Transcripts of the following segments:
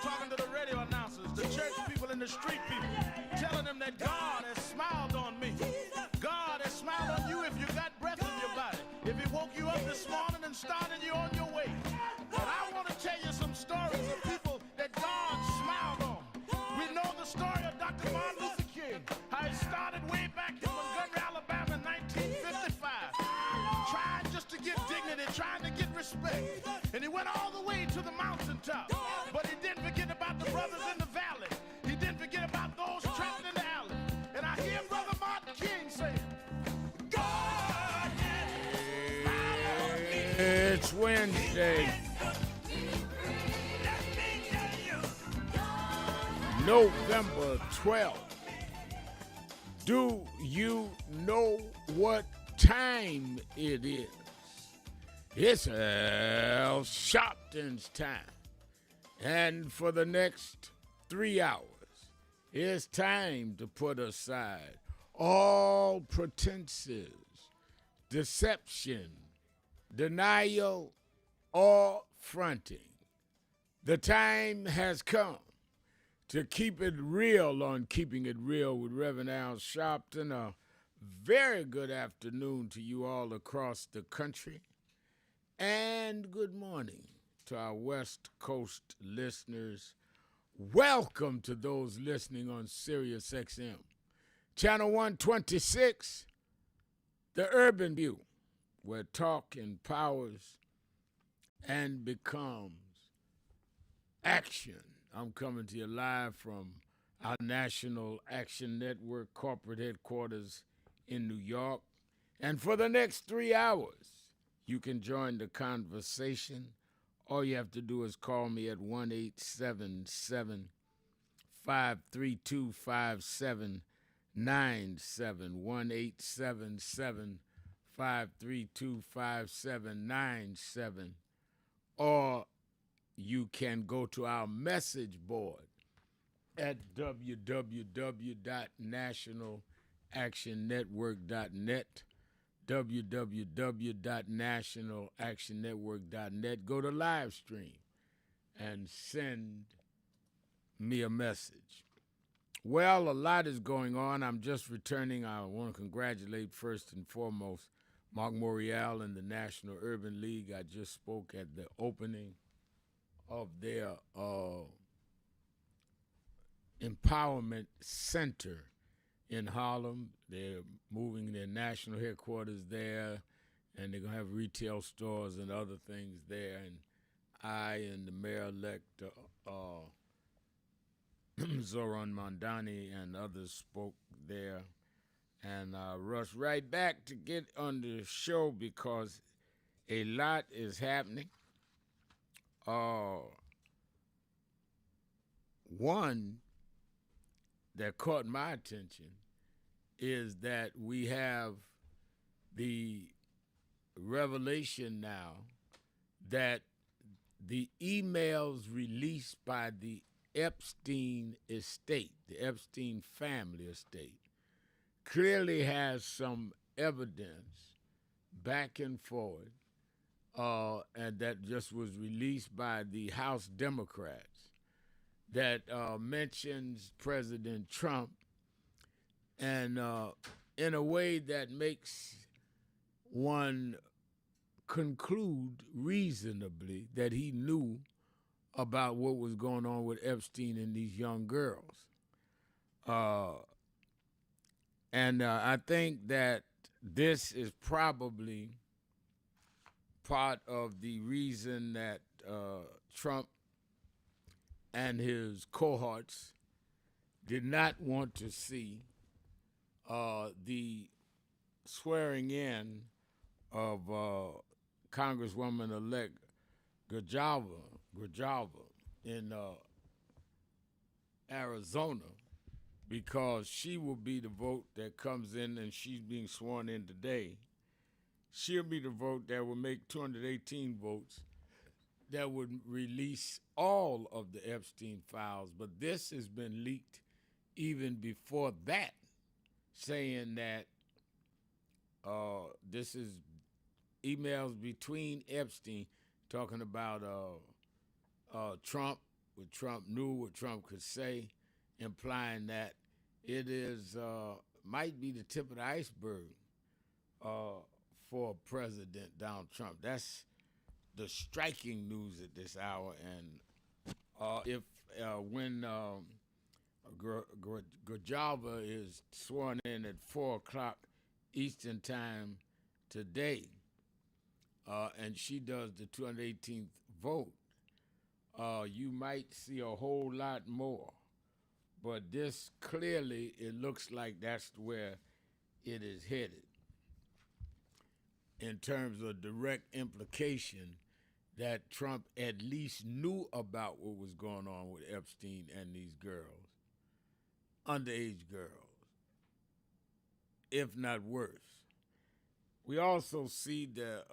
talking to the radio announcers, the church people and the street people, telling them that God has smiled on me. God has smiled on you if you got breath in your body. If he woke you up this morning and started you on your way. But I want to tell you some stories of people that God smiled on. We know the story of Dr. Martin Luther King, how it started way back in Montgomery, Alabama in 1955, trying just to get dignity, trying to get respect. And he went all the way to the mountaintop. But he didn't forget about the brothers in the valley. He didn't forget about those trapped in the alley. And I hear Brother Martin King say, God has smiled on me. It's Wednesday, November 12th. Do you know what time it is? It's Sharpton's time. And for the next 3 hours, it's time to put aside all pretenses, deception, denial, or fronting. The time has come to keep it real on Keeping It Real with Reverend Al Sharpton. A very good afternoon to you all across the country. And good morning to our West Coast listeners. Welcome to those listening on Sirius XM. Channel 126, The Urban View, where talk empowers and becomes action. I'm coming to you live from our National Action Network corporate headquarters in New York. And for the next 3 hours, you can join the conversation. All you have to do is call me at 1-877-532-5797, 1-877-532-5797, or you can go to our message board at www.nationalactionnetwork.net, www.nationalactionnetwork.net. Go to live stream and send me a message. Well, a lot is going on. I'm just returning. I want to congratulate first and foremost Mark Morial and the National Urban League. I just spoke at the opening of their empowerment center in Harlem. They're moving their national headquarters there, and they're going to have retail stores and other things there. And I and the mayor-elect, Zoran Mondani, and others spoke there. And I rushed right back to get on the show because a lot is happening. One that caught my attention is that we have the revelation now that the emails released by the Epstein estate, the Epstein family estate, clearly has some evidence back and forward, and that just was released by the House Democrats, that mentions President Trump and in a way that makes one conclude reasonably that he knew about what was going on with Epstein and these young girls. And I think that this is probably part of the reason that Trump and his cohorts did not want to see the swearing in of Congresswoman-elect Grijalva in Arizona, because she will be the vote that comes in, and she's being sworn in today. She'll be the vote that will make 218 votes that would release all of the Epstein files. But this has been leaked even before that, saying that this is emails between Epstein talking about Trump what Trump knew, what Trump could say, implying that it is might be the tip of the iceberg for President Donald Trump. That's the striking news at this hour. And if when Grijalva is sworn in at 4 o'clock Eastern time today, and she does the 218th vote, you might see a whole lot more. But this clearly, it looks like that's where it is headed in terms of direct implication that Trump at least knew about what was going on with Epstein and these girls, underage girls, if not worse. We also see the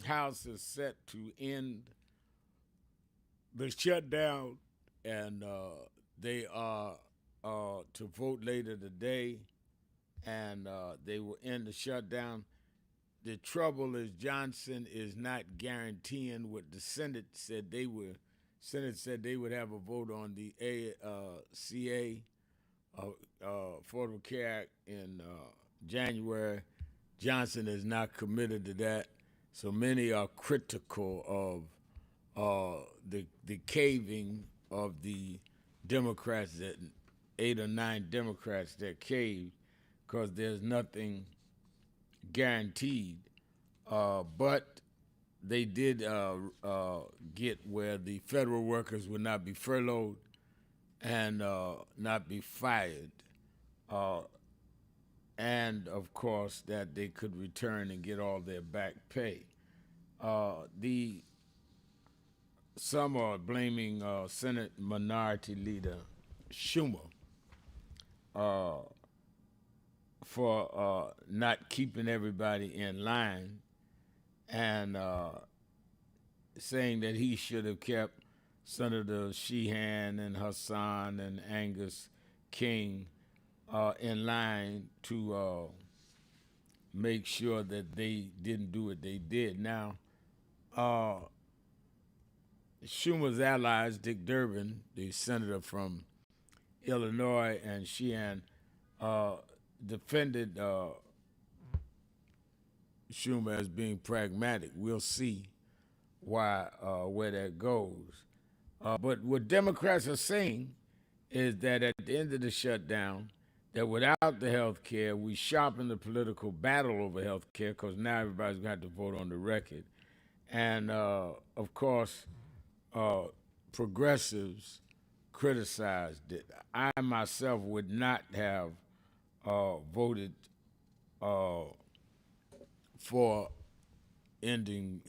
House is set to end the shutdown, and they are to vote later today, and they will end the shutdown. The trouble is Johnson is not guaranteeing what the Senate said they would. Senate said they would have a vote on the ACA, Affordable Care Act, in January. Johnson is not committed to that, so many are critical of the caving of the Democrats, that 8 or 9 Democrats that caved, because there's nothing guaranteed. But they did get where the federal workers would not be furloughed and not be fired. And, of course, that they could return and get all their back pay. Some are blaming Senate Minority Leader Schumer for not keeping everybody in line, and saying that he should have kept Senator Sheehan and Hassan and Angus King in line to make sure that they didn't do what they did. Now, Schumer's allies, Dick Durbin, the senator from Illinois, and Sheehan defended Schumer as being pragmatic. We'll see where that goes. But what Democrats are saying is that at the end of the shutdown, that without the health care, we sharpen the political battle over health care, because now everybody's going to have to vote on the record. And, of course, progressives criticized it. I myself would not have voted for ending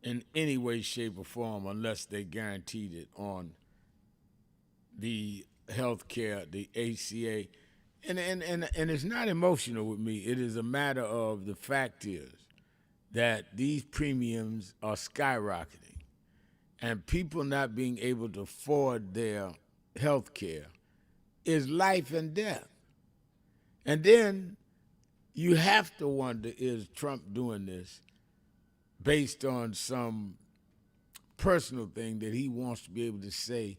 in any way, shape, or form unless they guaranteed it on the health care, the ACA. And it's not emotional with me. It is a matter of the fact is that these premiums are skyrocketing, and people not being able to afford their health care is life and death. And then you have to wonder, is Trump doing this based on some personal thing that he wants to be able to say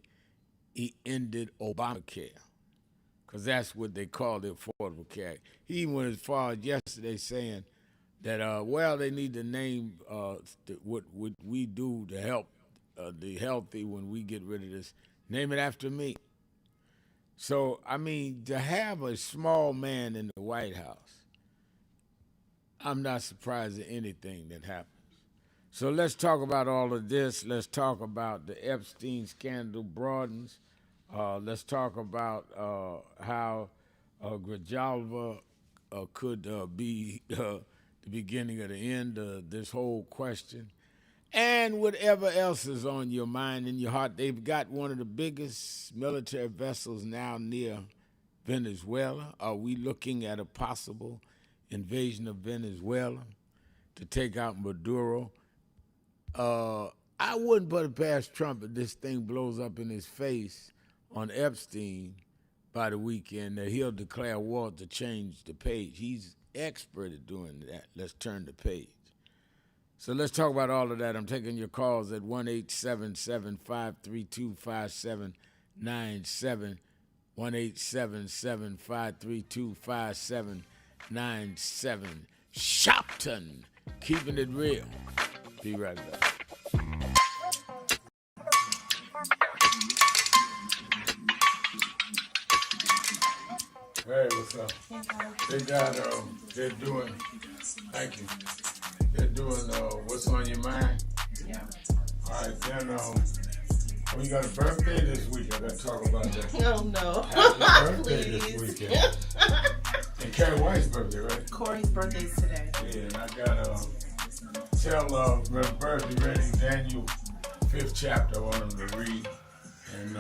he ended Obamacare? Because that's what they call the Affordable Care Act. He went as far as yesterday saying that, well, they need to name what we do to help the healthy when we get rid of this. Name it after me. So, I mean, to have a small man in the White House, I'm not surprised at anything that happens. So let's talk about all of this. Let's talk about the Epstein scandal broadens. Let's talk about how Grijalva could be the beginning of the end of this whole question. And whatever else is on your mind and your heart. They've got one of the biggest military vessels now near Venezuela. Are we looking at a possible invasion of Venezuela to take out Maduro? I wouldn't put it past Trump if this thing blows up in his face on Epstein by the weekend that he'll declare war to change the page. He's expert at doing that. Let's turn the page. So let's talk about all of that. I'm taking your calls at 1-877-532-5797, 1-877-532-5797. Sharpton, keeping it real. Be right back. Hey, what's up? They're doing, thank you. They're doing What's on Your Mind? Yeah. All right, then, we got a birthday this week. I got to talk about that. Oh, no. Happy birthday this weekend. And Carrie White's birthday, right? Corey's birthday's today. Yeah, and I got tell birthday ready Daniel 5th chapter I want him to read. And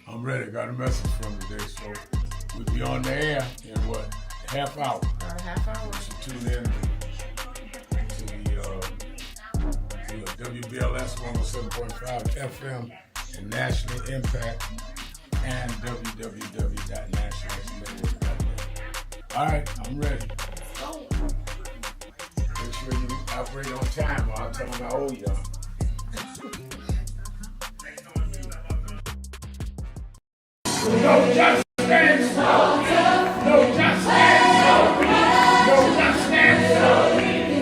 I'm ready. Got a message from today, so we'll be on the air in what? Half hour. About a half hour. You should tune in to the WBLS 107.5 FM and National Impact and www.nationalnetwork.net. All right, I'm ready. Oh. Make sure you operate on time or I'll tell them how old you are. No justice! No justice! No justice!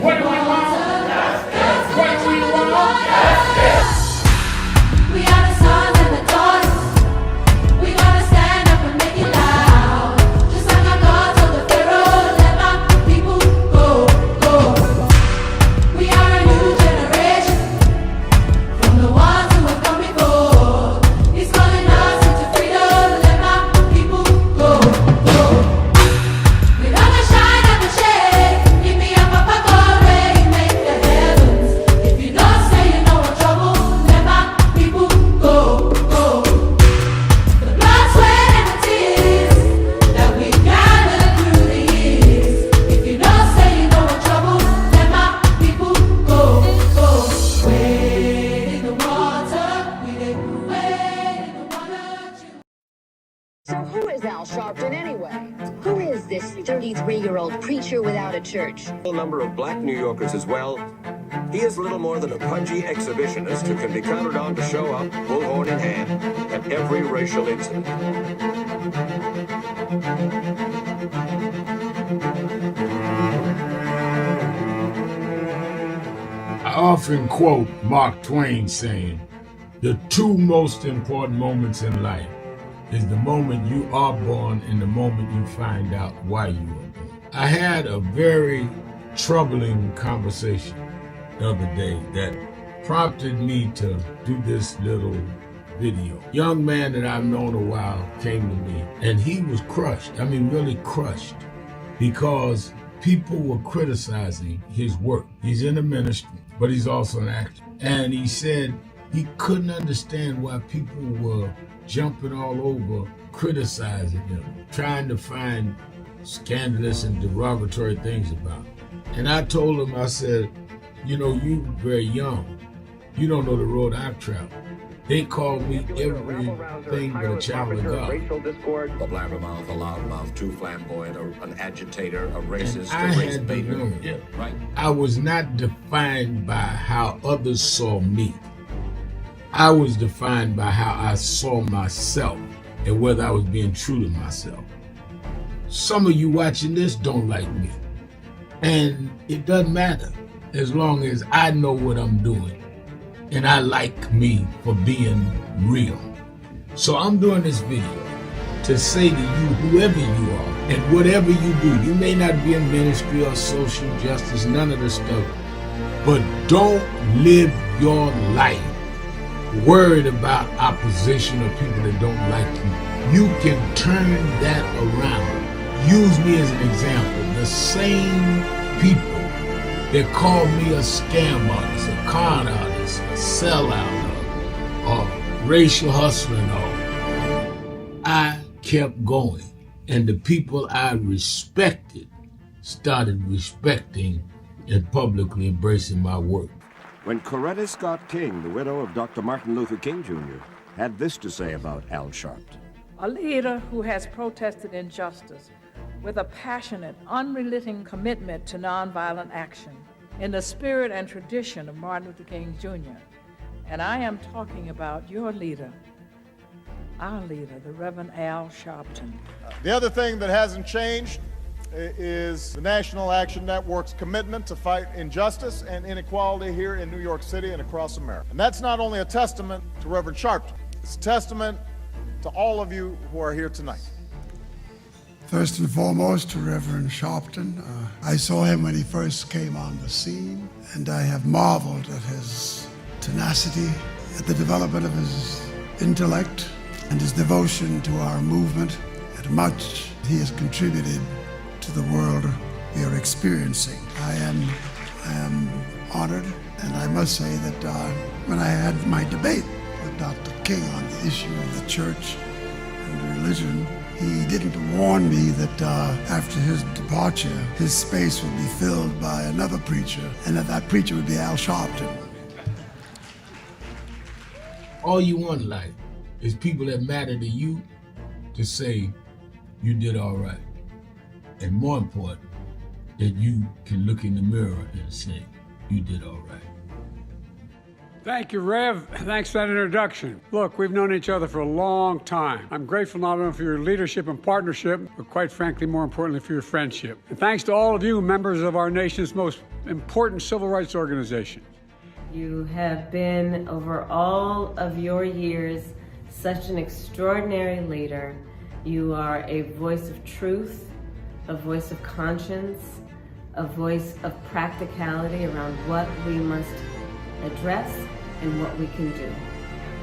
What do we want? What do we want? We are the sons and the daughters. We gotta stand up and make it loud. Just like our God told the Pharaoh, let my people go, go. We are a new generation from the ones who have come before. He's calling us into freedom, let my people go, go. We gonna shine up and shake. Give me a papa glory, make the heavens. If you don't say you know what trouble, let my people go, go. The blood, sweat, and the tears that we gathered through the years. If you don't say you know what trouble, let my people go, go. Wade in the water, we did wade in the water. So who is Al Sharpton anyway? Who is this 33-year-old preacher without a church? A number of black New Yorkers as well. He is little more than a pudgy exhibitionist who can be counted on to show up, bullhorn in hand, at every racial incident. I often quote Mark Twain saying, the two most important moments in life is the moment you are born and the moment you find out why you were born. I had a very troubling conversation the other day that prompted me to do this little video. Young man that I've known a while came to me and he was crushed. I mean, really crushed because people were criticizing his work. He's in the ministry, but he's also an actor. And he said he couldn't understand why people were jumping all over, criticizing him, trying to find scandalous and derogatory things about him. And I told him, I said, you know, you very young. You don't know the road I've traveled. They call me everything but a child of God. A blabbermouth, a loudmouth, too flamboyant, an agitator, a racist, I a race had to baiter. learn. Yeah, right. I was not defined by how others saw me. I was defined by how I saw myself and whether I was being true to myself. Some of you watching this don't like me. And it doesn't matter as long as I know what I'm doing. And I like me for being real. So I'm doing this video to say to you, whoever you are, and whatever you do, you may not be in ministry or social justice, none of this stuff, but don't live your life worried about opposition or people that don't like you. You can turn that around. Use me as an example. The same people that call me a scam artist, a con artist, a sellout, or racial hustler and all, I kept going. And the people I respected started respecting and publicly embracing my work. When Coretta Scott King, the widow of Dr. Martin Luther King Jr., had this to say about Al Sharpton. A leader who has protested injustice with a passionate, unrelenting commitment to nonviolent action. in the spirit and tradition of Martin Luther King Jr. And I am talking about your leader, our leader, the Reverend Al Sharpton. The other thing that hasn't changed is the National Action Network's commitment to fight injustice and inequality here in New York City and across America. And that's not only a testament to Reverend Sharpton, it's a testament to all of you who are here tonight. First and foremost, to Reverend Sharpton. I saw him when he first came on the scene, and I have marveled at his tenacity, at the development of his intellect, and his devotion to our movement, and much he has contributed to the world we are experiencing. I am honored, and I must say that when I had my debate with Dr. King on the issue of the church and religion, he didn't warn me that after his departure, his space would be filled by another preacher, and that preacher would be Al Sharpton. All you want in life is people that matter to you to say you did all right. And more important, that you can look in the mirror and say you did all right. Thank you, Rev. Thanks for that introduction. Look, we've known each other for a long time. I'm grateful not only for your leadership and partnership, but quite frankly, more importantly, for your friendship. And thanks to all of you, members of our nation's most important civil rights organization. You have been, over all of your years, such an extraordinary leader. You are a voice of truth, a voice of conscience, a voice of practicality around what we must address and what we can do.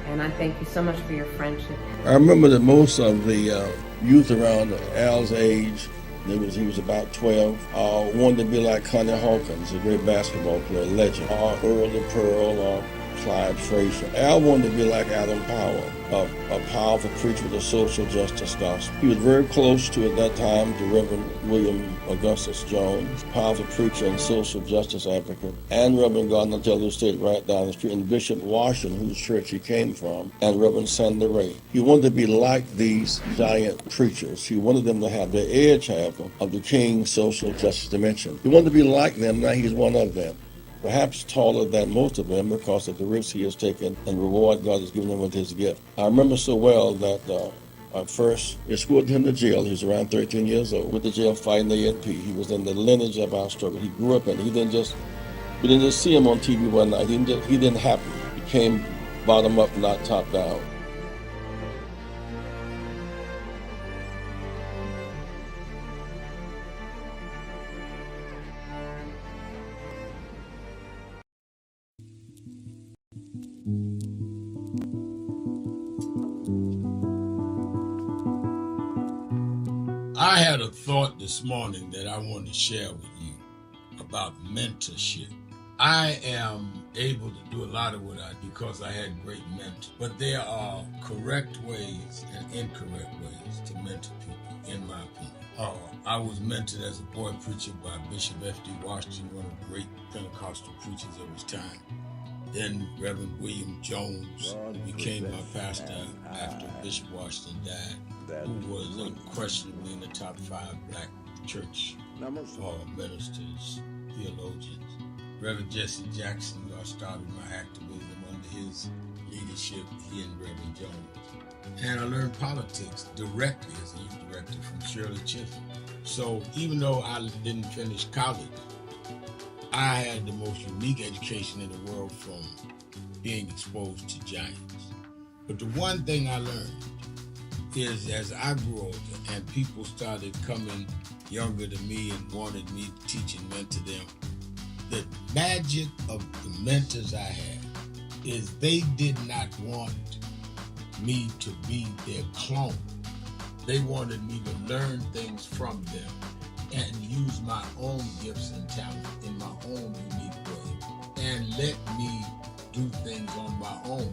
And I thank you so much for your friendship. I remember that most of the youth around Al's age, he was about 12, wanted to be like Connie Hawkins, a great basketball player, legend, or Earl the Pearl, or Clyde Frazier. Al wanted to be like Adam Powell, a powerful preacher with a social justice gospel. He was very close to, at that time, to Reverend William Augustus Jones, powerful preacher and social justice advocate, and Reverend Gardner Taylor, who stayed right down the street, and Bishop Washington, whose church he came from, and Reverend Sandy Ray. He wanted to be like these giant preachers. He wanted them to have the edge, however, of the King's social justice dimension. He wanted to be like them, now he's one of them. Perhaps taller than most of them because of the risks he has taken and the reward God has given him with his gift. I remember so well that I first escorted him to jail. He was around 13 years old, with the jail fighting the ANP. He was in the lineage of our struggle. He grew up in it. We didn't just see him on TV one night. He didn't happen. He came bottom up, not top down. I had a thought this morning that I want to share with you about mentorship. I am able to do a lot of what I do because I had great mentors, but there are correct ways and incorrect ways to mentor people, in my opinion. I was mentored as a boy preacher by Bishop F.D. Washington, one of the great Pentecostal preachers of his time. Then Reverend William Jones, who became my pastor after Bishop Washington died, who was unquestionably in the top 5 black church ministers, theologians. Reverend Jesse Jackson, who I started my activism under his leadership, he and Reverend Jones. And I learned politics directly as a youth director from Shirley Chisholm. So even though I didn't finish college, I had the most unique education in the world from being exposed to giants. But the one thing I learned is as I grew older and people started coming younger than me and wanted me to teach and mentor them, the magic of the mentors I had is they did not want me to be their clone. They wanted me to learn things from them and use my own gifts and talents in my own unique way and let me do things on my own,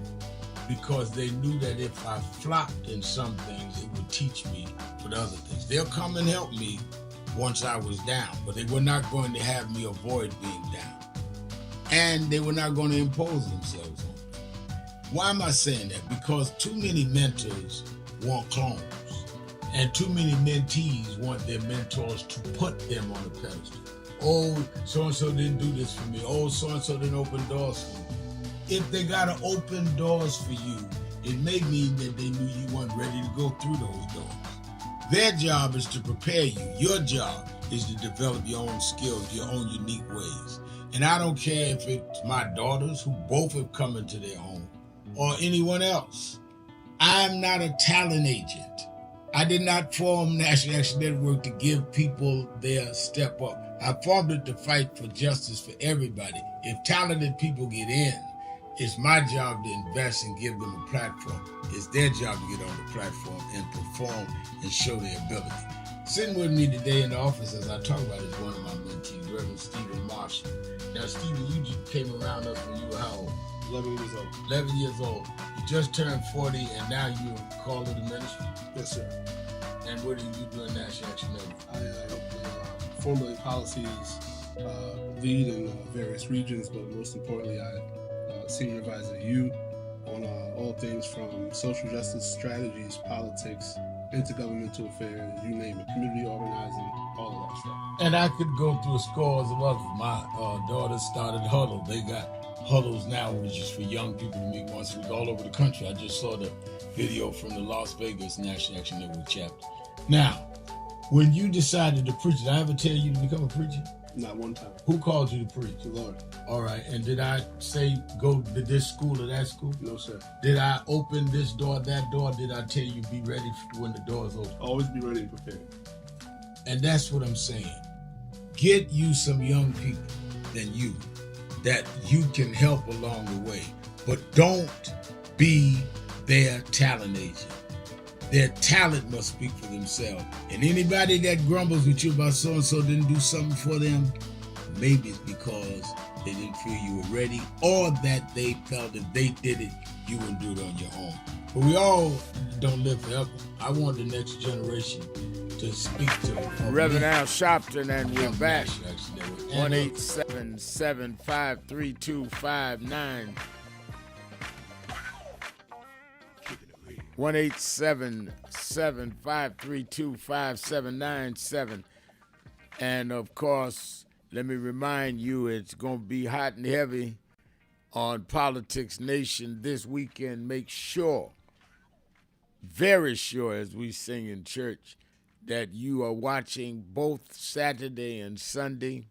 because they knew that if I flopped in some things, it would teach me for the other things. They'll come and help me once I was down, but they were not going to have me avoid being down. And they were not going to impose themselves on me. Why am I saying that? Because too many mentors want clones. And too many mentees want their mentors to put them on a pedestal. oh, so-and-so didn't do this for me. Oh, so-and-so didn't open doors for me. If they got to open doors for you, it may mean that they knew you weren't ready to go through those doors. Their job is to prepare you. Your job is to develop your own skills, your own unique ways. And I don't care if it's my daughters, who both have come into their own, or anyone else. I'm not a talent agent. I did not form National Action Network to give people their step up. I formed it to fight for justice for everybody. If talented people get in, it's my job to invest and give them a platform. It's their job to get on the platform and perform and show their ability. Sitting with me today in the office as I talk about it is one of my mentees, Reverend Stephen Marshall. Now, Stephen, you just came around us when you were how old? 11 years old. 11 years old. You just turned 40 and now you're called to the ministry? Yes, sir. And what do you do in National Action Network? I help formulate policies, lead in various regions, but most importantly, I senior advisor to you on all things from social justice strategies, politics, intergovernmental affairs, you name it, community organizing, all of that stuff. And I could go through scores of others. My daughter started Huddle. They got Huddles now, which is for young people to meet once a week all over the country. I just saw the video from the Las Vegas National Action Network chapter. Now, when you decided to preach, did I ever tell you to become a preacher? Not one time. Who called you to preach? The Lord. All right. And did I say go to this school or that school? No, sir. Did I open this door, that door? Did I tell you be ready when the doors open? Always be ready and prepared. And that's what I'm saying. Get you some young people than you that you can help along the way. But don't be their talent agent. Their talent must speak for themselves. And anybody that grumbles with you about so-and-so didn't do something for them, maybe it's because they didn't feel you were ready, or that they felt if they did it, you wouldn't do it on your own. But we all don't live forever. I want the next generation to speak to Reverend Al Sharpton, and we're back. 1-877-532-59. 1-877-532-5797. And of course, let me remind you, it's going to be hot and heavy on Politics Nation this weekend. Make sure, very sure, as we sing in church, that you are watching both Saturday and Sunday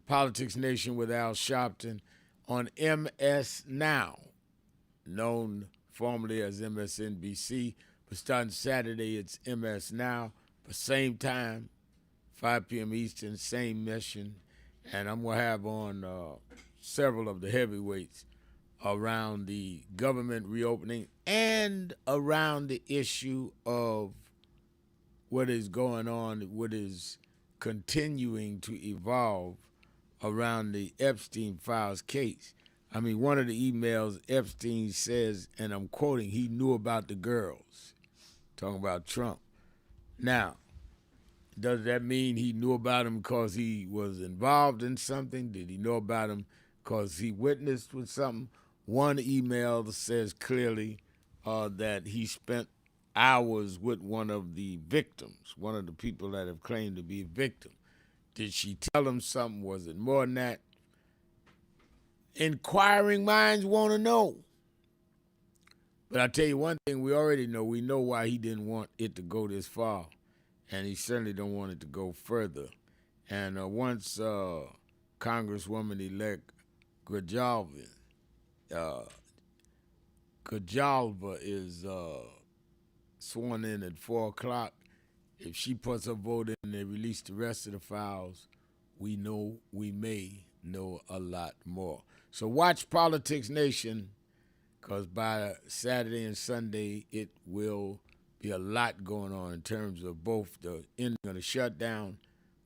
Politics Nation with Al Sharpton on MS Now, known formerly as MSNBC, but starting Saturday, it's MS Now, the same time, 5 p.m. Eastern, same mission, and I'm going to have on several of the heavyweights around the government reopening and around the issue of what is going on, what is continuing to evolve around the Epstein Files case. I mean, one of the emails, Epstein says, and I'm quoting, he knew about the girls, talking about Trump. Now, does that mean he knew about them because he was involved in something? Did he know about them because he witnessed with something? One email says clearly that he spent hours with one of the victims, one of the people that have claimed to be a victim. Did she tell him something? Was it more than that? Inquiring minds want to know. But I'll tell you one thing we already know. We know why he didn't want it to go this far, and he certainly don't want it to go further. And once Congresswoman-elect Grijalva is sworn in at 4 o'clock, if she puts her vote in and they release the rest of the files, we may know a lot more. So watch Politics Nation, because by Saturday and Sunday, it will be a lot going on in terms of both the ending of the shutdown,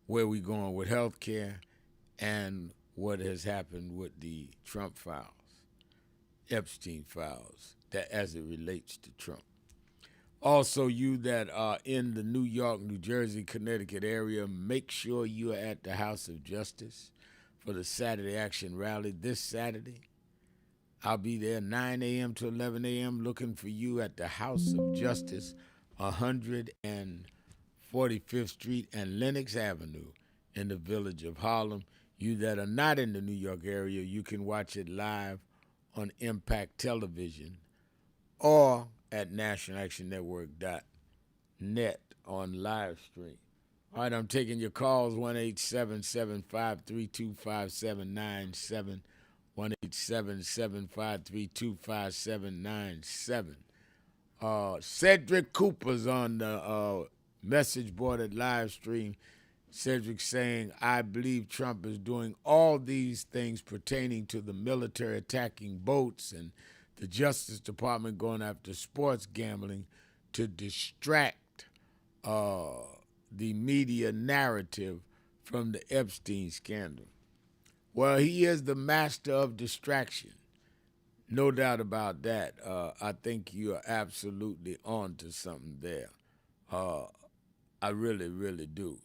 where we going with health care, and what has happened with the Trump files, Epstein files, that as it relates to Trump. Also, you that are in the New York, New Jersey, Connecticut area, make sure you are at the House of Justice for the Saturday Action Rally this Saturday. I'll be there 9 a.m. to 11 a.m. looking for you at the House of Justice, 145th Street and Lenox Avenue in the village of Harlem. You that are not in the New York area, you can watch it live on Impact Television or at nationalactionnetwork.net on live stream. All right, I'm taking your calls, 1-877-532-5797, 1-877-532-5797. Cedric Cooper's on the message board at live stream. Cedric saying, I believe Trump is doing all these things pertaining to the military attacking boats and the Justice Department going after sports gambling to distract the media narrative from the Epstein scandal. Well, he is the master of distraction. No doubt about that. I think you are absolutely on to something there. I really, really do.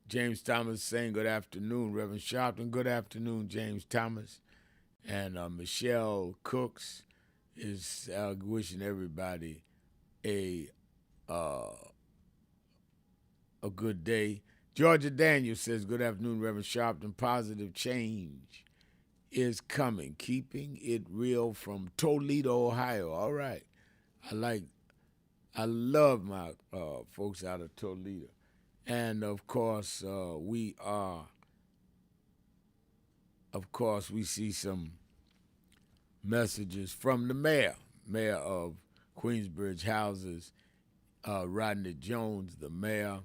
James Thomas saying good afternoon, Reverend Sharpton. Good afternoon, James Thomas. And Michelle Cooks is wishing everybody a good day. Georgia Daniels says, good afternoon, Reverend Sharpton. Positive change is coming. Keeping it real from Toledo, Ohio. All right. I love my folks out of Toledo. And, of course, we see some messages from the mayor of Queensbridge Houses, Rodney Jones, the mayor,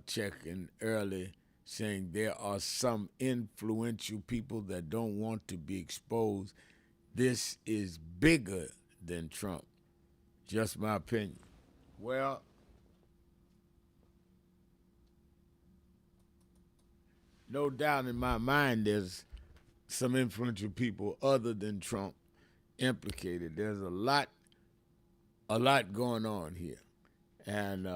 checking early, saying there are some influential people that don't want to be exposed. This is bigger than Trump. Just my opinion. Well, no doubt in my mind there's some influential people other than Trump implicated. There's a lot going on here. And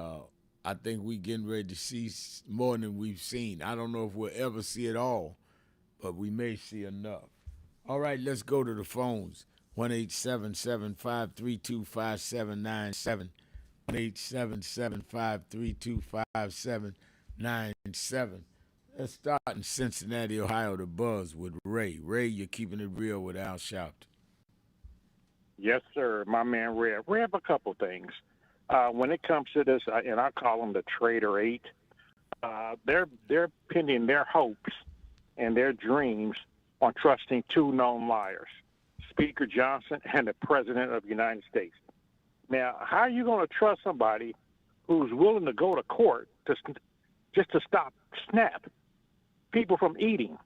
I think we're getting ready to see more than we've seen. I don't know if we'll ever see it all, but we may see enough. All right, let's go to the phones. 1-877-532-5797. 1-877-532-5797. Let's start in Cincinnati, Ohio, the buzz with Ray. Ray, you're keeping it real with Al Sharpton. Yes, sir. My man, Rev. Rev, a couple things. When it comes to this, and I call them the Traitor Eight, they're pinning their hopes and their dreams on trusting two known liars, Speaker Johnson and the President of the United States. Now, how are you going to trust somebody who's willing to go to court just to stop SNAP, people from eating?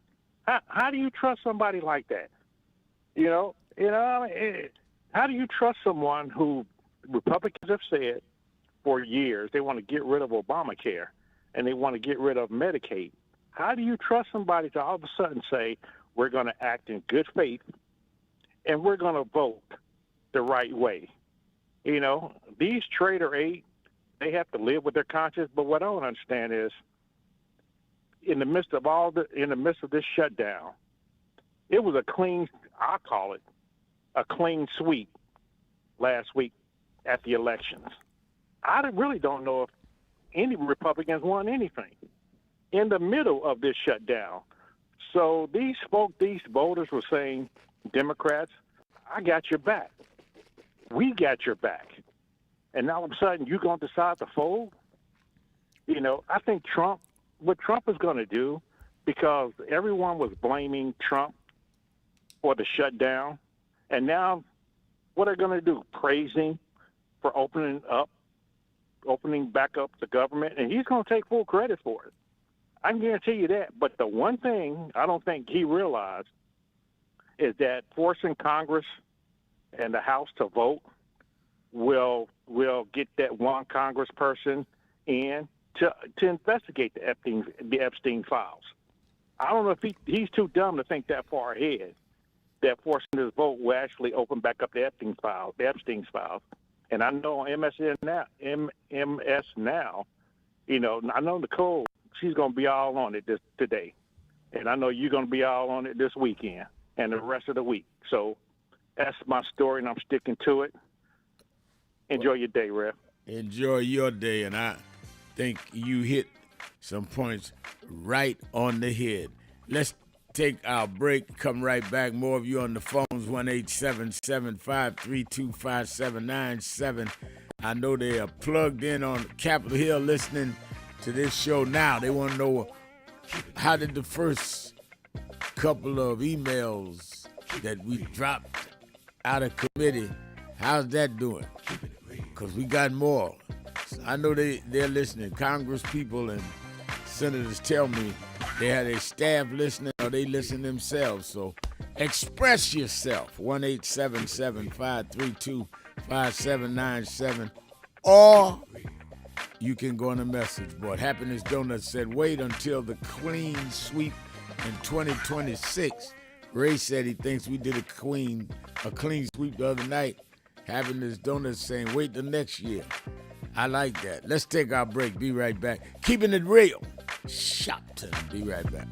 How do you trust somebody like that? How do you trust someone who Republicans have said for years they want to get rid of Obamacare and they want to get rid of Medicaid? How do you trust somebody to all of a sudden say, we're going to act in good faith and we're going to vote the right way? These Traitor Eight, they have to live with their conscience. But what I don't understand is, in the midst of this shutdown, it was I call it a clean sweep last week at the elections. I really don't know if any Republicans won anything in the middle of this shutdown. So these voters were saying, Democrats, I got your back. We got your back. And now all of a sudden you're going to decide to fold? I think what Trump is going to do, because everyone was blaming Trump for the shutdown, and now what are they going to do? Praise him for opening back up the government, and he's going to take full credit for it. I can guarantee you that. But the one thing I don't think he realized is that forcing Congress and the House to vote will get that one congressperson in to investigate the Epstein files. I don't know if he's too dumb to think that far ahead, that forcing this vote will actually open back up the Epstein's files. And I know on MS now, I know Nicole, she's going to be all on it today. And I know you're going to be all on it this weekend and the rest of the week. So that's my story, and I'm sticking to it. Enjoy your day, Rev. Enjoy your day, and I think you hit some points right on the head. Let's take our break, come right back. More of you on the phones, 1-877-532-5797. I know they are plugged in on Capitol Hill listening to this show now. They want to know, how did the first couple of emails that we dropped out of committee, how's that doing? Because we got more. I know they're listening. Congress people and senators tell me they had a staff listening or they listen themselves. So express yourself, 1-877-532-5797, or you can go on the message board. Happiness Donuts said, wait until the clean sweep in 2026. Ray said he thinks we did a clean sweep the other night. Happiness Donuts saying, wait till next year. I like that. Let's take our break. Be right back. Keeping it real. Sharpton. Be right back.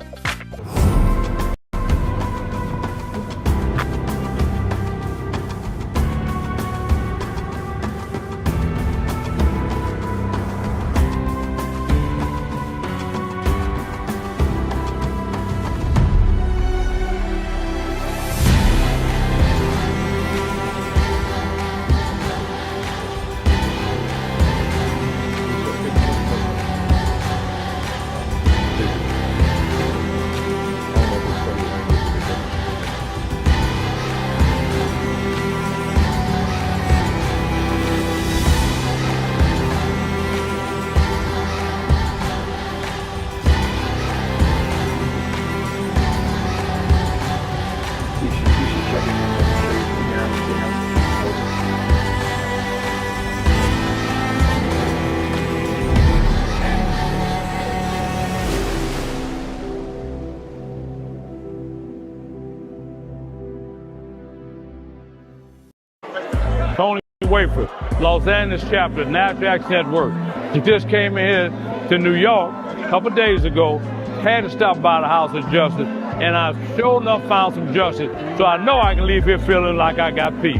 Tony Wafer, Los Angeles chapter, NASDAQ Network. He just came in here to New York a couple days ago, had to stop by the House of Justice, and I sure enough found some justice, so I know I can leave here feeling like I got peace.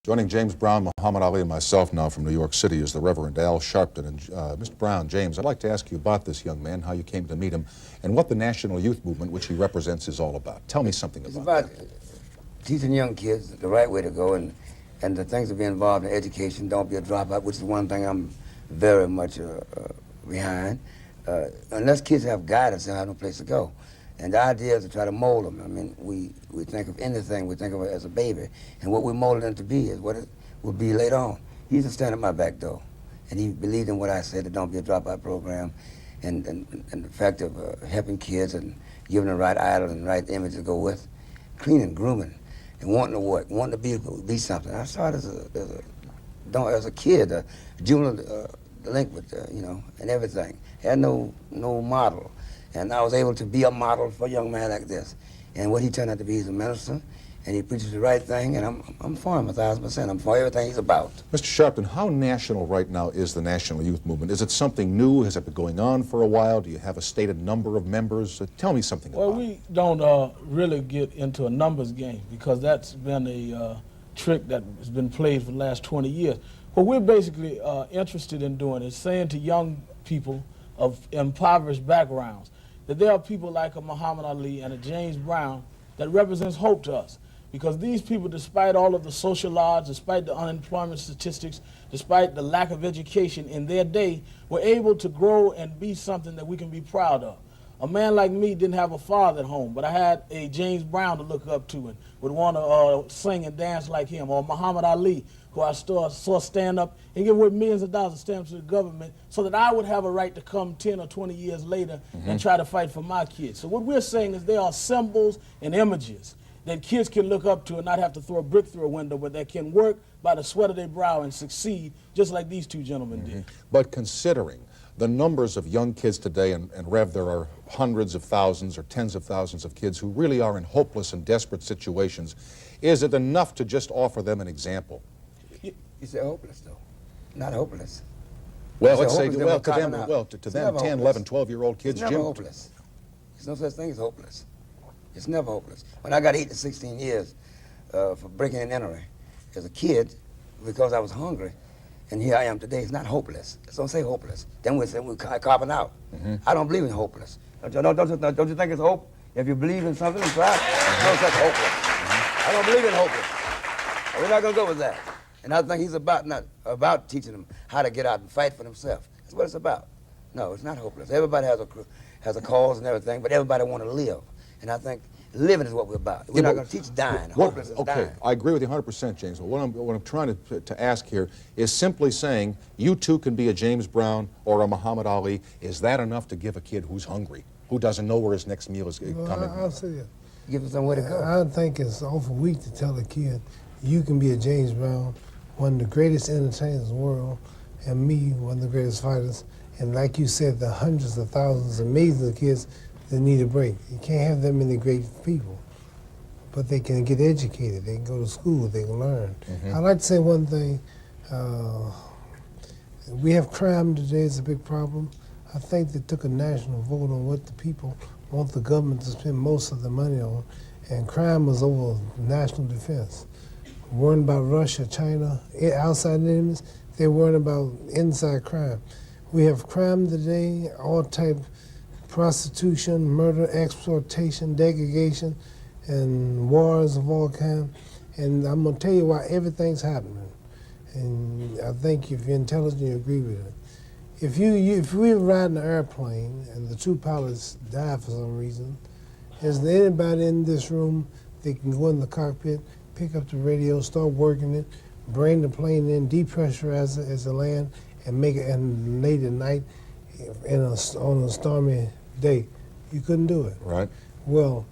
Joining James Brown, Muhammad Ali, and myself now from New York City is the Reverend Al Sharpton. And Mr. Brown, James, I'd like to ask you about this young man, how you came to meet him, and what the National Youth Movement, which he represents, is all about. Tell me something about that. It's about teaching young kids the right way to go, and the things to be involved in education. Don't be a dropout, which is one thing I'm very much behind. Unless kids have guidance, they have no place to go. And the idea is to try to mold them. I mean, we think of anything, we think of it as a baby. And what we molded them to be is what it will be later on. He used to stand at my back door, and he believed in what I said, the Don't Be a Dropout program, and the fact of helping kids and giving them the right idol and the right image to go with, cleaning, grooming, and wanting to work, wanting to be something. I started as a kid, a juvenile delinquent, and everything. Had no model. And I was able to be a model for a young man like this. And what he turned out to be, he's a minister, and he preaches the right thing, and I'm for him 1,000%. I'm for everything he's about. Mr. Sharpton, how national right now is the National Youth Movement? Is it something new? Has it been going on for a while? Do you have a stated number of members? Tell me something about it. Well, we don't really get into a numbers game, because that's been a trick that has been played for the last 20 years. What we're basically interested in doing is saying to young people of impoverished backgrounds that there are people like a Muhammad Ali and a James Brown that represents hope to us. Because these people, despite all of the social odds, despite the unemployment statistics, despite the lack of education in their day, were able to grow and be something that we can be proud of. A man like me didn't have a father at home, but I had a James Brown to look up to and would want to sing and dance like him, or Muhammad Ali, who I saw stand up and give away millions of dollars of stamps to the government so that I would have a right to come 10 or 20 years later and try to fight for my kids. So what we're saying is there are symbols and images that kids can look up to and not have to throw a brick through a window, but that can work by the sweat of their brow and succeed just like these two gentlemen did. But considering the numbers of young kids today, and Rev, there are hundreds of thousands or tens of thousands of kids who really are in hopeless and desperate situations, is it enough to just offer them an example? You say hopeless, though. Not hopeless. Well, let's say, to them, 10, 11, 12-year-old kids, it's never hopeless. There's no such thing as hopeless. It's never hopeless. When I got 8 to 16 years for breaking and entering, as a kid, because I was hungry, and here I am today. It's not hopeless. Don't say hopeless. Then we say we're carving out. I don't believe in hopeless. Don't you think it's hope? If you believe in something, it's right. No such hopeless. I don't believe in hopeless. We're not gonna go with that. And I think he's not about teaching them how to get out and fight for themselves. That's what it's about. No, it's not hopeless. Everybody has a cause and everything, but everybody want to live. And I think living is what we're about. We're not going to teach dying. Hopeless is dying. I agree with you 100%, James. But what I'm trying to ask here is simply saying you too can be a James Brown or a Muhammad Ali. Is that enough to give a kid who's hungry, who doesn't know where his next meal is coming? I'll say that. Give him somewhere to go. I think it's awful weak to tell a kid you can be a James Brown, one of the greatest entertainers in the world, and me, one of the greatest fighters. And like you said, the hundreds of thousands of millions of kids that need a break. You can't have that many great people, but they can get educated. They can go to school. They can learn. I'd like to say one thing. We have crime today. It's a big problem. I think they took a national vote on what the people want the government to spend most of the money on, and crime was over national defense. Worrying about Russia, China, outside enemies, they're worrying about inside crime. We have crime today, all type prostitution, murder, exploitation, degradation, and wars of all kinds. And I'm going to tell you why everything's happening. And I think if you're intelligent, you agree with it. If we were riding an airplane and the two pilots died for some reason, is there anybody in this room that can go in the cockpit, pick up the radio, start working it, bring the plane in, depressurize it as it land, and make it, and late at night on a stormy day? You couldn't do it. Right. Well,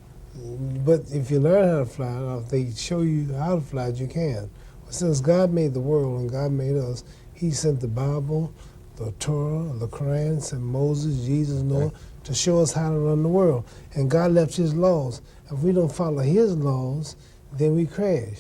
but if you learn how to fly, or if they show you how to fly, you can. Well, since God made the world and God made us, He sent the Bible, the Torah, the Quran, sent Moses, Jesus, Noah, to show us how to run the world. And God left His laws. If we don't follow His laws, then we crash.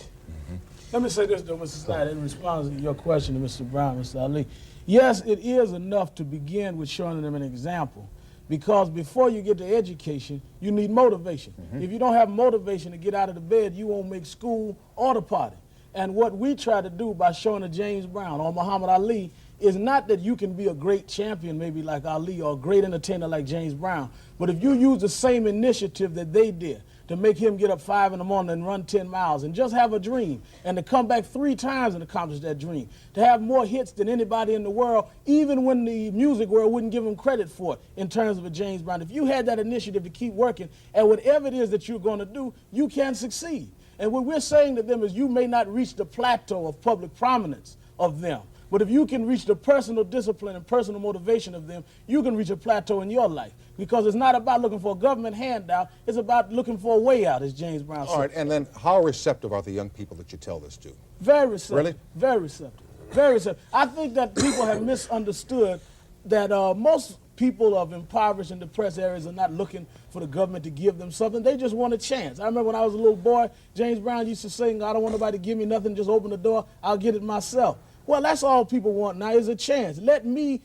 Let me say this, though, Mr. Snyder, in response to your question to Mr. Brown, Mr. Ali. Yes, it is enough to begin with showing them an example, because before you get to education, you need motivation. If you don't have motivation to get out of the bed, you won't make school or the party. And what we try to do by showing a James Brown or Muhammad Ali is not that you can be a great champion maybe like Ali or a great entertainer like James Brown, but if you use the same initiative that they did to make him get up 5 in the morning and run 10 miles and just have a dream, and to come back 3 times and accomplish that dream, to have more hits than anybody in the world, even when the music world wouldn't give him credit for it in terms of a James Brown. If you had that initiative to keep working at whatever it is that you're going to do, you can succeed. And what we're saying to them is you may not reach the plateau of public prominence of them, but if you can reach the personal discipline and personal motivation of them, you can reach a plateau in your life. Because it's not about looking for a government handout, it's about looking for a way out, as James Brown said. All right, and then how receptive are the young people that you tell this to? Very receptive. Really? Very receptive. Very receptive. I think that people have misunderstood that most people of impoverished and depressed areas are not looking for the government to give them something. They just want a chance. I remember when I was a little boy, James Brown used to sing, I don't want nobody to give me nothing, just open the door, I'll get it myself. Well, that's all people want now is a chance. Let me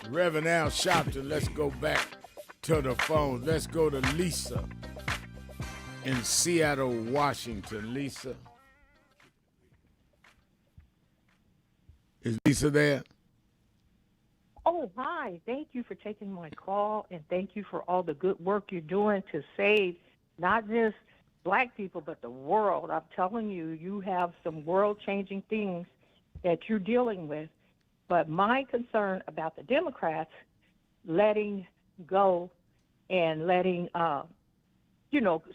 Reverend Al Sharpton, let's go back to the phones. Let's go to Lisa in Seattle, Washington. Lisa. Is Lisa there? Oh, hi. Thank you for taking my call, and thank you for all the good work you're doing to save not just black people, but the world. I'm telling you, you have some world-changing things that you're dealing with. But my concern about the Democrats letting go and letting,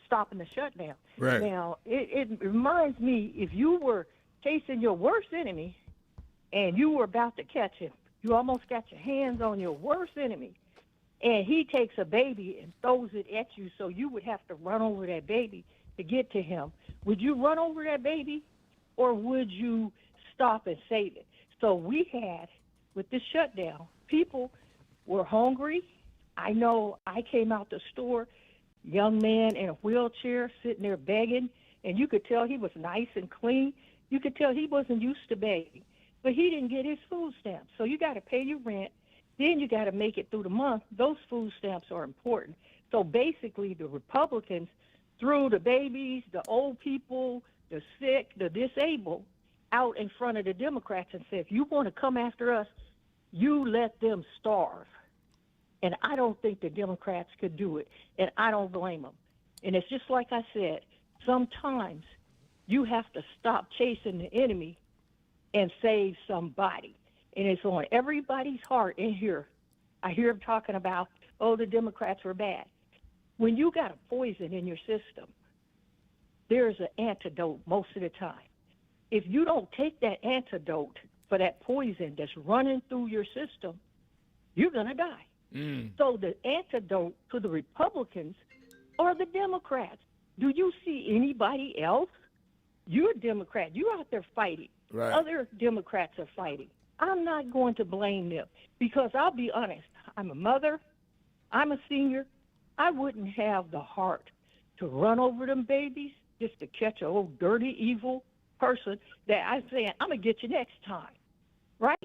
stopping the shutdown. Right. Now, it reminds me, if you were chasing your worst enemy and you were about to catch him, you almost got your hands on your worst enemy, and he takes a baby and throws it at you, so you would have to run over that baby to get to him. Would you run over that baby, or would you stop and save it? So we had, with this shutdown, people were hungry. I know I came out the store, young man in a wheelchair sitting there begging, and you could tell he was nice and clean. You could tell he wasn't used to begging, but he didn't get his food stamps. So you got to pay your rent, then you got to make it through the month. Those food stamps are important. So basically the Republicans threw the babies, the old people, the sick, the disabled, out in front of the Democrats and said, if you want to come after us, you let them starve. And I don't think the Democrats could do it, and I don't blame them. And it's just like I said, sometimes you have to stop chasing the enemy and save somebody. And it's on everybody's heart in here. I hear them talking about, oh, the Democrats were bad. When you got a poison in your system, there's an antidote most of the time. If you don't take that antidote for that poison that's running through your system, you're going to die. So the antidote to the Republicans are the Democrats. Do you see anybody else? You're a Democrat. You're out there fighting. Right. Other Democrats are fighting. I'm not going to blame them because I'll be honest. I'm a mother. I'm a senior. I wouldn't have the heart to run over them babies just to catch an old dirty, evil person that I'm saying, I'm going to get you next time. Right?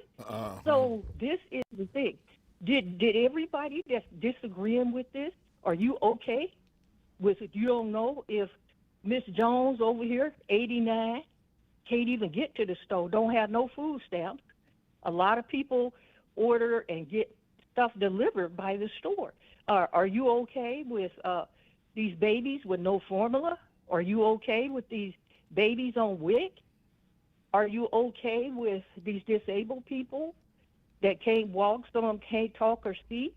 So this is the thing. Did everybody that's disagreeing with this, are you okay with it? You don't know if Miss Jones over here, 89, can't even get to the store, don't have no food stamps. A lot of people order and get stuff delivered by the store. Are you okay with these babies with no formula? Are you okay with these babies on WIC? Are you okay with these disabled people that can't walk, some of them can't talk or see?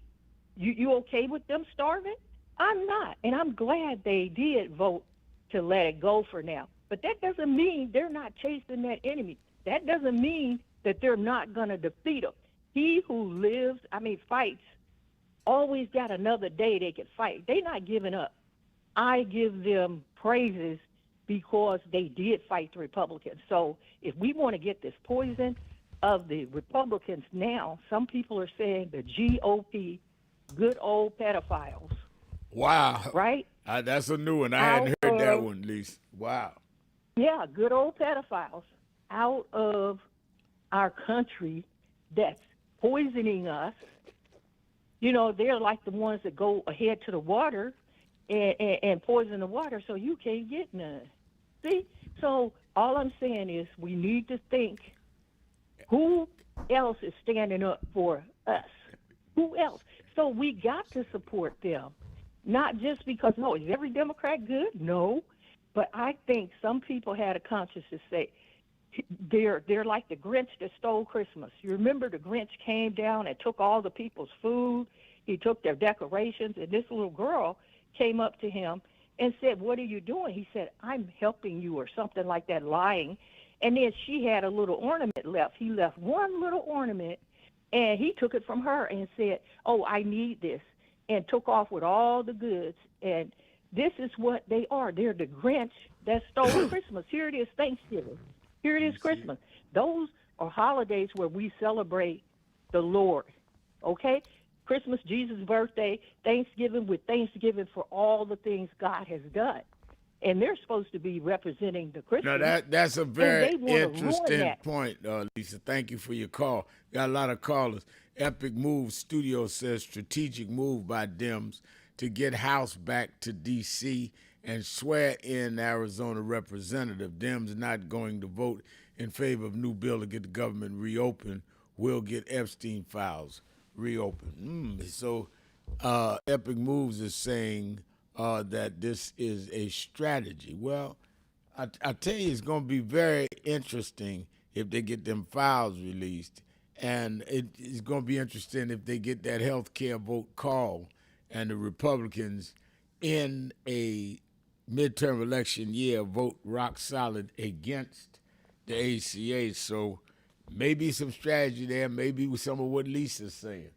You okay with them starving? I'm not, and I'm glad they did vote to let it go for now. But that doesn't mean they're not chasing that enemy. That doesn't mean that they're not going to defeat them. He who fights, always got another day they can fight. They're not giving up. I give them praises because they did fight the Republicans. So if we want to get this poison of the Republicans now, some people are saying the GOP, good old pedophiles. Wow. Right? That's a new one. I hadn't heard that one, Lisa. Wow. Yeah, good old pedophiles out of our country that's poisoning us. You know, they're like the ones that go ahead to the water and poison the water so you can't get none. See? So all I'm saying is we need to think, who else is standing up for us? Who else? So we got to support them. Not just because, no, is every Democrat good? No. But I think some people had a conscience to say, they're like the Grinch that stole Christmas. You remember the Grinch came down and took all the people's food. He took their decorations, and this little girl came up to him and said, what are you doing? He said, I'm helping you, or something like that, lying. And then she had a little ornament left. He left one little ornament, and he took it from her and said, oh, I need this, and took off with all the goods. And this is what they are. They're the Grinch that stole Christmas. Here it is, Thanksgiving. Here it is, Christmas. Those are holidays where we celebrate the Lord, okay? Christmas, Jesus' birthday, Thanksgiving, with Thanksgiving for all the things God has done. And they're supposed to be representing the Christians. No, that's a very interesting that. point, Lisa. Thank you for your call. Got a lot of callers. Epic Move Studio says strategic move by Dems to get House back to D.C. and swear in Arizona representative. Dems not going to vote in favor of new bill to get the government reopened. Will get Epstein files reopened. So Epic Moves is saying that this is a strategy. Well, I tell you, it's going to be very interesting if they get them files released. And it's going to be interesting if they get that health care vote called and the Republicans in a midterm election year vote rock solid against the ACA. So maybe some strategy there, maybe with some of what Lisa's saying.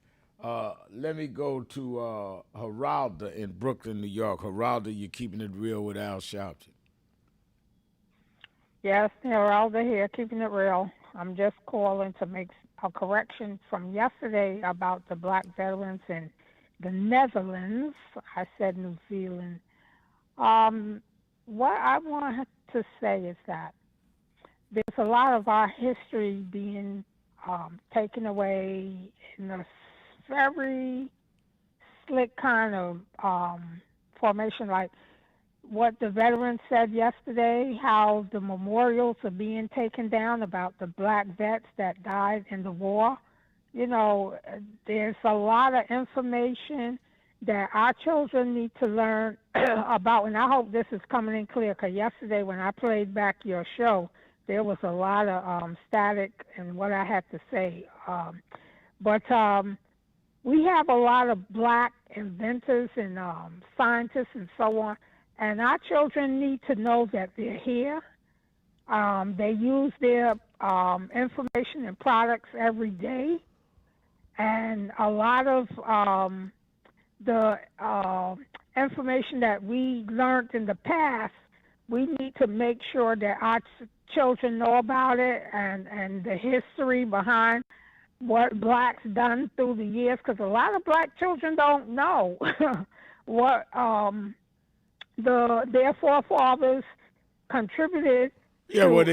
Let me go to Geralda in Brooklyn, New York. Geralda, you're keeping it real with Al Sharpton. Yes, Geralda here, keeping it real. I'm just calling to make a correction from yesterday about the black veterans in the Netherlands. I said New Zealand. What I want to say is that there's a lot of our history being taken away in a very slick kind of formation. Like, what the veterans said yesterday, how the memorials are being taken down about the black vets that died in the war. You know, there's a lot of information that our children need to learn about, and I hope this is coming in clear, because yesterday when I played back your show, there was a lot of static in what I had to say. But we have a lot of black inventors and scientists and so on, and our children need to know that they're here. They use their information and products every day, and a lot of the information that we learned in the past, we need to make sure that our children know about it and the history behind what blacks done through the years, because a lot of black children don't know what their forefathers contributed. Yeah, well,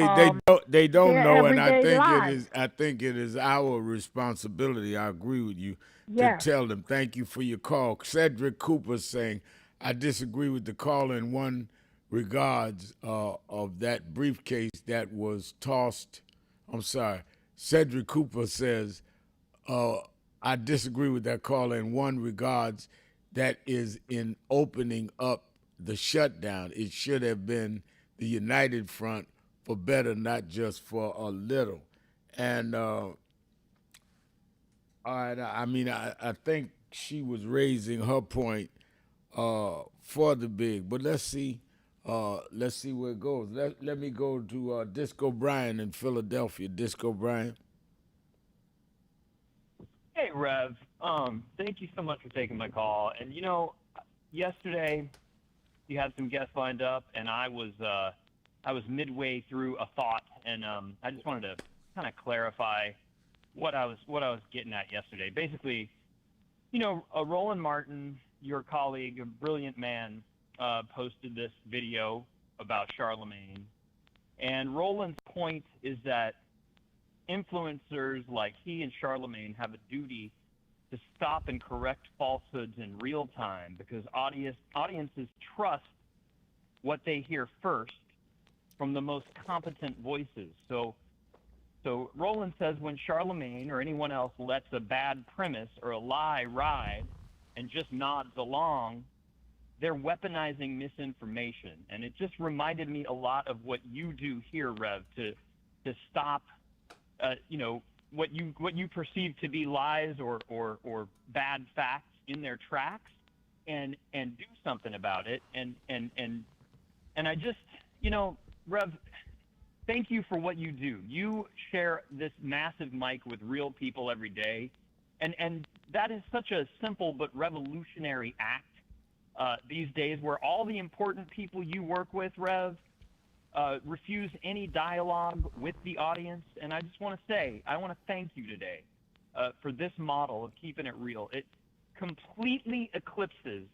they don't their know, and everyday lives. I think it is our responsibility. I agree with you Yes. to tell them. Thank you for your call. Cedric Cooper saying, I disagree with the caller in one regards of that briefcase that was tossed. I'm sorry. Cedric Cooper says, I disagree with that caller in one regards, that is in opening up the shutdown. It should have been the United Front for better, not just for a little. And all right, I mean, I think she was raising her point for the big, but let's see where it goes. Let me go to Disco Brian in Philadelphia. Disco Brian. Hey, Rev. Thank you so much for taking my call. And you know, yesterday you had some guests lined up, and I was midway through a thought, and I just wanted to kind of clarify what I was getting at yesterday. Basically, you know, Roland Martin, your colleague, a brilliant man, posted this video about Charlemagne, and Roland's point is that influencers like he and Charlemagne have a duty to stop and correct falsehoods in real time, because audiences trust what they hear first from the most competent voices. So Roland says when Charlemagne or anyone else lets a bad premise or a lie ride and just nods along, they're weaponizing misinformation. And it just reminded me a lot of what you do here, Rev, to stop you know, what you perceive to be lies or bad facts in their tracks, and do something about it. And I just, you know, Rev, thank you for what you do. You share this massive mic with real people every day, and that is such a simple but revolutionary act these days, where all the important people you work with, Rev, refuse any dialogue with the audience. And I just want to say, I want to thank you today for this model of keeping it real. It completely eclipses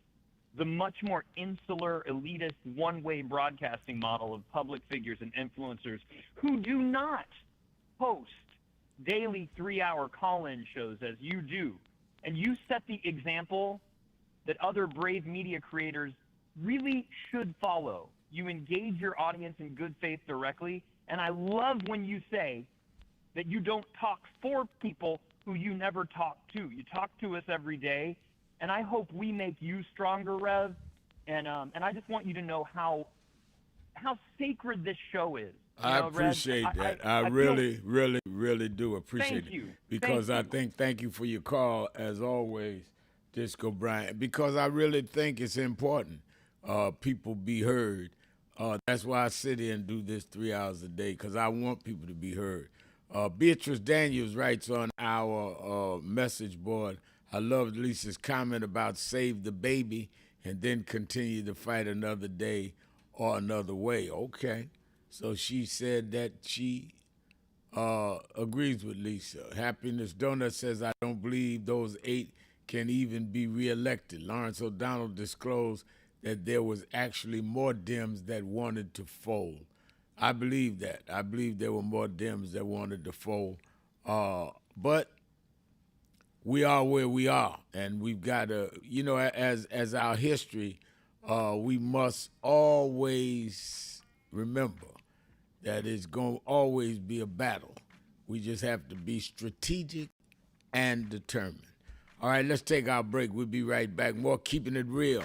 the much more insular, elitist, one-way broadcasting model of public figures and influencers who do not host daily 3-hour call-in shows as you do. And you set the example that other brave media creators really should follow. You engage your audience in good faith directly, and I love when you say that you don't talk for people who you never talk to. You talk to us every day, and I hope we make you stronger, Rev. And I just want you to know how sacred this show is. I appreciate that. I really, really, really do appreciate it. Because I think, thank you for your call, as always, Disco Brian, because I really think it's important people be heard. That's why I sit here and do this 3 hours a day, because I want people to be heard. Beatrice Daniels writes on our message board, I love Lisa's comment about save the baby and then continue to fight another day or another way. Okay. So she said that she agrees with Lisa. Happiness Donut says, I don't believe those 8 can even be reelected. Lawrence O'Donnell disclosed that there was actually more Dems that wanted to fold. I believe that. I believe there were more Dems that wanted to fold. But we are where we are, and we've got to, you know, as our history we must always remember that it's going to always be a battle. We just have to be strategic and determined. All right, let's take our break. We'll be right back. More Keeping It Real.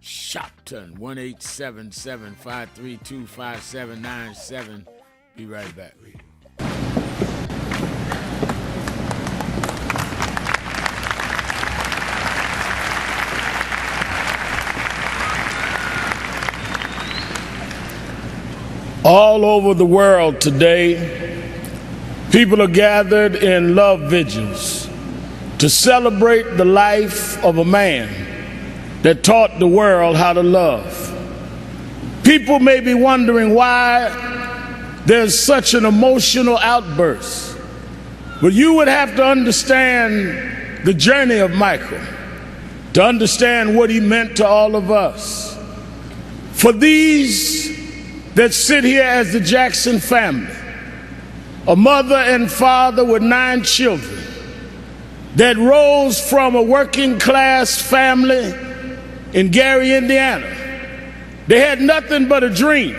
Sharpton, 1-877-532-5797. Be right back. All over the world today, people are gathered in love vigils to celebrate the life of a man that taught the world how to love. People may be wondering why there's such an emotional outburst, but you would have to understand the journey of Michael to understand what he meant to all of us. For these that sit here as the Jackson family, a mother and father with 9 children that rose from a working class family in Gary, Indiana. They had nothing but a dream.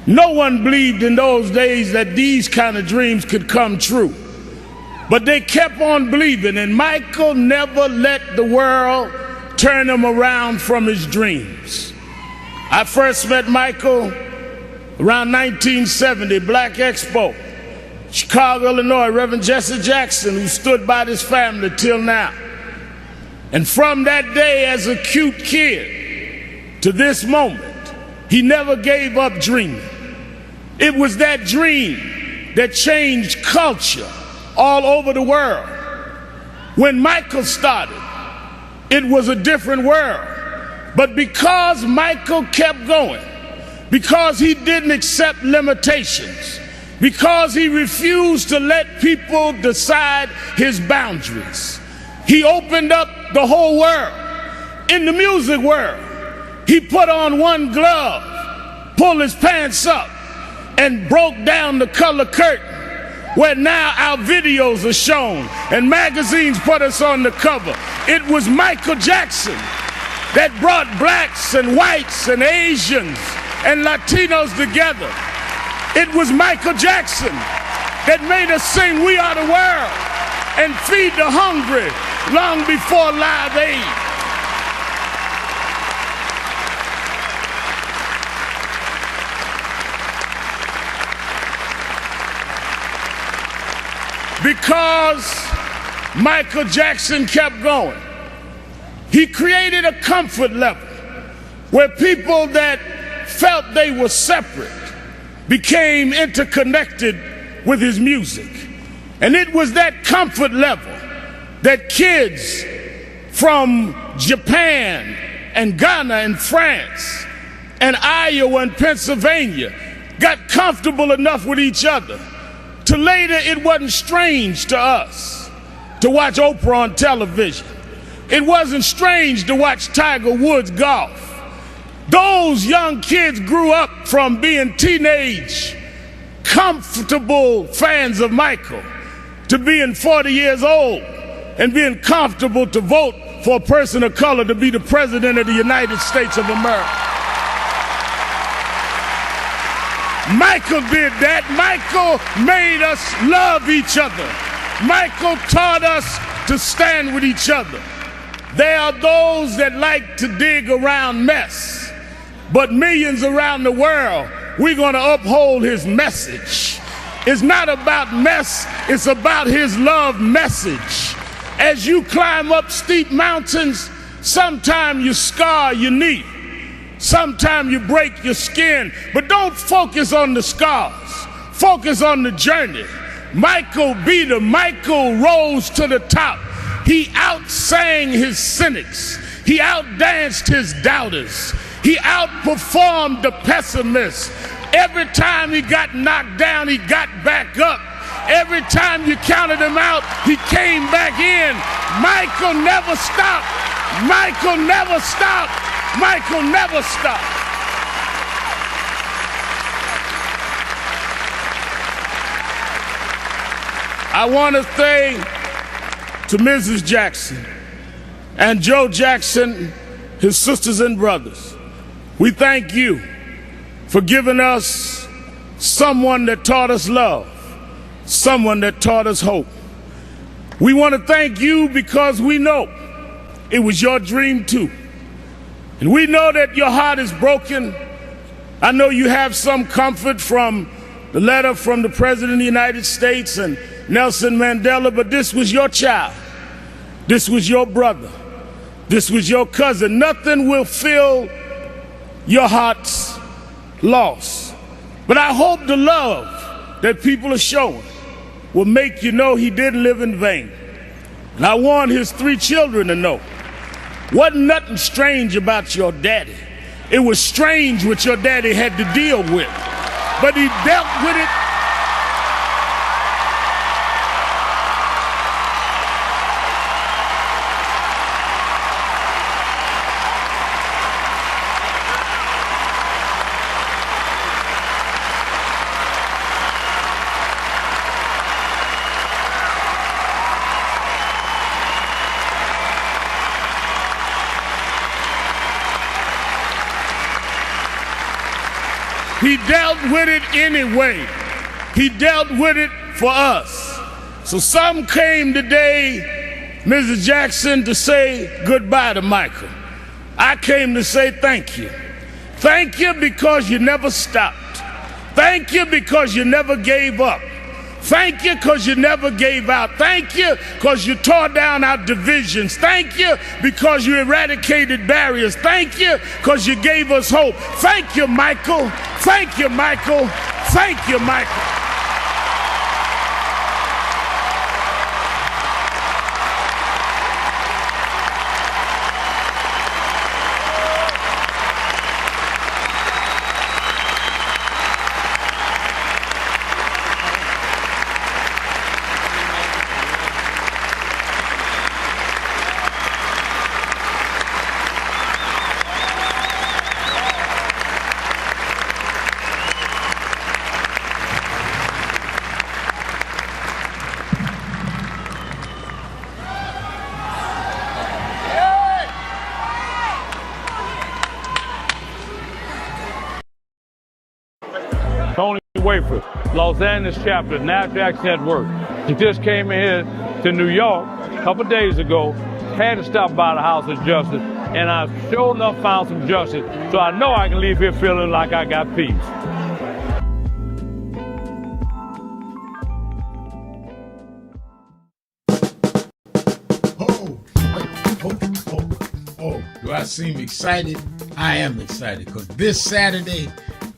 No one believed in those days that these kind of dreams could come true. But they kept on believing, and Michael never let the world turn him around from his dreams. I first met Michael around 1970, Black Expo, Chicago, Illinois, Reverend Jesse Jackson, who stood by this family till now. And from that day as a cute kid to this moment, he never gave up dreaming. It was that dream that changed culture all over the world. When Michael started, it was a different world. But because Michael kept going, because he didn't accept limitations, because he refused to let people decide his boundaries, he opened up the whole world. In the music world, he put on one glove, pulled his pants up, and broke down the color curtain, where now our videos are shown and magazines put us on the cover. It was Michael Jackson that brought blacks and whites and Asians and Latinos together. It was Michael Jackson that made us sing "We Are the World" and feed the hungry long before Live Aid. Because Michael Jackson kept going, he created a comfort level where people that felt they were separate became interconnected with his music. And it was that comfort level that kids from Japan and Ghana and France and Iowa and Pennsylvania got comfortable enough with each other to later it wasn't strange to us to watch Oprah on television. It wasn't strange to watch Tiger Woods golf. Those young kids grew up from being teenage, comfortable fans of Michael to being 40 years old and being comfortable to vote for a person of color to be the president of the United States of America. Michael did that. Michael made us love each other. Michael taught us to stand with each other. There are those that like to dig around mess, but millions around the world, we're going to uphold his message. It's not about mess, it's about his love message. As you climb up steep mountains, sometimes you scar your knee. Sometimes you break your skin, but don't focus on the scars. Focus on the journey. Michael beat him. Michael rose to the top. He outsang his cynics. He outdanced his doubters. He outperformed the pessimists. Every time he got knocked down, he got back up. Every time you counted him out, he came back in. Michael never stopped. Michael never stopped. Michael never stopped. I want to say to Mrs. Jackson and Joe Jackson, his sisters and brothers. We thank you for giving us someone that taught us love, someone that taught us hope. We want to thank you because we know it was your dream too. And we know that your heart is broken. I know you have some comfort from the letter from the President of the United States and Nelson Mandela, but this was your child. This was your brother. This was your cousin. Nothing will fill your heart's loss. But I hope the love that people are showing will make you know he didn't live in vain. And I want his 3 children to know, wasn't nothing strange about your daddy. It was strange what your daddy had to deal with, but he dealt with it. He dealt with it anyway. He dealt with it for us. So some came today, Mrs. Jackson, to say goodbye to Michael. I came to say thank you. Thank you because you never stopped. Thank you because you never gave up. Thank you because you never gave out. Thank you because you tore down our divisions. Thank you because you eradicated barriers. Thank you because you gave us hope. Thank you, Michael. Thank you, Michael. Thank you, Michael. Tony Wafer, Los Angeles chapter, NASDAQ Network. He just came in here to New York a couple days ago, had to stop by the House of Justice, and I sure enough found some justice, so I know I can leave here feeling like I got peace. Do I seem excited? I am excited because this Saturday,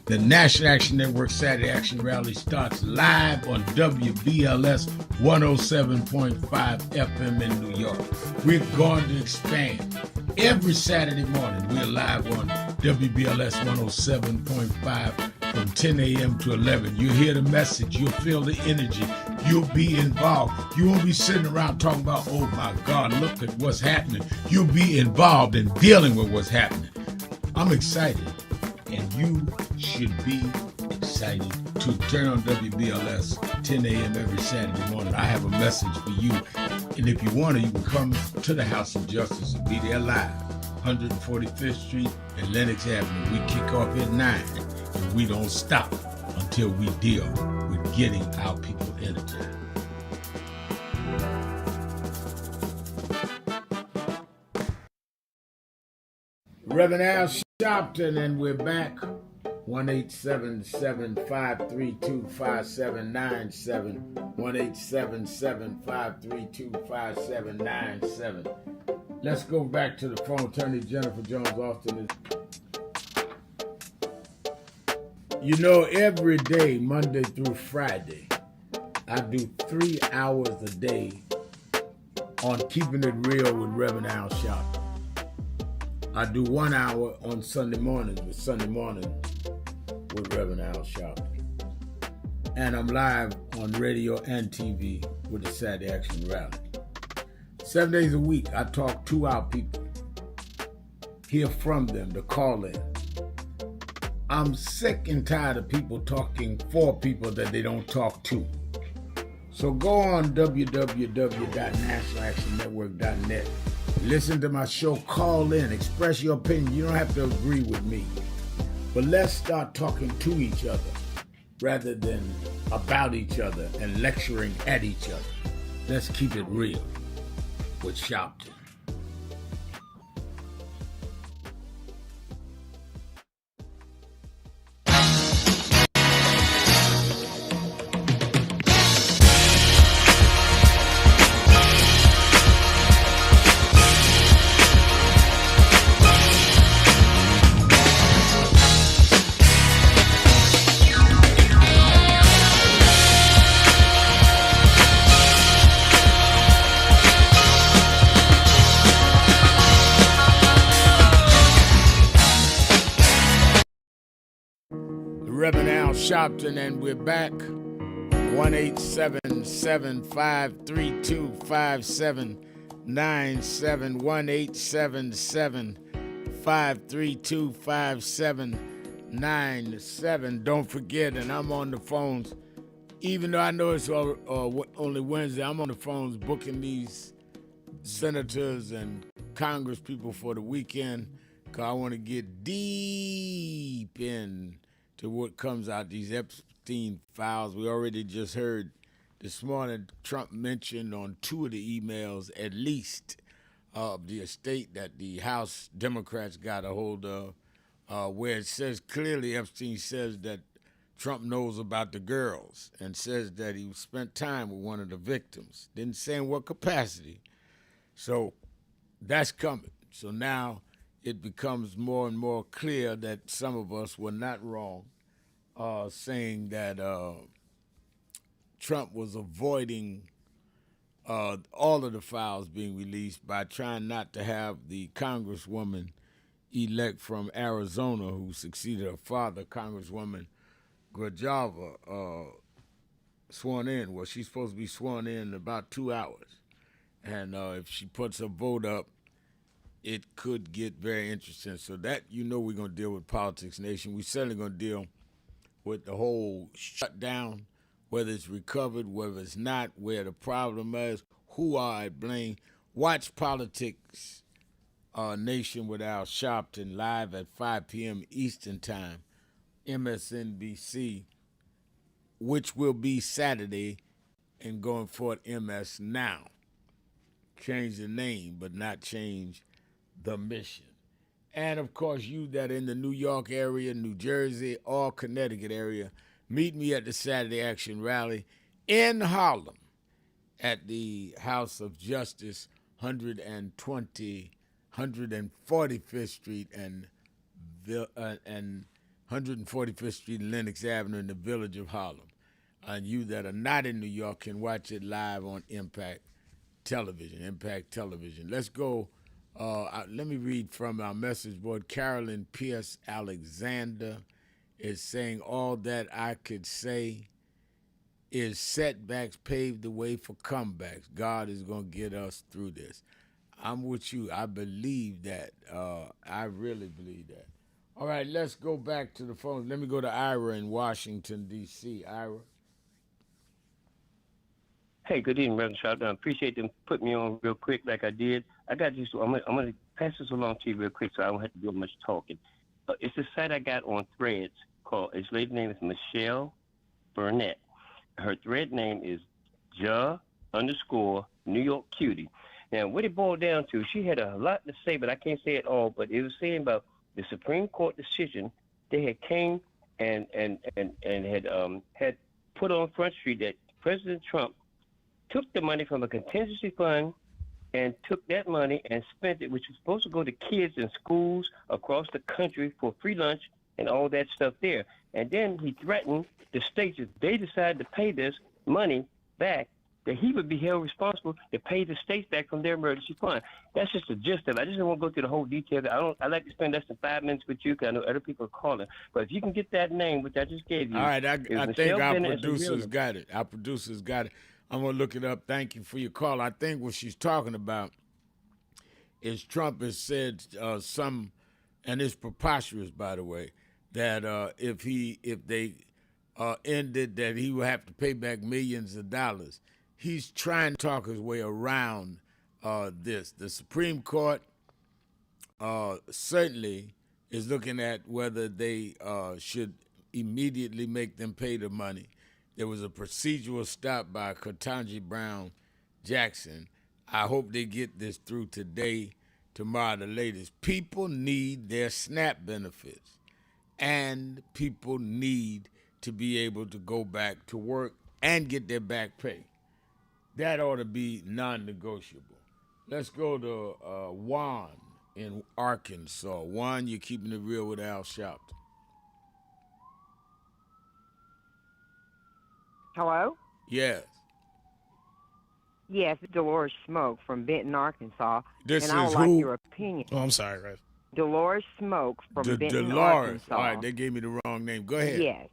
the National Action Network Saturday Action Rally starts live on WBLS 107.5 FM in New York. We're going to expand. Every Saturday morning, we're live on WBLS 107.5 from 10 a.m. to 11. You'll hear the message. You'll feel the energy. You'll be involved. You won't be sitting around talking about, oh my God, look at what's happening. You'll be involved in dealing with what's happening. I'm excited. And you should be excited too. Turn on WBLS 10 a.m. every Saturday morning. I have a message for you. And if you want to, you can come to the House of Justice and be there live. 145th Street and Lenox Avenue. We kick off at 9. And we don't stop until we deal with getting our people energized. Reverend Al Sharpton, and we're back. 1-877-532-5797. 1-877-532-5797. Let's go back to the phone. Attorney Jennifer Jones Austin is. You know, every day, Monday through Friday, I do 3 hours a day on Keeping It Real with Reverend Al Sharpton. I do 1 hour on Sunday mornings with Reverend Al Sharpton. And I'm live on radio and TV with the Saturday Action Rally. 7 days a week, I talk to our people, hear from them, the call-in. I'm sick and tired of people talking for people that they don't talk to. So go on www.nationalactionnetwork.net Listen to my show, call in, express your opinion. You don't have to agree with me. But let's start talking to each other rather than about each other and lecturing at each other. Let's keep it real with Sharpton. Reverend Al Sharpton, and we're back. 1-877-532-5797. 1-877-532-5797. Don't forget, and I'm on the phones, even though I know it's only Wednesday, I'm on the phones booking these senators and Congress people for the weekend, because I want to get deep in to what comes out these Epstein files. We already just heard this morning Trump mentioned on 2 of the emails, at least, of the estate that the House Democrats got a hold of, where it says clearly, Epstein says that Trump knows about the girls and says that he spent time with one of the victims. Didn't say in what capacity. So that's coming. So now it becomes more and more clear that some of us were not wrong, saying that Trump was avoiding all of the files being released by trying not to have the Congresswoman elect from Arizona who succeeded her father, Congresswoman Grajava, sworn in. Well, she's supposed to be sworn in about 2 hours. And if she puts her vote up, it could get very interesting. So that, we're going to deal with Politics Nation. We're certainly going to deal with the whole shutdown, whether it's recovered, whether it's not, where the problem is, who are at blame. Watch Politics Nation with Al Sharpton live at 5 p.m. Eastern Time, MSNBC, which will be Saturday, and going forward, MS Now. Change the name, but not change the mission. And, of course, you that are in the New York area, New Jersey, or Connecticut area, meet me at the Saturday Action Rally in Harlem at the House of Justice, 145th Street and 145th Street and Lenox Avenue in the village of Harlem. And you that are not in New York can watch it live on Impact Television. Let's go. Let me read from our message board. Carolyn Pierce Alexander is saying, all that I could say is setbacks paved the way for comebacks. God is going to get us through this. I'm with you. I believe that. I really believe that. All right, let's go back to the phone. Let me go to Ira in Washington, D.C. Ira. Hey, good evening, Reverend Sharpton. I appreciate them putting me on real quick like I did. I got this. I'm gonna pass this along to you real quick so I don't have to do much talking. It's a site I got on Threads called, his lady's name is Michelle Burnett. Her thread name is _New York Cutie. Now, what it boiled down to, she had a lot to say, but I can't say it all, but it was saying about the Supreme Court decision. They had came and had put on Front Street that President Trump took the money from a contingency fund and took that money and spent it, which was supposed to go to kids in schools across the country for free lunch and all that stuff there. And then he threatened the states, if they decided to pay this money back, that he would be held responsible to pay the states back from their emergency fund. That's just the gist of it. I just don't want to go through the whole detail. I like to spend less than 5 minutes with you because I know other people are calling. But if you can get that name, which I just gave you. All right, I think our producers got it. I'm going to look it up. Thank you for your call. I think what she's talking about is Trump has said some, and it's preposterous, by the way, that if they ended that he would have to pay back millions of dollars. He's trying to talk his way around this. The Supreme Court certainly is looking at whether they should immediately make them pay the money. There was a procedural stop by Ketanji Brown Jackson. I hope they get this through today, tomorrow, the latest. People need their SNAP benefits, and people need to be able to go back to work and get their back pay. That ought to be non-negotiable. Let's go to Juan in Arkansas. Juan, you're keeping it real with Al Sharpton. Hello? Yes. Yes, Dolores Smoke from Benton, Arkansas. This and I would is like who? your opinion. Oh, I'm sorry, Rev. Dolores Smoke from Benton, Dolores. Arkansas. All right, they gave me the wrong name. Go ahead. Yes.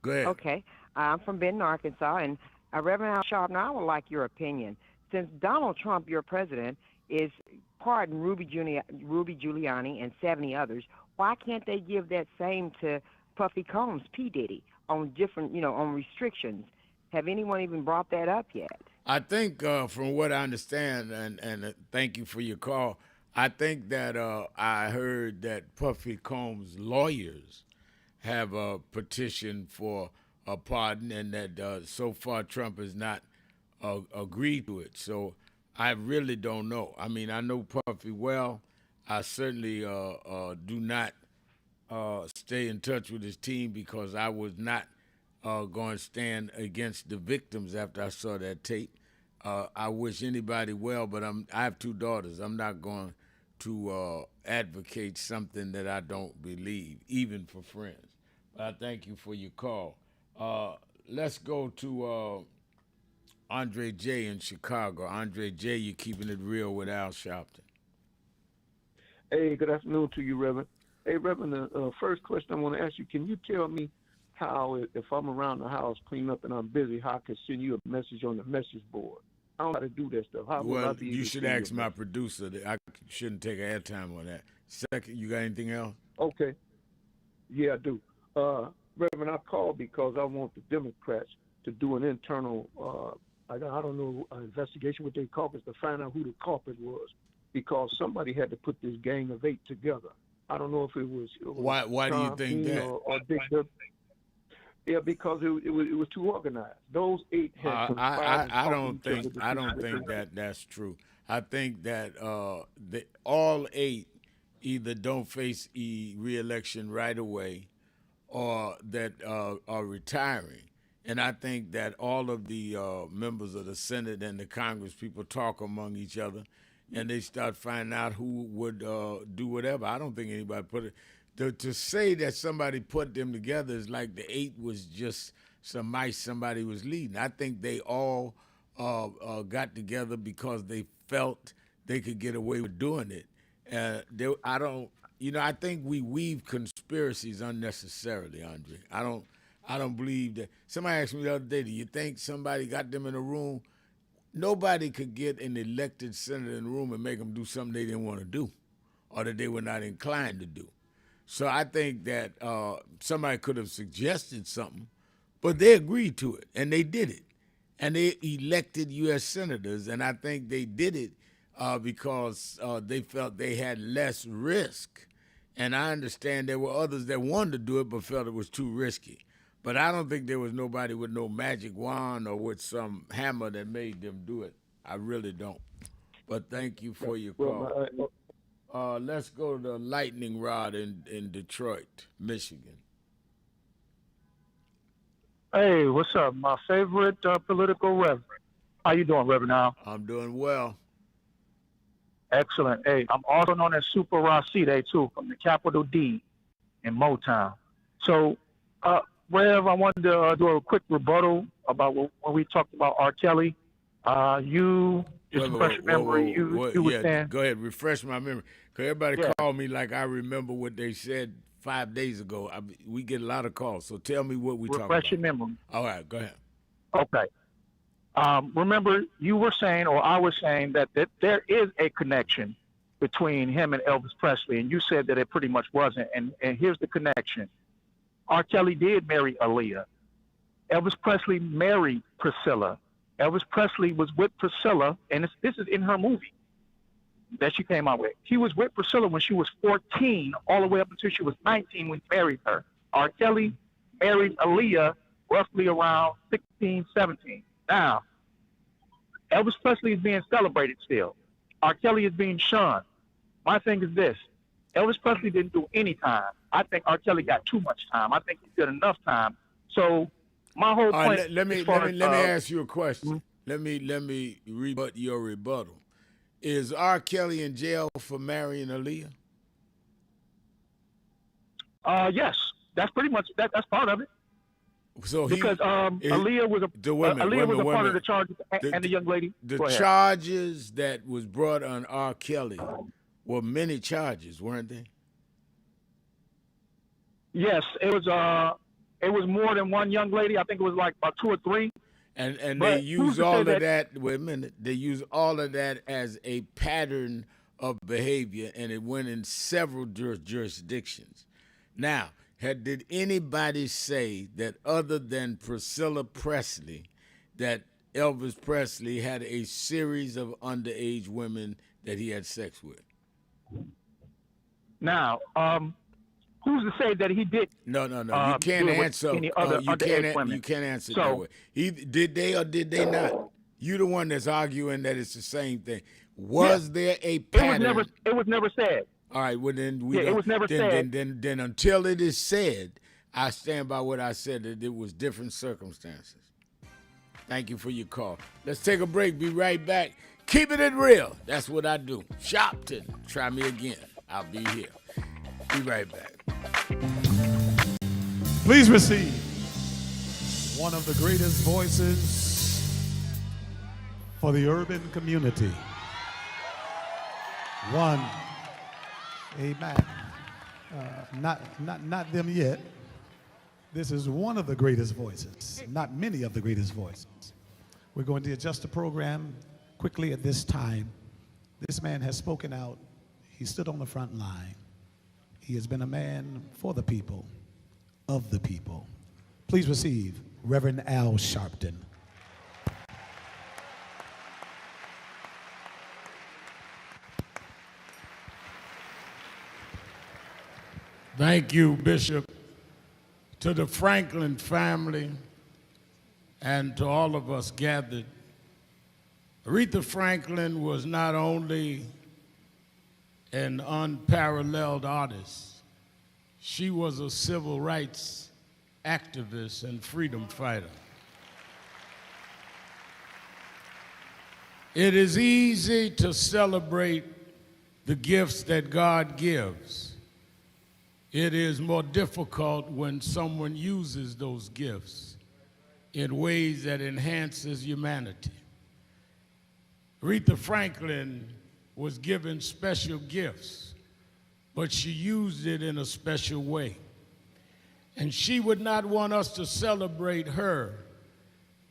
Go ahead. Okay. I'm from Benton, Arkansas, and Reverend Al Sharpton, I would like your opinion. Since Donald Trump, your president, is pardon Rudy Giuliani and 70 others, why can't they give that same to Puffy Combs, P. Diddy, on different, on restrictions? Have anyone even brought that up yet? I think from what I understand, and thank you for your call, I think that I heard that Puffy Combs' lawyers have a petition for a pardon, and that so far Trump has not agreed to it. So I really don't know. I mean, I know Puffy well. I certainly do not stay in touch with his team because I was not going to stand against the victims after I saw that tape. I wish anybody well, but I have two daughters. I'm not going to advocate something that I don't believe, even for friends. But I thank you for your call. Let's go to Andre J. in Chicago. Andre J., you're keeping it real with Al Sharpton. Hey, good afternoon to you, Reverend. Hey, Reverend, the first question I want to ask you, can you tell me how, if I'm around the house cleaning up and I'm busy, how I can send you a message on the message board? I don't know how to do that stuff. How will I Well, be you able to should send ask my producer. I shouldn't take airtime on that. Second, you got anything else? Okay. Yeah, I do. Reverend, I called because I want the Democrats to do an internal, I don't know, investigation, what they call it, to find out who the culprit was, because somebody had to put this gang of 8 together. I don't know if it was Why do you think that? Or Dick Durbin. Yeah, because it was too organized. Those 8 had conspired. I don't think that's true. I think that all 8 either don't face re-election right away, or that are retiring. And I think that all of the members of the Senate and the Congress people talk among each other, and they start finding out who would do whatever. I don't think anybody put it. To say that somebody put them together is like the 8 was just some mice somebody was leading. I think they all got together because they felt they could get away with doing it. I think we weave conspiracies unnecessarily, Andre. I don't believe that. Somebody asked me the other day, do you think somebody got them in a room? Nobody could get an elected senator in the room and make them do something they didn't want to do or that they were not inclined to do. So I think that somebody could have suggested something, but they agreed to it, and they did it. And they elected U.S. senators, and I think they did it because they felt they had less risk. And I understand there were others that wanted to do it but felt it was too risky. But I don't think there was nobody with no magic wand or with some hammer that made them do it. I really don't. But thank you for your call. Let's go to Lightning Rod in Detroit, Michigan. Hey, what's up? My favorite political reverend. How you doing, Reverend Al? I'm doing well. Excellent. Hey, I'm also known as Super Rashide, too, from the capital D in Motown. So, Rev, I wanted to do a quick rebuttal about when we talked about R. Kelly. You, just refresh your memory, you were saying... Go ahead, refresh my memory. Because everybody called me like I remember what they said 5 days ago. We get a lot of calls, so tell me what we talking about. Refresh your memory. All right, go ahead. Okay. Remember, you were saying, or I was saying, that there is a connection between him and Elvis Presley, and you said that it pretty much wasn't. And here's the connection. R. Kelly did marry Aaliyah. Elvis Presley married Priscilla. Elvis Presley was with Priscilla, and this is in her movie that she came out with. He was with Priscilla when she was 14, all the way up until she was 19 when he married her. R. Kelly married Aaliyah roughly around 16, 17. Now, Elvis Presley is being celebrated still. R. Kelly is being shunned. My thing is this. Elvis Presley didn't do any time. I think R. Kelly got too much time. I think he did enough time. So my whole point. Right, let me ask you a question. Mm-hmm. Let me rebut your rebuttal. Is R. Kelly in jail for marrying Aaliyah? Yes, that's pretty much that's part of it. So because Aaliyah was a part of the charges, and the young lady. The charges that was brought on R. Kelly were many charges, weren't they? Yes, it was more than one young lady. I think it was like about 2 or 3. And they use all of that. Wait a minute. They use all of that as a pattern of behavior, and it went in several jurisdictions. Now, did anybody say that other than Priscilla Presley, that Elvis Presley had a series of underage women that he had sex with? Now, who's to say that he did? No. You can't answer. You can't answer that way. Did they or did they not? You the one that's arguing that it's the same thing. Was there a pattern? It was never said. All right. Well, then it was never said. Then until it is said, I stand by what I said, that it was different circumstances. Thank you for your call. Let's take a break. Be right back. Keeping it real. That's what I do. Sharpton. Try me again. I'll be here. Be right back. Please receive one of the greatest voices for the urban community. One, amen. Not them yet. This is one of the greatest voices, not many of the greatest voices. We're going to adjust the program quickly at this time. This man has spoken out. He stood on the front line. He has been a man for the people, of the people. Please receive Reverend Al Sharpton. Thank you, Bishop. To the Franklin family and to all of us gathered, Aretha Franklin was not only an unparalleled artist, she was a civil rights activist and freedom fighter. It is easy to celebrate the gifts that God gives. It is more difficult when someone uses those gifts in ways that enhances humanity. Aretha Franklin was given special gifts, but she used it in a special way. And she would not want us to celebrate her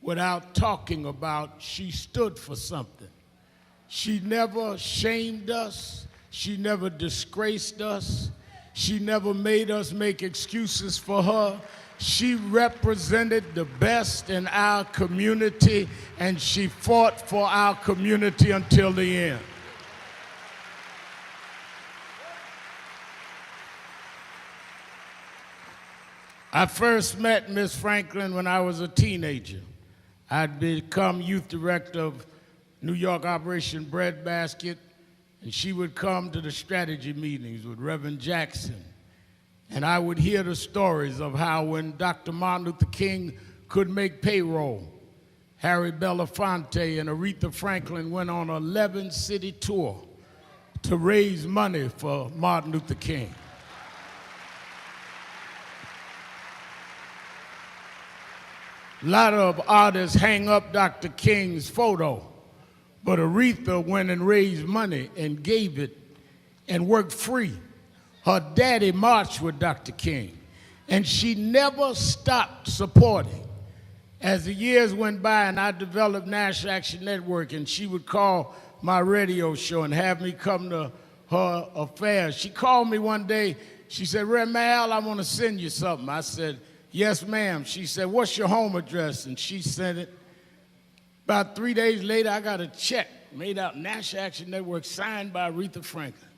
without talking about she stood for something. She never shamed us. She never disgraced us. She never made us make excuses for her. She represented the best in our community, and she fought for our community until the end. I first met Miss Franklin when I was a teenager. I'd become youth director of New York Operation Breadbasket, and she would come to the strategy meetings with Reverend Jackson. And I would hear the stories of how when Dr. Martin Luther King couldn't make payroll, Harry Belafonte and Aretha Franklin went on an 11-city tour to raise money for Martin Luther King. A lot of artists hang up Dr. King's photo, but Aretha went and raised money and gave it and worked free. Her daddy marched with Dr. King, and she never stopped supporting. As the years went by and I developed National Action Network, and she would call my radio show and have me come to her affairs. She called me one day. She said, Reverend Al, I want to send you something. I said, yes, ma'am. She said, what's your home address? And she sent it. About 3 days later, I got a check made out National Action Network signed by Aretha Franklin.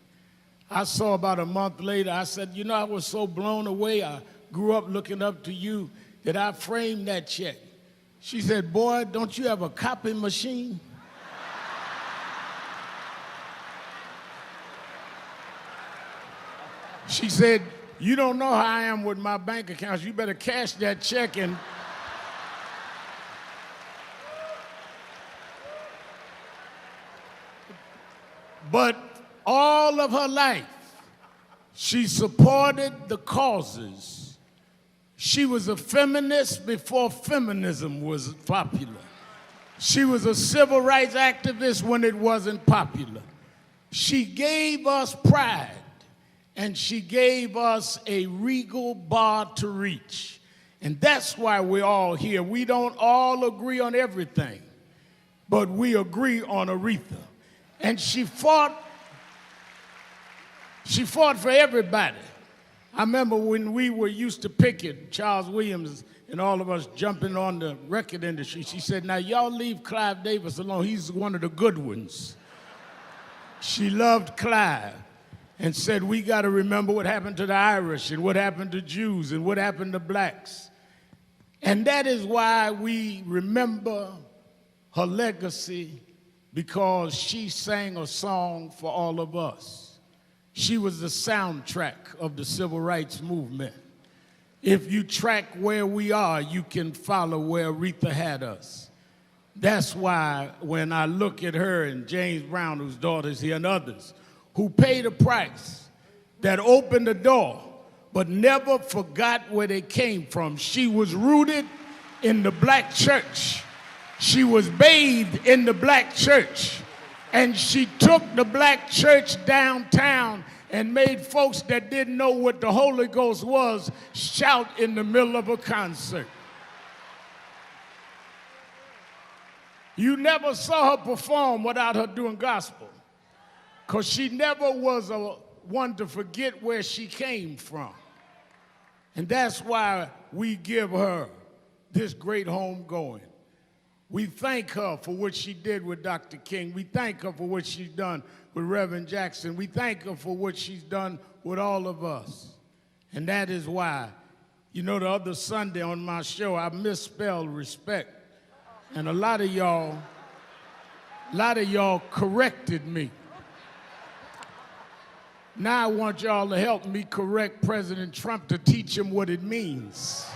I saw about a month later, I said, you know, I was so blown away. I grew up looking up to you that I framed that check. She said, boy, don't you have a copy machine? She said, you don't know how I am with my bank accounts. You better cash that check and... But all of her life, she supported the causes. She was a feminist before feminism was popular. She was a civil rights activist when it wasn't popular. She gave us pride, and she gave us a regal bar to reach. And that's why we're all here. We don't all agree on everything, but we agree on Aretha. And she fought for everybody. I remember when we were used to picket, Charles Williams and all of us jumping on the record industry, she said, now y'all leave Clive Davis alone, he's one of the good ones. She loved Clive and said, we got to remember what happened to the Irish and what happened to Jews and what happened to blacks. And that is why we remember her legacy, because she sang a song for all of us. She was the soundtrack of the civil rights movement. If you track where we are, you can follow where Aretha had us. That's why when I look at her and James Brown, whose daughter is here, and others, who paid a price, that opened the door, but never forgot where they came from. She was rooted in the black church. She was bathed in the black church, and she took the black church downtown and made folks that didn't know what the Holy Ghost was shout in the middle of a concert. You never saw her perform without her doing gospel, because she never was one to forget where she came from. And that's why we give her this great homegoing. We thank her for what she did with Dr. King. We thank her for what she's done with Reverend Jackson. We thank her for what she's done with all of us. And that is why, you know, the other Sunday on my show, I misspelled respect. And a lot of y'all corrected me. Now I want y'all to help me correct President Trump to teach him what it means.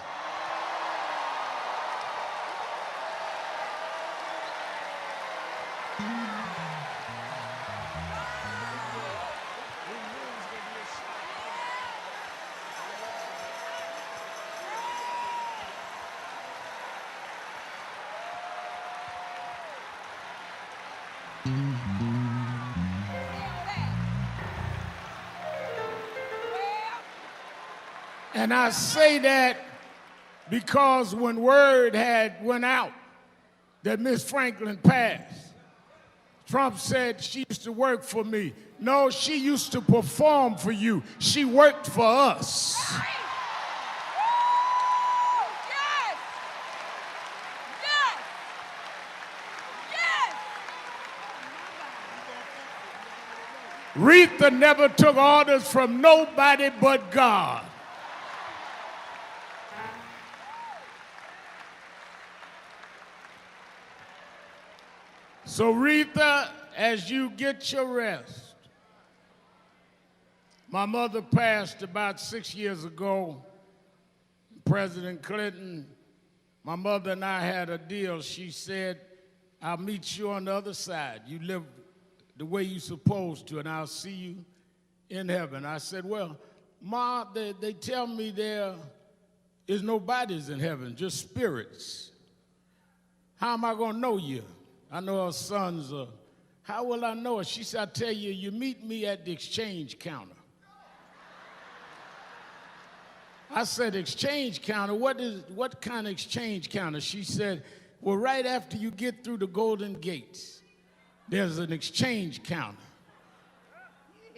And I say that because when word had went out that Miss Franklin passed, Trump said she used to work for me. No, she used to perform for you. She worked for us. Aretha never took orders from nobody but God. So Aretha, as you get your rest, my mother passed about 6 years ago. President Clinton, my mother and I had a deal. She said, I'll meet you on the other side. You live the way you're supposed to, and I'll see you in heaven. I said, well, Ma, they tell me there is no bodies in heaven, just spirits. How am I going to know you? I know her sons are. How will I know it? She said, I'll tell you, you meet me at the exchange counter. I said, exchange counter? What kind of exchange counter? She said, well, right after you get through the Golden Gates, there's an exchange counter.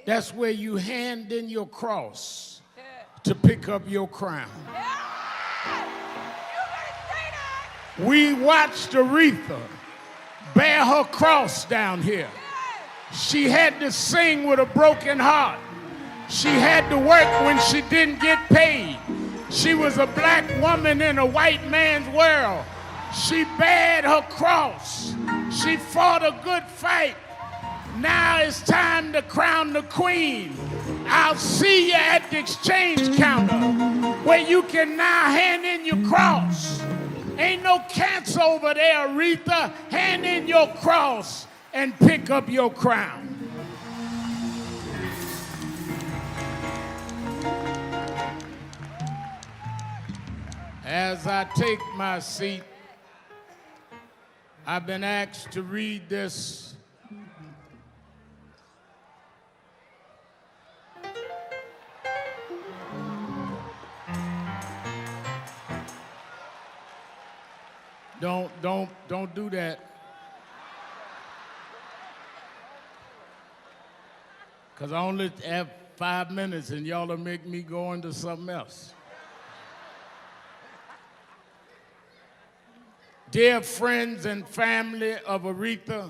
That's where you hand in your cross to pick up your crown. We watched Aretha bear her cross down here. She had to sing with a broken heart. She had to work when she didn't get paid. She was a black woman in a white man's world. She bared her cross. She fought a good fight. Now it's time to crown the queen. I'll see you at the exchange counter where you can now hand in your cross. Ain't no cancer over there, Aretha. Hand in your cross and pick up your crown. As I take my seat, I've been asked to read this Don't do that. Because I only have 5 minutes and y'all will make me go into something else. Dear friends and family of Aretha,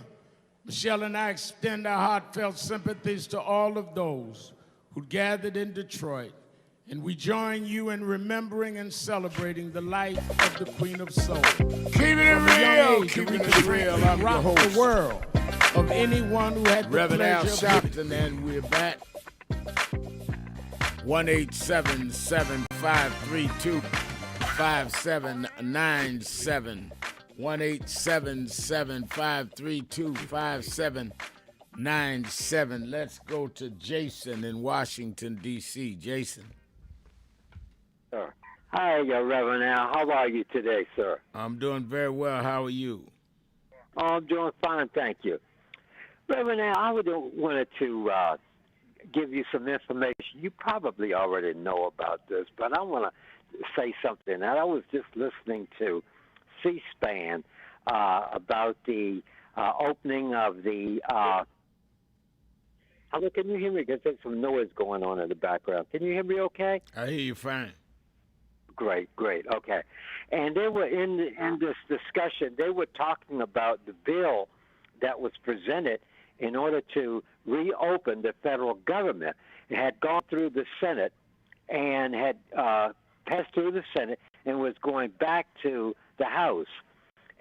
Michelle and I extend our heartfelt sympathies to all of those who gathered in Detroit, and we join you in remembering and celebrating the life of the Queen of Soul. Keeping it real, keeping it real. I'm your host. The world of anyone who had the Reverend Al pleasure of Sharpton, and we're back. 1-877-532-5797. 1-877-532-5797. Let's go to Jason in Washington, D.C. Jason. Hi, Reverend Al. How are you today, sir? I'm doing very well. How are you? Oh, I'm doing fine, thank you. Reverend Al, I wanted to give you some information. You probably already know about this, but I want to say something. I was just listening to C-SPAN about the opening of the hello, can you hear me? Because there's some noise going on in the background. Can you hear me okay? I hear you fine. Great, okay. And they were in this discussion, they were talking about the bill that was presented in order to reopen the federal government. It had gone through the Senate and had passed through the Senate and was going back to the House.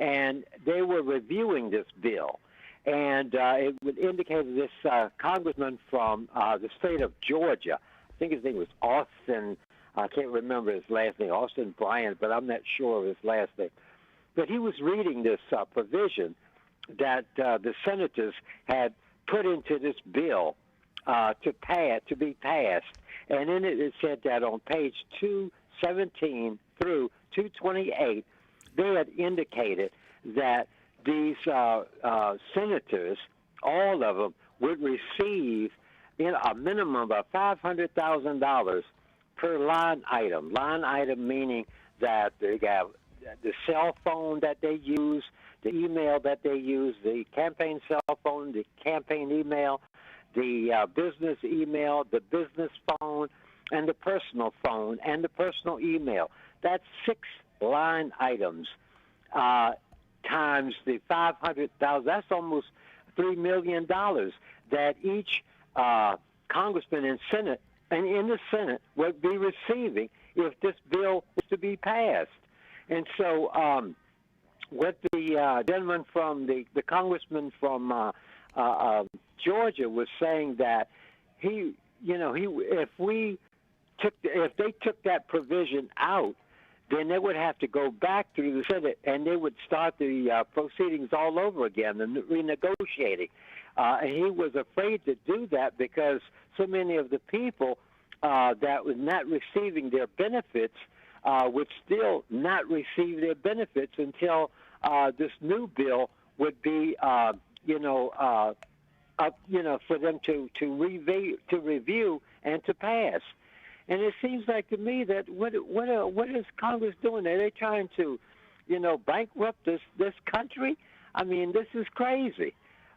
And they were reviewing this bill. And it would indicate this congressman from the state of Georgia, I think his name was Austin, I can't remember his last name, Austin Bryant, but I'm not sure of his last name. But he was reading this provision that the senators had put into this bill to be passed. And in it said that on page 217 through 228, they had indicated that these senators, all of them, would receive a minimum of $500,000 per line item. Line item meaning that they have the cell phone that they use, the email that they use, the campaign cell phone, the campaign email, the business email, the business phone, and the personal phone, and the personal email. That's 6 line items times the $500,000. That's almost $3 million that each congressman and Senate and in the Senate would be receiving if this bill was to be passed. And so what the gentleman from the congressman from Georgia was saying that if they took that provision out, then they would have to go back through the Senate and they would start the proceedings all over again and renegotiating. And he was afraid to do that because so many of the people that were not receiving their benefits would still not receive their benefits until this new bill would be, up, for them to review and to pass. And it seems like to me that what is Congress doing? Are they trying to, bankrupt this country? I mean, this is crazy.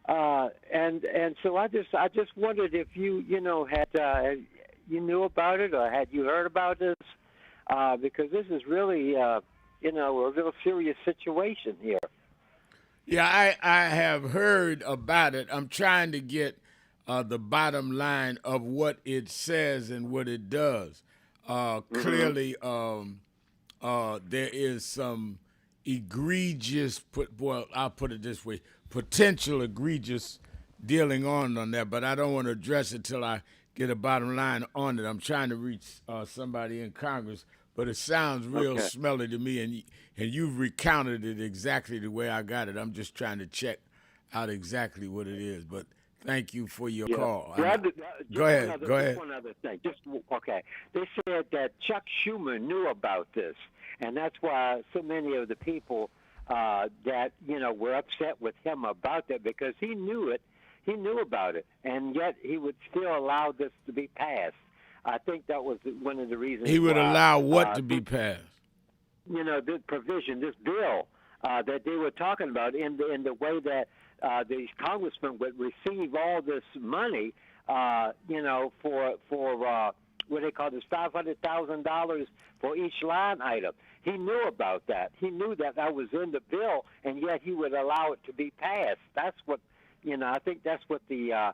And so I just wondered if you had you knew about it or had you heard about this, because this is really a real serious situation here. Yeah, I have heard about it. I'm trying to get the bottom line of what it says and what it does. Clearly, there is some egregious, well, I'll put it this way, potential egregious dealing on that, but I don't want to address it till I get a bottom line on it. I'm trying to reach somebody in Congress, but it sounds real smelly to me, and you've recounted it exactly the way I got it. I'm just trying to check out exactly what it is, but thank you for your call. Go ahead. Just one other thing. Okay. They said that Chuck Schumer knew about this, and that's why so many of the people that were upset with him about that, because he knew it. He knew about it, and yet he would still allow this to be passed. I think that was one of the reasons. He would allow what to be passed? This provision, this bill that they were talking about, in the way that these congressmen would receive all this money, for what they call this $500,000 for each line item. He knew about that. He knew that was in the bill, and yet he would allow it to be passed. That's what, I think that's what the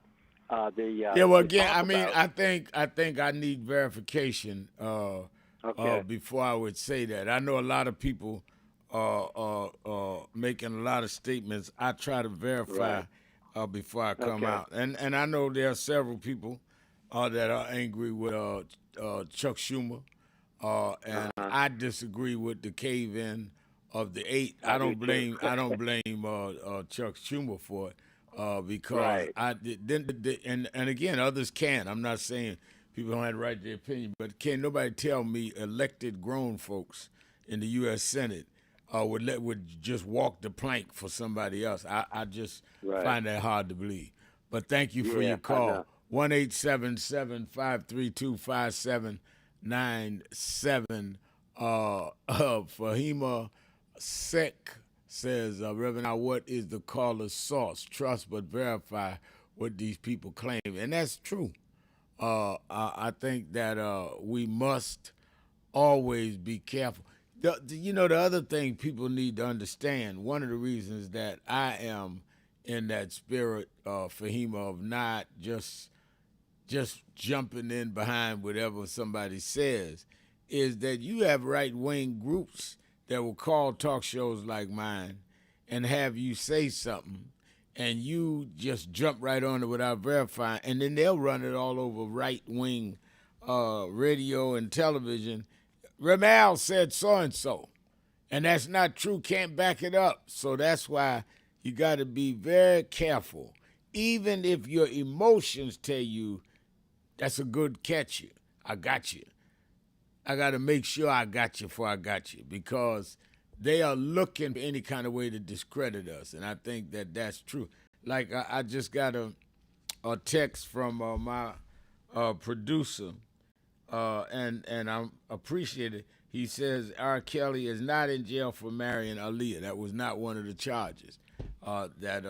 yeah. Well, again, I mean, about. I think I need verification before I would say that. I know a lot of people making a lot of statements. I try to verify before I come out, and I know there are several people that are angry with Chuck Schumer, and I disagree with the cave-in of the 8. I don't blame Chuck Schumer for it. Because and again, others can. I'm not saying people don't have to write their opinion, but can't nobody tell me elected grown folks in the U.S. Senate would just walk the plank for somebody else. I just find that hard to believe. But thank you for your call. 1-877-532-5797. Fahima Sek says, Reverend, now what is the caller's source? Trust but verify what these people claim. And that's true. I think that we must always be careful. The other thing people need to understand, one of the reasons that I am in that spirit, Fahima, of not just jumping in behind whatever somebody says, is that you have right-wing groups that will call talk shows like mine and have you say something, and you just jump right on it without verifying, and then they'll run it all over right-wing radio and television. Ramal said so-and-so, and that's not true, can't back it up. So that's why you got to be very careful. Even if your emotions tell you that's a good catch, I got you. I got to make sure I got you before I got you, because they are looking for any kind of way to discredit us, and I think that that's true. Like I just got a text from my producer, and I appreciate it. He says R. Kelly is not in jail for marrying Aaliyah. That was not one of the charges that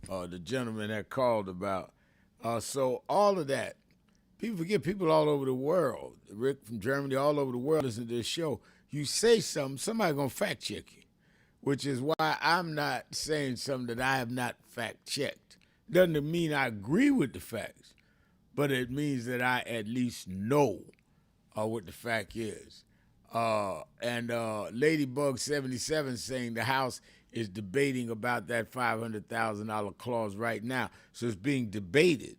the gentleman had called about. So all of that. People forget, people all over the world, Rick from Germany, all over the world listen to this show. You say something, somebody's going to fact check you, which is why I'm not saying something that I have not fact checked. Doesn't mean I agree with the facts, but it means that I at least know what the fact is. And Ladybug 77 saying the House is debating about that $500,000 clause right now. So it's being debated.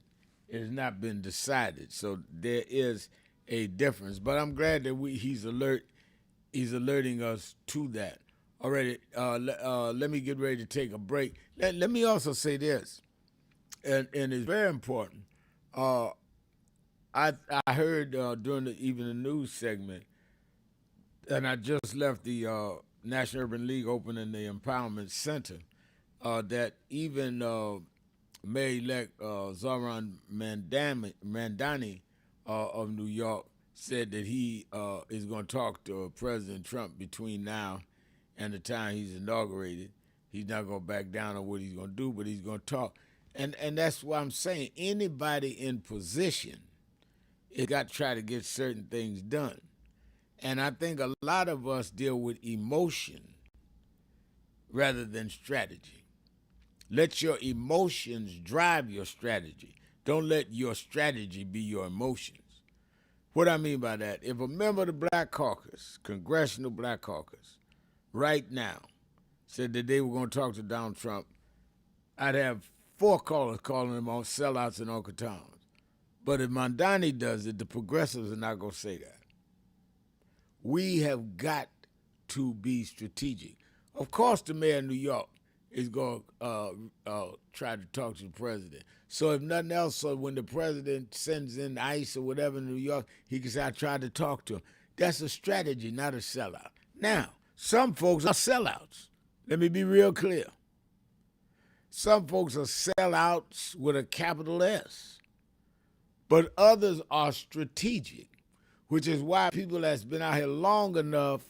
It has not been decided, so there is a difference. But I'm glad that he's alerting us to that. All right, let me get ready to take a break. Let me also say this, and it's very important. I heard during the news segment, and I just left the National Urban League opening the Empowerment Center, that even Mayor-elect Zohran Mamdani of New York said that he is going to talk to President Trump between now and the time he's inaugurated. He's not going to back down on what he's going to do, but he's going to talk. And that's why I'm saying anybody in position has got to try to get certain things done. And I think a lot of us deal with emotion rather than strategy. Let your emotions drive your strategy. Don't let your strategy be your emotions. What I mean by that, if a member of the Black Caucus, Congressional Black Caucus, right now said that they were going to talk to Donald Trump, I'd have 4 callers calling them on sellouts and Uncle Toms. But if Mondani does it, the progressives are not going to say that. We have got to be strategic. Of course, the mayor of New York is going to try to talk to the president. So if nothing else, so when the president sends in ICE or whatever in New York, he can say, I tried to talk to him. That's a strategy, not a sellout. Now, some folks are sellouts. Let me be real clear. Some folks are sellouts with a capital S. But others are strategic, which is why people that's been out here long enough,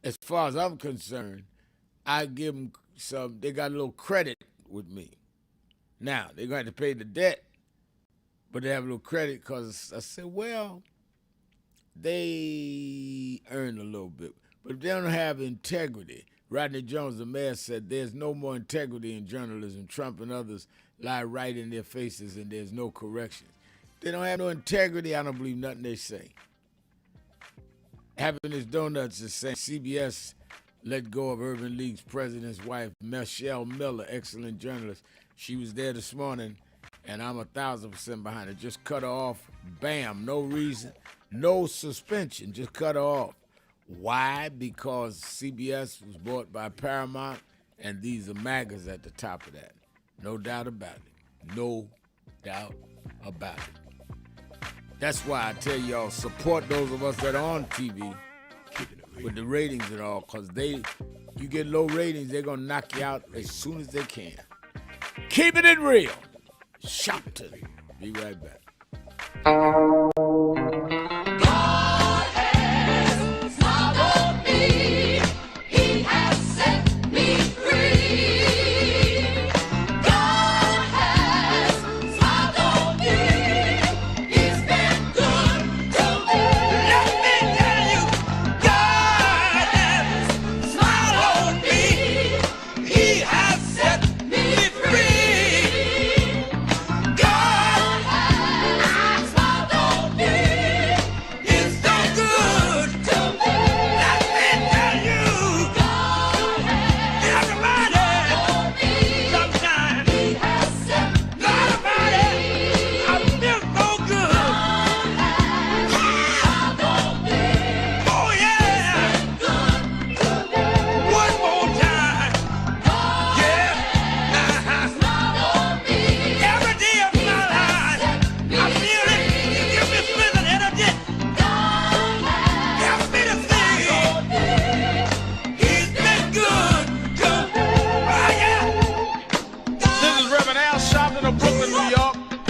as far as I'm concerned, I give them they got a little credit with me. Now, they're going to have to pay the debt, but they have a little credit because I said, well, they earn a little bit. But if they don't have integrity, Rodney Jones, the mayor, said there's no more integrity in journalism. Trump and others lie right in their faces and there's no correction. They don't have no integrity. I don't believe nothing they say. Happiness Donuts is saying CBS let go of Urban League's president's wife, Michelle Miller, excellent journalist. She was there this morning, and I'm 1,000% behind it. Just cut her off, bam, no reason, no suspension, just cut her off. Why? Because CBS was bought by Paramount, and these are MAGAs at the top of that. No doubt about it. No doubt about it. That's why I tell y'all, support those of us that are on TV with the ratings and all, because you get low ratings, they're going to knock you out as soon as they can. Keeping it real. Sharpton. Be right back.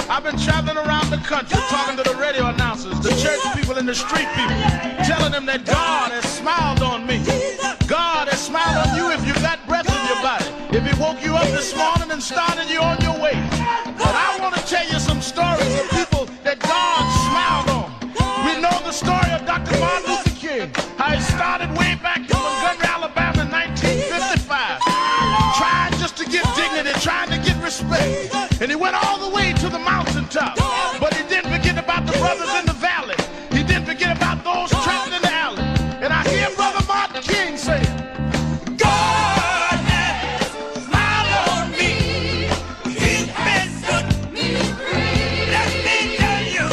I've been traveling around the country talking to the radio announcers, the church people and the street people, telling them that God has smiled on me. God has smiled on you if you got breath in your body. If he woke you up this morning and started you on your way. But I want to tell you some stories of people that God smiled on. We know the story of Dr. Martin Luther King, how he started way back in Montgomery, Alabama in 1955, trying just to get dignity, trying to get respect. And he went all the way to the mountaintop. But he didn't forget about the brothers in the valley. He didn't forget about those trapped in the alley. And I hear Brother Martin King say, God has smiled on me. He's been good to me. Let me tell you,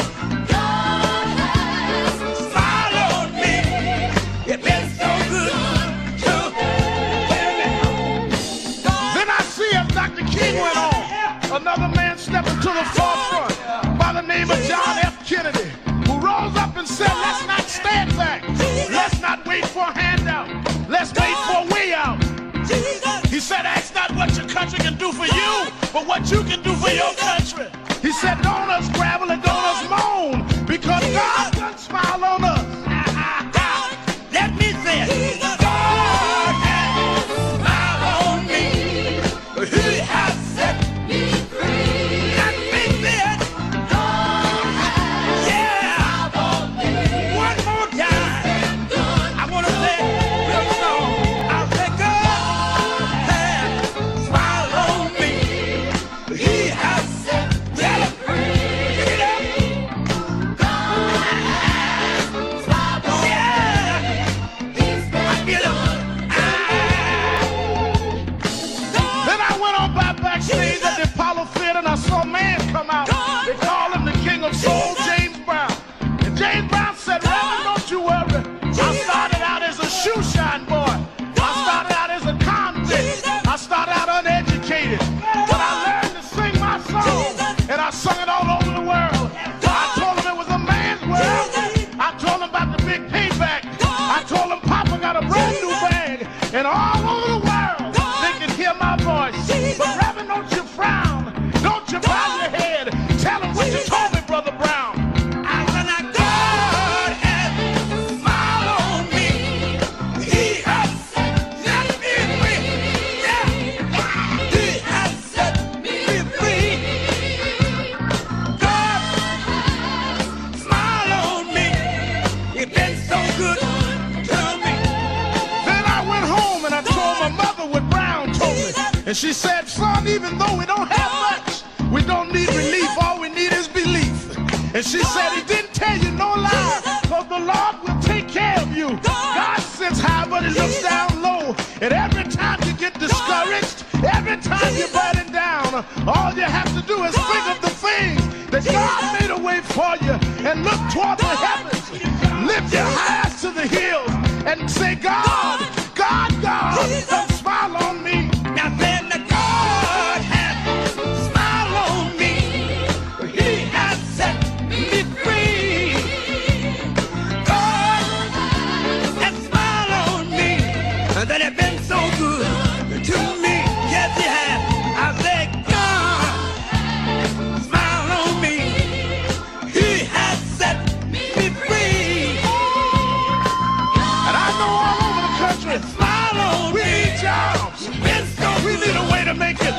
God has smiled on me. It's been so good to me. Then I see as Dr. King went on, another man stepping to the forefront by the name of John F. Kennedy, who rose up and said, let's not stand back. Let's not wait for a handout. Let's wait for a way out. He said, ask not what your country can do for you, but what you can do for your country. He said, don't us gravel and don't us moan, because God doesn't smile on us. Let me say it. God has smiled on me. He has set me free. Let me say it. God has smiled on me. One more time. I want to say, I say, God sold James Brown. And James Brown said, Reverend, don't you worry. I started out as a shoe shine boy. I started out as a convict. I started out uneducated. But I learned to sing my song, and I sung it all over the world. I told him it was a man's world. I told him about the big payback. I told him Papa got a brand new bag. And all over the world, they can hear my voice. But Reverend, don't you frown. Don't you bow your head. Tell him what you told me, Brother Brown. And she said, son, even though we don't have much, we don't need relief. All we need is belief. And she said, he didn't tell you no lie, because the Lord will take care of you. God sits high, but he looks down low. And every time you get discouraged, every time you're burning down, all you have to do is think of the things that God made a way for you and look toward the heavens. Lift your eyes to the hills and say, God, God, God, don't smile on me. Now then the God has smiled on me. He has set me free. God has smiled on me. And that has been so good to me. Yes, he has. I say God smiled on me. He has set me free. And I know all over the country, smile on me. We need jobs. We need a way to make it.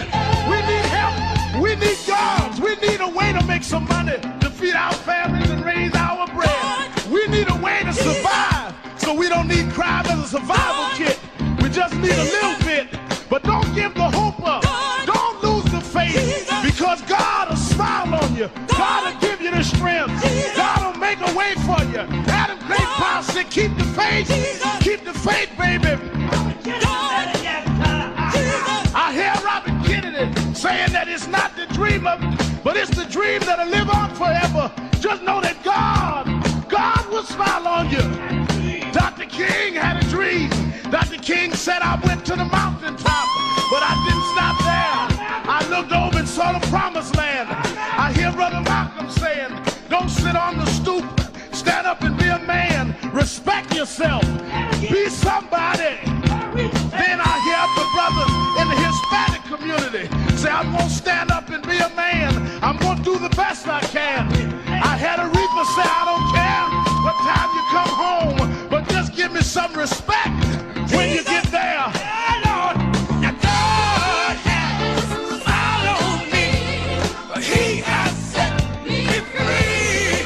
We need help. We need jobs. We need a way to make some money to feed our families and raise our bread. We need a way to survive, so we don't need crime as a survival kit. We just need a little bit. But don't give the hope up. Don't lose the faith, because God will smile on you. God will give you the strength. God will make a way for you. Adam Great Power said, keep the faith. Keep the faith, baby. I hear Robert Kennedy saying that it's not the dream of, but it's the dream that'll live on forever. Just know that God will smile on you. Dr. King had a dream. Dr. King said, I went to the mountaintop, but I didn't stop there. I looked over and saw the promised land. I hear Brother Malcolm saying, don't sit on the stoop. Stand up and be a man. Respect yourself. Be somebody. Then I hear the brothers in the Hispanic community say, I'm going to stand up and be a man. I'm going to do the best I can. I had a reaper say, I don't care what time you come home, but just give me some respect when you get there. Now God has smiled on me. He has set me free.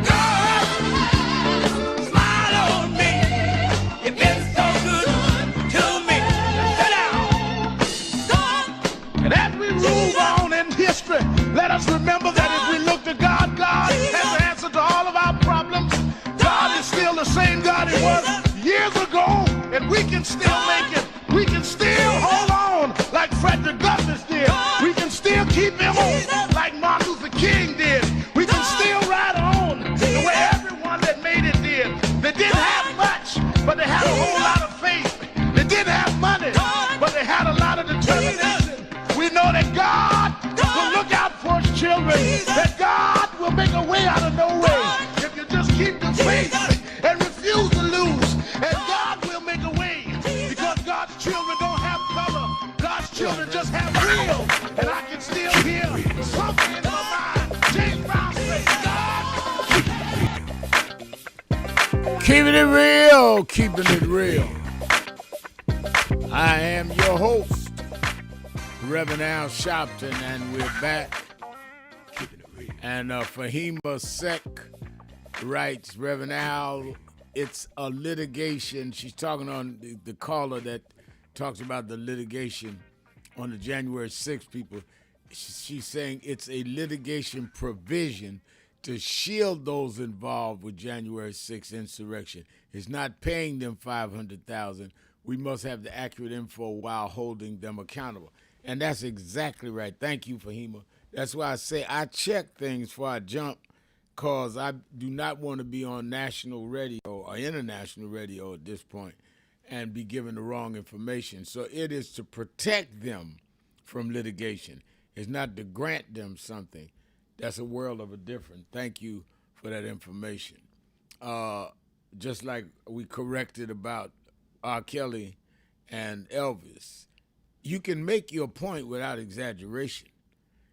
God smiled on me. You've been so good to me. Sit down. And as we move on in history, let us remember that if we look to God, God has the answer to all of our problems. God is still the same God he was years ago, and we can still make it. We can still hold on like Frederick Douglass did. We can still keep him on like Martin Luther King did. We can still ride on the way everyone that made it did. They didn't have much, but they had a whole lot of faith. They didn't have money, but they had a lot of determination. We know that God will look out for his children, that God will make a way out of no way if you just keep the faith and refuse to lose. And God will make a way, because God's children don't have color. God's children just have real. And I can still hear something in my mind. James Brown says, God. Keeping it real, keeping it real. I am your host, Reverend Al Sharpton, and we're back. And Fahima Sek writes, Reverend Al, it's a litigation. She's talking on the caller that talks about the litigation on the January 6th people. She's saying it's a litigation provision to shield those involved with January 6th insurrection. It's not paying them $500,000. We must have the accurate info while holding them accountable. And that's exactly right. Thank you, Fahima. That's why I say I check things before I jump, because I do not want to be on national radio or international radio at this point and be given the wrong information. So it is to protect them from litigation. It's not to grant them something. That's a world of a difference. Thank you for that information. Just like we corrected about R. Kelly and Elvis, you can make your point without exaggeration.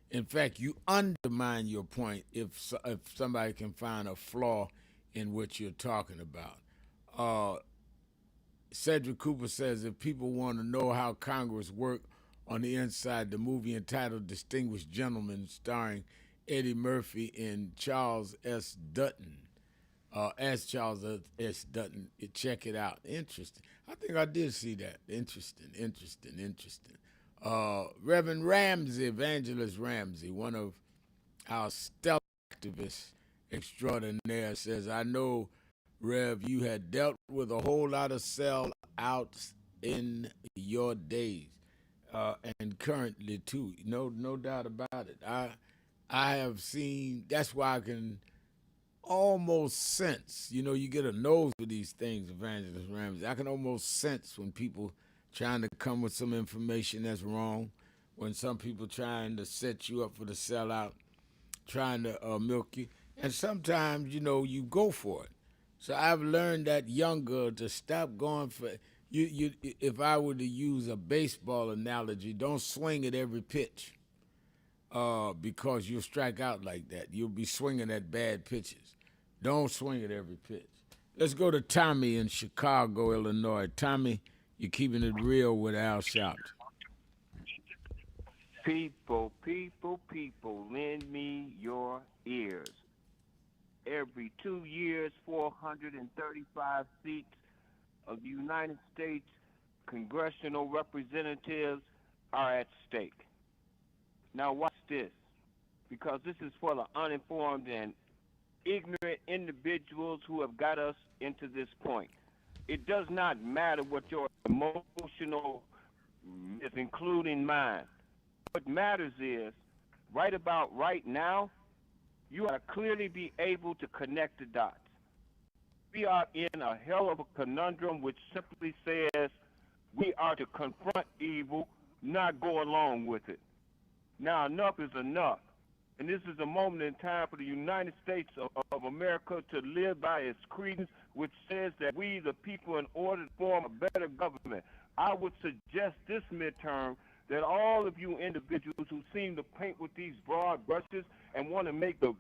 In fact, you undermine your point if somebody can find a flaw in what you're talking about. Cedric Cooper says if people want to know how Congress work on the inside, the movie entitled Distinguished Gentleman, starring Eddie Murphy and Charles S. Dutton, as Charles S. Dutton, check it out. Interesting. I think I did see that. Interesting. Reverend Ramsey, Evangelist Ramsey, one of our stellar activists extraordinaire, says, I know, Rev, you had dealt with a whole lot of sellouts in your days, and currently too. No doubt about it. I have seen, that's why I can almost sense, you get a nose for these things, Evangelist Ramsey. I can almost sense when people trying to come with some information that's wrong, when some people trying to set you up for the sellout, trying to milk you. And sometimes, you go for it. So I've learned that younger to stop going for you. If I were to use a baseball analogy, don't swing at every pitch, because you'll strike out like that. You'll be swinging at bad pitches. Don't swing at every pitch. Let's go to Tommy in Chicago, Illinois. Tommy, you're keeping it real with Al Sharpton. People, lend me your ears. Every 2 years, 435 seats of the United States congressional representatives are at stake. Now watch this, because this is for the uninformed and ignorant individuals who have got us into this point. It does not matter what your emotional is, including mine. What matters is, right about right now, you ought to clearly be able to connect the dots. We are in a hell of a conundrum which simply says we are to confront evil, not go along with it. Now, enough is enough. And this is a moment in time for the United States of America to live by its credence, which says that we, the people, in order to form a better government, I would suggest this midterm that all of you individuals who seem to paint with these broad brushes and want to make the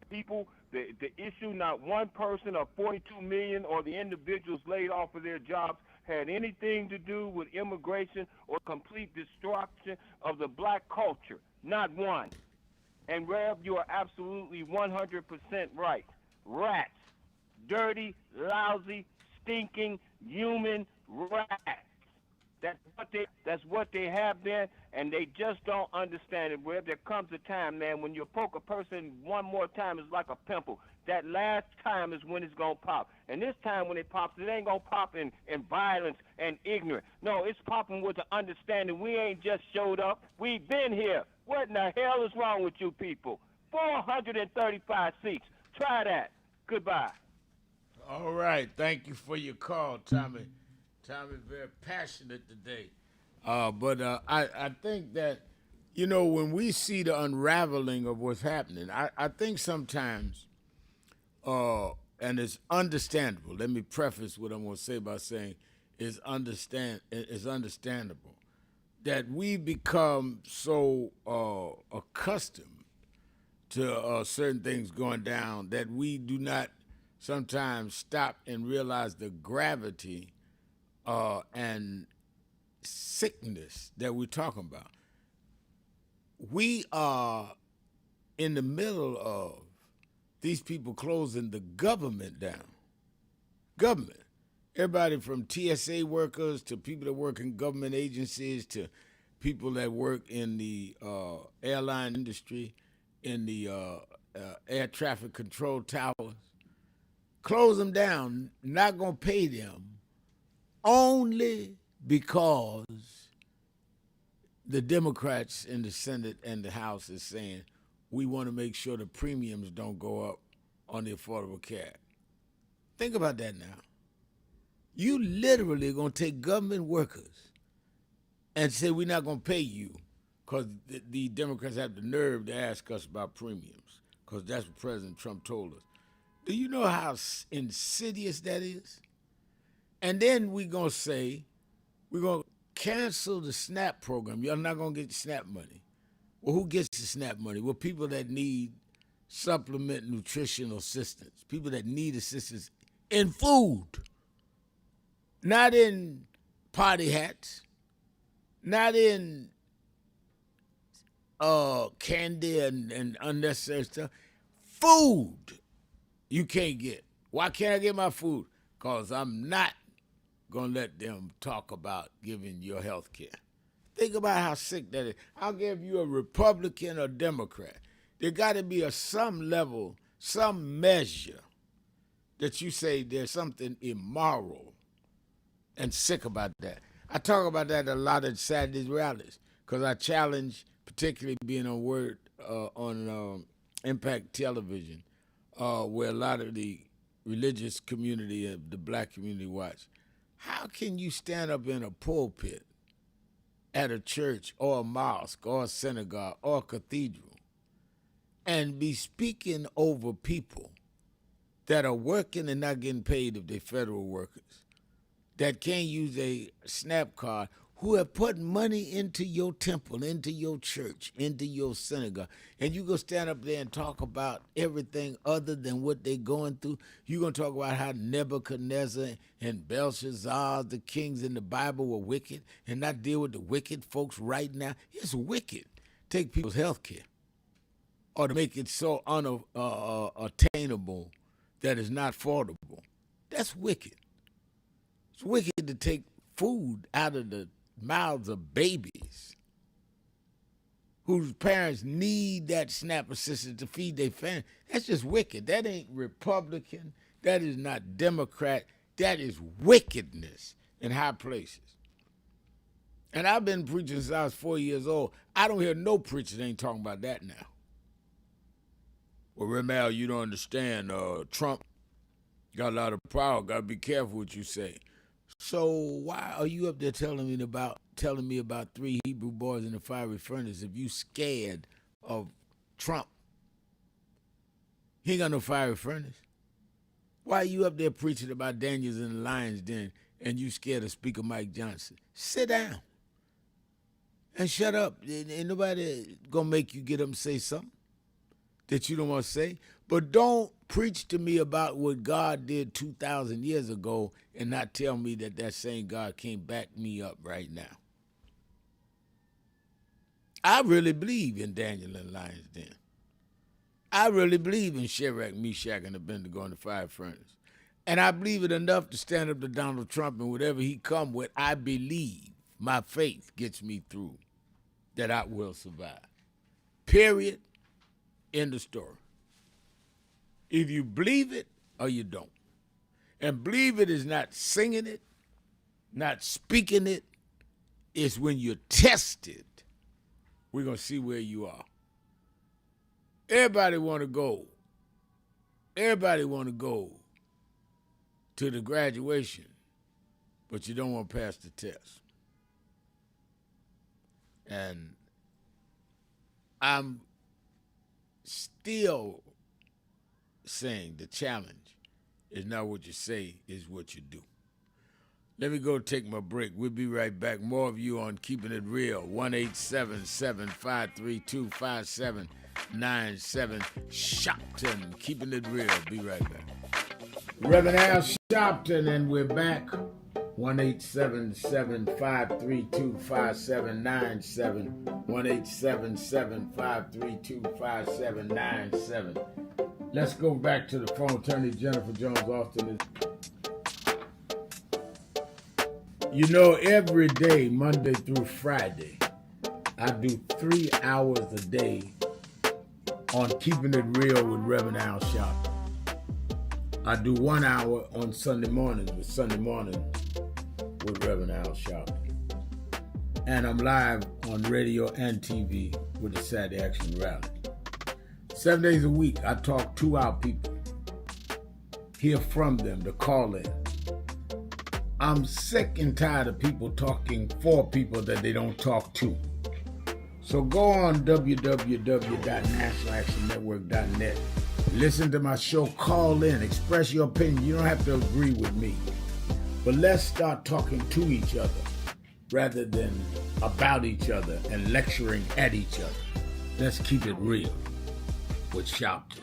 people the issue, not one person or 42 million or the individuals laid off of their jobs had anything to do with immigration or complete destruction of the black culture. Not one. And Rev, you are absolutely 100% right. Rats. Dirty, lousy, stinking, human rats. That's what they have been, and they just don't understand it. Where there comes a time, man, when you poke a person one more time, it's like a pimple. That last time is when it's going to pop. And this time when it pops, it ain't going to pop in violence and ignorance. No, it's popping with the understanding we ain't just showed up. We've been here. What in the hell is wrong with you people? 435 seats. Try that. Goodbye. All right. Thank you for your call, Tommy. Tommy's very passionate today. But I think that, when we see the unraveling of what's happening, I think sometimes, and it's understandable. Let me preface what I'm going to say by saying it's understandable that we become so accustomed to certain things going down that we do not sometimes stop and realize the gravity and sickness that we're talking about. We are in the middle of these people closing the government down. Government. Everybody from TSA workers to people that work in government agencies to people that work in the airline industry, in the air traffic control towers. Close them down, not going to pay them only because the Democrats in the Senate and the House is saying, we want to make sure the premiums don't go up on the Affordable Care. Think about that now. You literally are going to take government workers and say we're not going to pay you because the Democrats have the nerve to ask us about premiums because that's what President Trump told us. Do you know how insidious that is? And then we're going to say we're going to cancel the SNAP program. You're not going to get SNAP money. Well, who gets the SNAP money? Well, people that need supplement nutritional assistance, people that need assistance in food, not in party hats, not in candy and unnecessary stuff. Food you can't get. Why can't I get my food? Because I'm not going to let them talk about giving your health care. Think about how sick that is. I'll give you a Republican or Democrat. There got to be some level, some measure that you say there's something immoral and sick about that. I talk about that a lot at Saturday's rallies because I challenge, particularly being on Impact Television, where a lot of the religious community, the black community watch. How can you stand up in a pulpit at a church or a mosque or a synagogue or a cathedral and be speaking over people that are working and not getting paid if they're federal workers, that can't use a SNAP card, who have put money into your temple, into your church, into your synagogue, and you go stand up there and talk about everything other than what they're going through? You're going to talk about how Nebuchadnezzar and Belshazzar, the kings in the Bible, were wicked, and not deal with the wicked folks right now? It's wicked. Take people's health care, or to make it so unattainable that it's not affordable. That's wicked. It's wicked to take food out of the mouths of babies whose parents need that SNAP assistance to feed their family. That's just wicked. That ain't Republican. That is not Democrat. That is wickedness in high places. And I've been preaching since I was 4 years old. I don't hear no preacher that ain't talking about that now. Well, Remal, you don't understand. Trump got a lot of power. Got to be careful what you say. So why are you up there telling me about 3 Hebrew boys in the fiery furnace if you scared of Trump? He ain't got no fiery furnace. Why are you up there preaching about Daniels in the lion's den and you scared of Speaker Mike Johnson? Sit down and shut up. Ain't nobody gonna make you get up and say something that you don't want to say. But don't preach to me about what God did 2,000 years ago and not tell me that same God can't back me up right now. I really believe in Daniel and Lion's Den. I really believe in Shadrach, Meshach, and Abednego in the fire furnace. And I believe it enough to stand up to Donald Trump, and whatever he come with, I believe my faith gets me through, that I will survive. Period. End of story. If you believe it or you don't. And believe it is not singing it, not speaking it. It's when you're tested, we're going to see where you are. Everybody want to go. Everybody want to go to the graduation, but you don't want to pass the test. And I'm still saying the challenge is not what you say, is what you do. Let me go take my break. We'll be right back. More of you on Keeping It Real. 1-877-532-5797. Sharpton. Keeping It Real. Be right back. Reverend Al Sharpton, and we're back. 1-877-532-5797. 1-877-532-5797. Let's go back to the phone. Attorney Jennifer Jones-Austin. You know, every day, Monday through Friday, I do 3 hours a day on Keeping It Real with Reverend Al Sharpton. I do 1 hour on Sunday mornings with Reverend Al Sharpton. and I'm live on radio and TV with the Saturday Action Rally. 7 days a week, I talk to our people, hear from them, to call in. I'm sick and tired of people talking for people that they don't talk to. So go on www.nationalactionnetwork.net. Listen to my show, call in, express your opinion. You don't have to agree with me. But let's start talking to each other rather than about each other and lecturing at each other. Let's keep it real with Sharpton.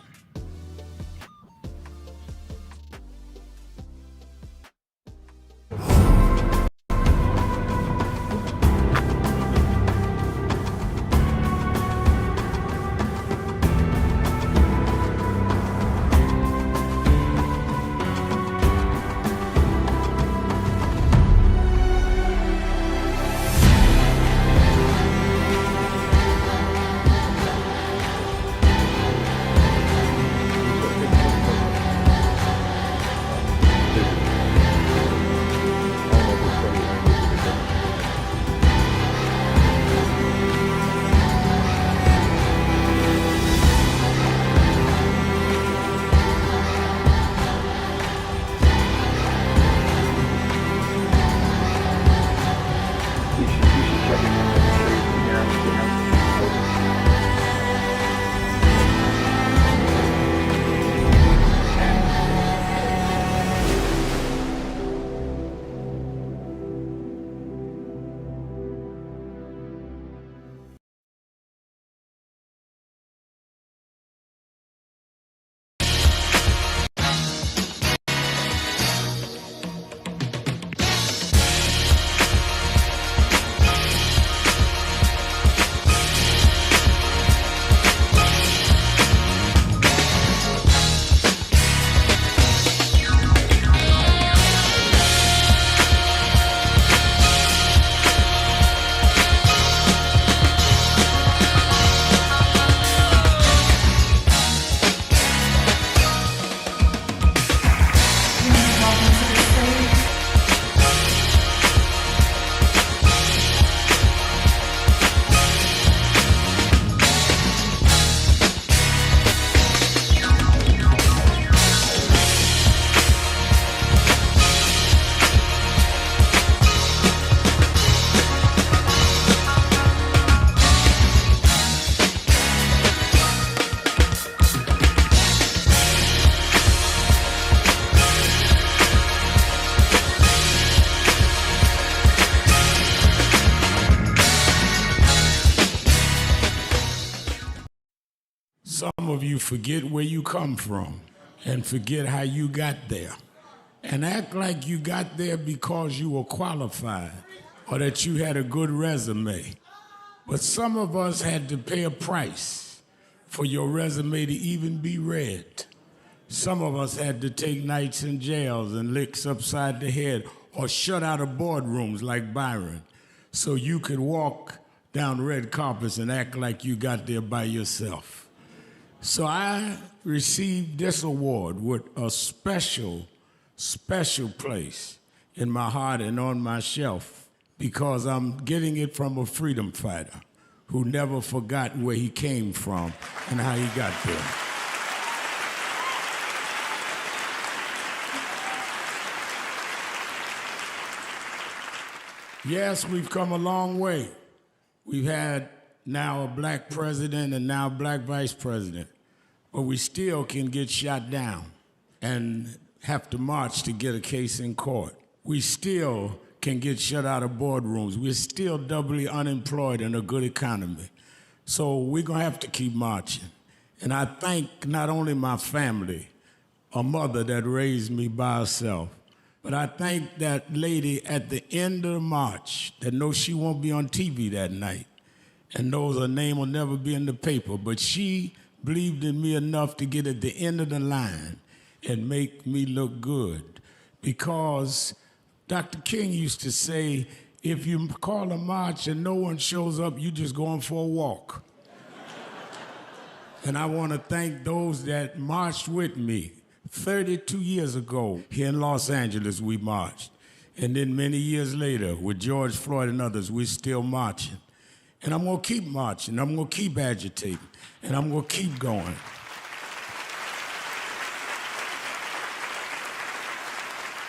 Some of you forget where you come from and forget how you got there and act like you got there because you were qualified or that you had a good resume. But some of us had to pay a price for your resume to even be read. Some of us had to take nights in jails and licks upside the head or shut out of boardrooms like Byron so you could walk down red carpets and act like you got there by yourself. So I received this award with a special place in my heart and on my shelf because I'm getting it from a freedom fighter who never forgot where he came from and how he got there. Yes, we've come a long way. We've had now a black president and now a black vice president, but we still can get shot down and have to march to get a case in court. We still can get shut out of boardrooms. We're still doubly unemployed in a good economy. So we're gonna have to keep marching. And I thank not only my family, a mother that raised me by herself, but I thank that lady at the end of the march that knows she won't be on TV that night and knows her name will never be in the paper, but she believed in me enough to get at the end of the line and make me look good. Because Dr. King used to say, if you call a march and no one shows up, you just going for a walk. And I want to thank those that marched with me. 32 years ago, here in Los Angeles, we marched. And then many years later, with George Floyd and others, we're still marching. And I'm going to keep marching. I'm going to keep agitating. And I'm going to keep going.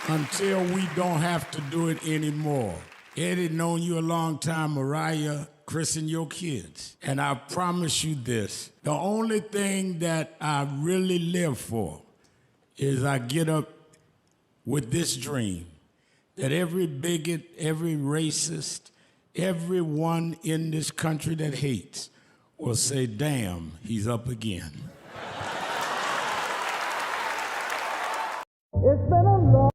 Until we don't have to do it anymore. Eddie, known you a long time. Mariah, Chris, and your kids. And I promise you this, the only thing that I really live for is I get up with this dream that every bigot, every racist, everyone in this country that hates will say, damn, he's up again. It's been a long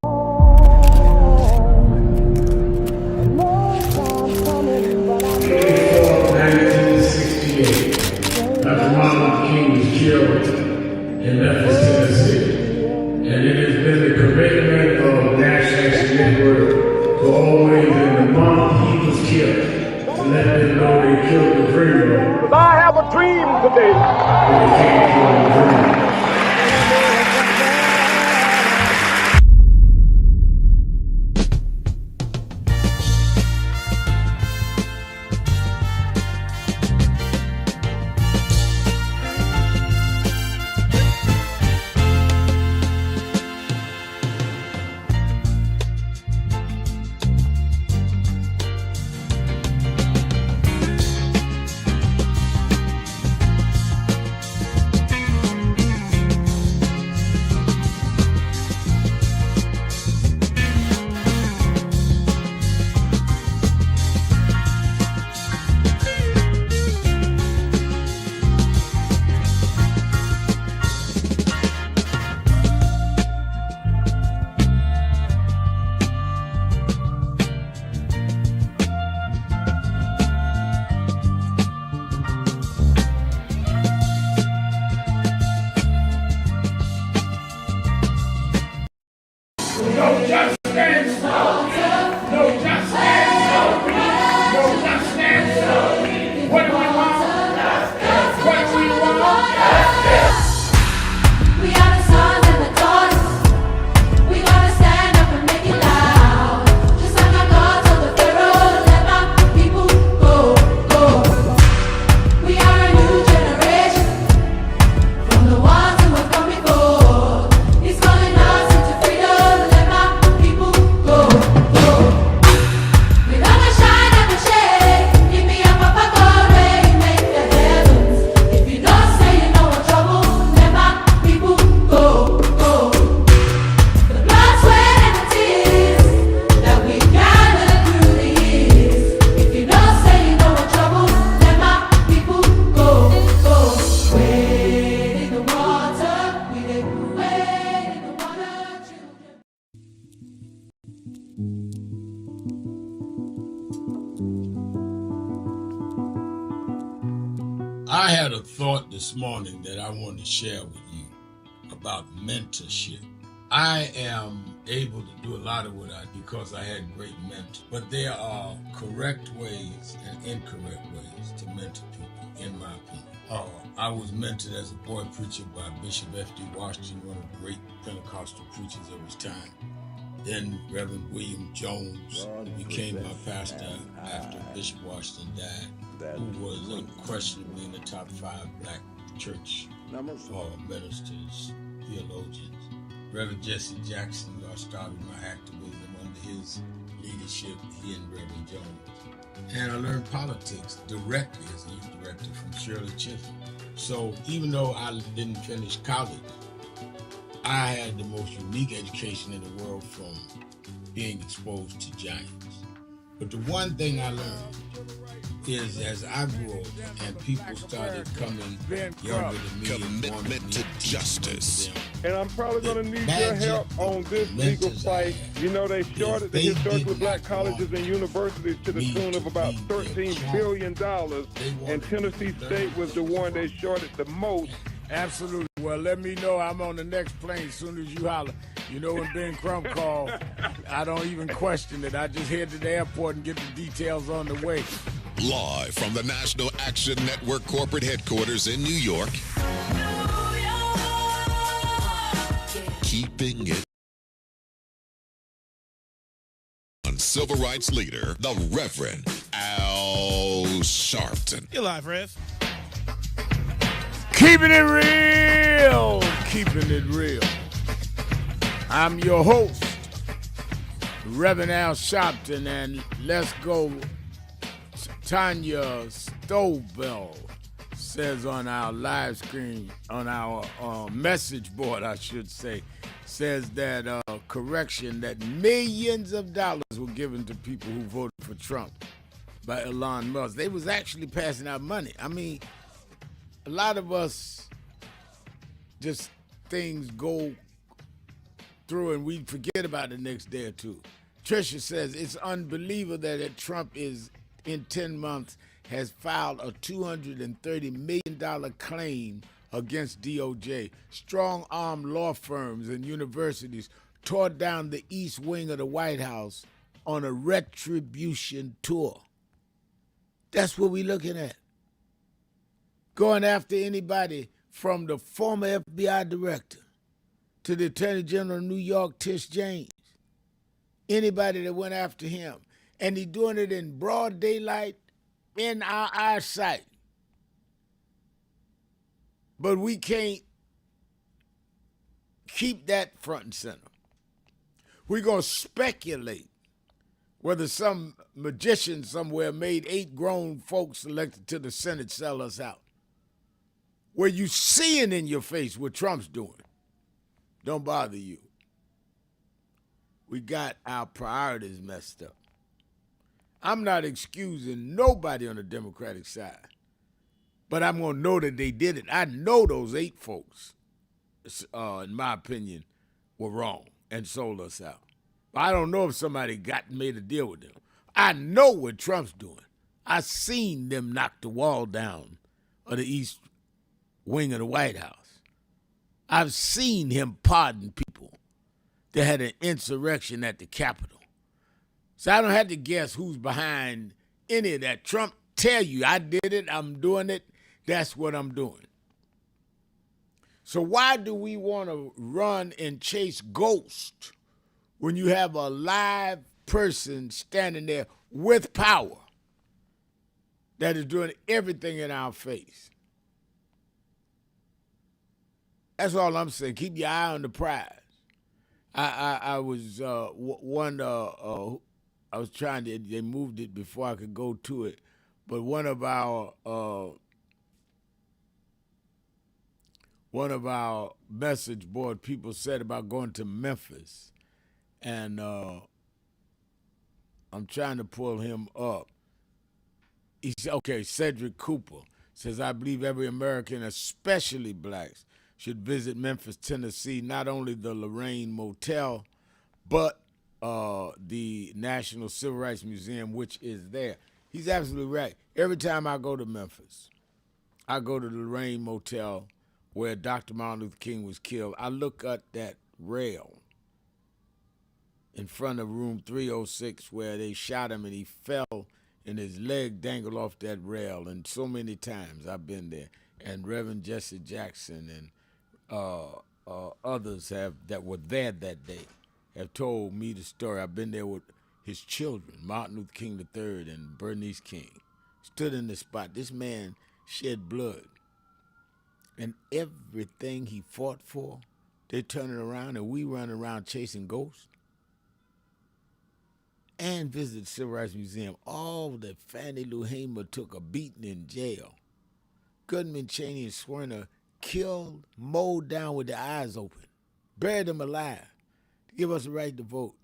time coming, but I know 1968, Dr. Martin Luther King was killed in Memphis, Tennessee. And it has been the commitment of National Action Network to always, in the month he was killed, to let them know they killed the dreamer. because I have a dream today. They can't kill the dreamer. No justice, no justice, no justice. What do we want? What do we want? We are the sons and the daughters. We gotta stand up and make it loud. Just like our God told the Pharaoh, let my people go, go. We are a new generation from the ones who have come before. He's calling us into freedom. Let my people go, go. We're gonna shine and we shake. Give me a papa glory, make the heavens. If you don't say you know what trouble, let my people go, go. The blood, sweat, and the tears that we gathered through the years. If you don't say you know what trouble, let my people go, go. Wade in the water, we did wade in the water, children. I had a thought this morning that I want to share with you about mentorship. I am able to do a lot of what I do because I had great mentors, but there are correct ways and incorrect ways to mentor people, in my opinion. I was mentored as a boy preacher by Bishop F.D. Washington, one of the great Pentecostal preachers of his time. Then Reverend William Jones, who became my pastor after Bishop Washington died, who was unquestionably in the top 5 black church ministers, theologians. Reverend Jesse Jackson, who I started my activism under his leadership, he and Reverend Jones. And I learned politics directly as a youth director from Shirley Chisholm. So even though I didn't finish college, I had the most unique education in the world from being exposed to giants. But the one thing I learned is as I grew older and people started coming younger than me and wanted me to justice. And I'm probably going to need your help on this legal fight. You know, they shorted the historically black colleges and universities to the tune of about $13 billion. And Tennessee State was the one they shorted the most. Absolutely. Well, let me know. I'm on the next plane as soon as you holler. You know, when Ben Crump called, I don't even question it. I just head to the airport and get the details on the way. Live from the National Action Network corporate headquarters in New York, keeping it civil rights leader, the Reverend Al Sharpton. You're live, Rev. Keeping it real. Keeping it real. I'm your host, Reverend Al Sharpton, and let's go. Tanya Stovell says on our live screen, on our message board, I should say, says that correction, that millions of dollars were given to people who voted for Trump by Elon Musk. They was actually passing out money. I mean, a lot of us, just things go through and we forget about it the next day or two. Tricia says it's unbelievable that Trump is, in 10 months, has filed a $230 million claim against DOJ. Strong-armed law firms and universities tore down the east wing of the White House on a retribution tour. That's what we're looking at. Going after anybody from the former FBI director to the Attorney General of New York, Tish James. Anybody that went after him. And he's doing it in broad daylight in our eyesight. But we can't keep that front and center. We're going to speculate whether some magician somewhere made 8 grown folks elected to the Senate sell us out. Where you seeing in your face what Trump's doing. Don't bother you. We got our priorities messed up. I'm not excusing nobody on the Democratic side, but I'm going to know that they did it. I know those 8 folks, in my opinion, were wrong and sold us out. I don't know if somebody made a deal with them. I know what Trump's doing. I seen them knock the wall down of the east wing of the White House. I've seen him pardon people that had an insurrection at the Capitol. So I don't have to guess who's behind any of that. Trump tell you, I did it, I'm doing it, that's what I'm doing. So why do we want to run and chase ghosts when you have a live person standing there with power that is doing everything in our face? That's all I'm saying. Keep your eye on the prize. I was I was trying to, they moved it before I could go to it, but one of our message board people said about going to Memphis, and I'm trying to pull him up. He said, okay, Cedric Cooper says, I believe every American, especially blacks, should visit Memphis, Tennessee, not only the Lorraine Motel, but the National Civil Rights Museum, which is there. He's absolutely right. Every time I go to Memphis, I go to the Lorraine Motel where Dr. Martin Luther King was killed. I look at that rail in front of room 306 where they shot him and he fell and his leg dangled off that rail. And so many times I've been there. And Reverend Jesse Jackson and others that were there that day have told me the story. I've been there with his children, Martin Luther King III and Bernice King. Stood in the spot. This man shed blood. And everything he fought for, they're turning around and we run around chasing ghosts. And visited the Civil Rights Museum. All that Fannie Lou Hamer took a beating in jail. Goodman, Cheney, and Swerner killed, mowed down with their eyes open, buried them alive to give us the right to vote.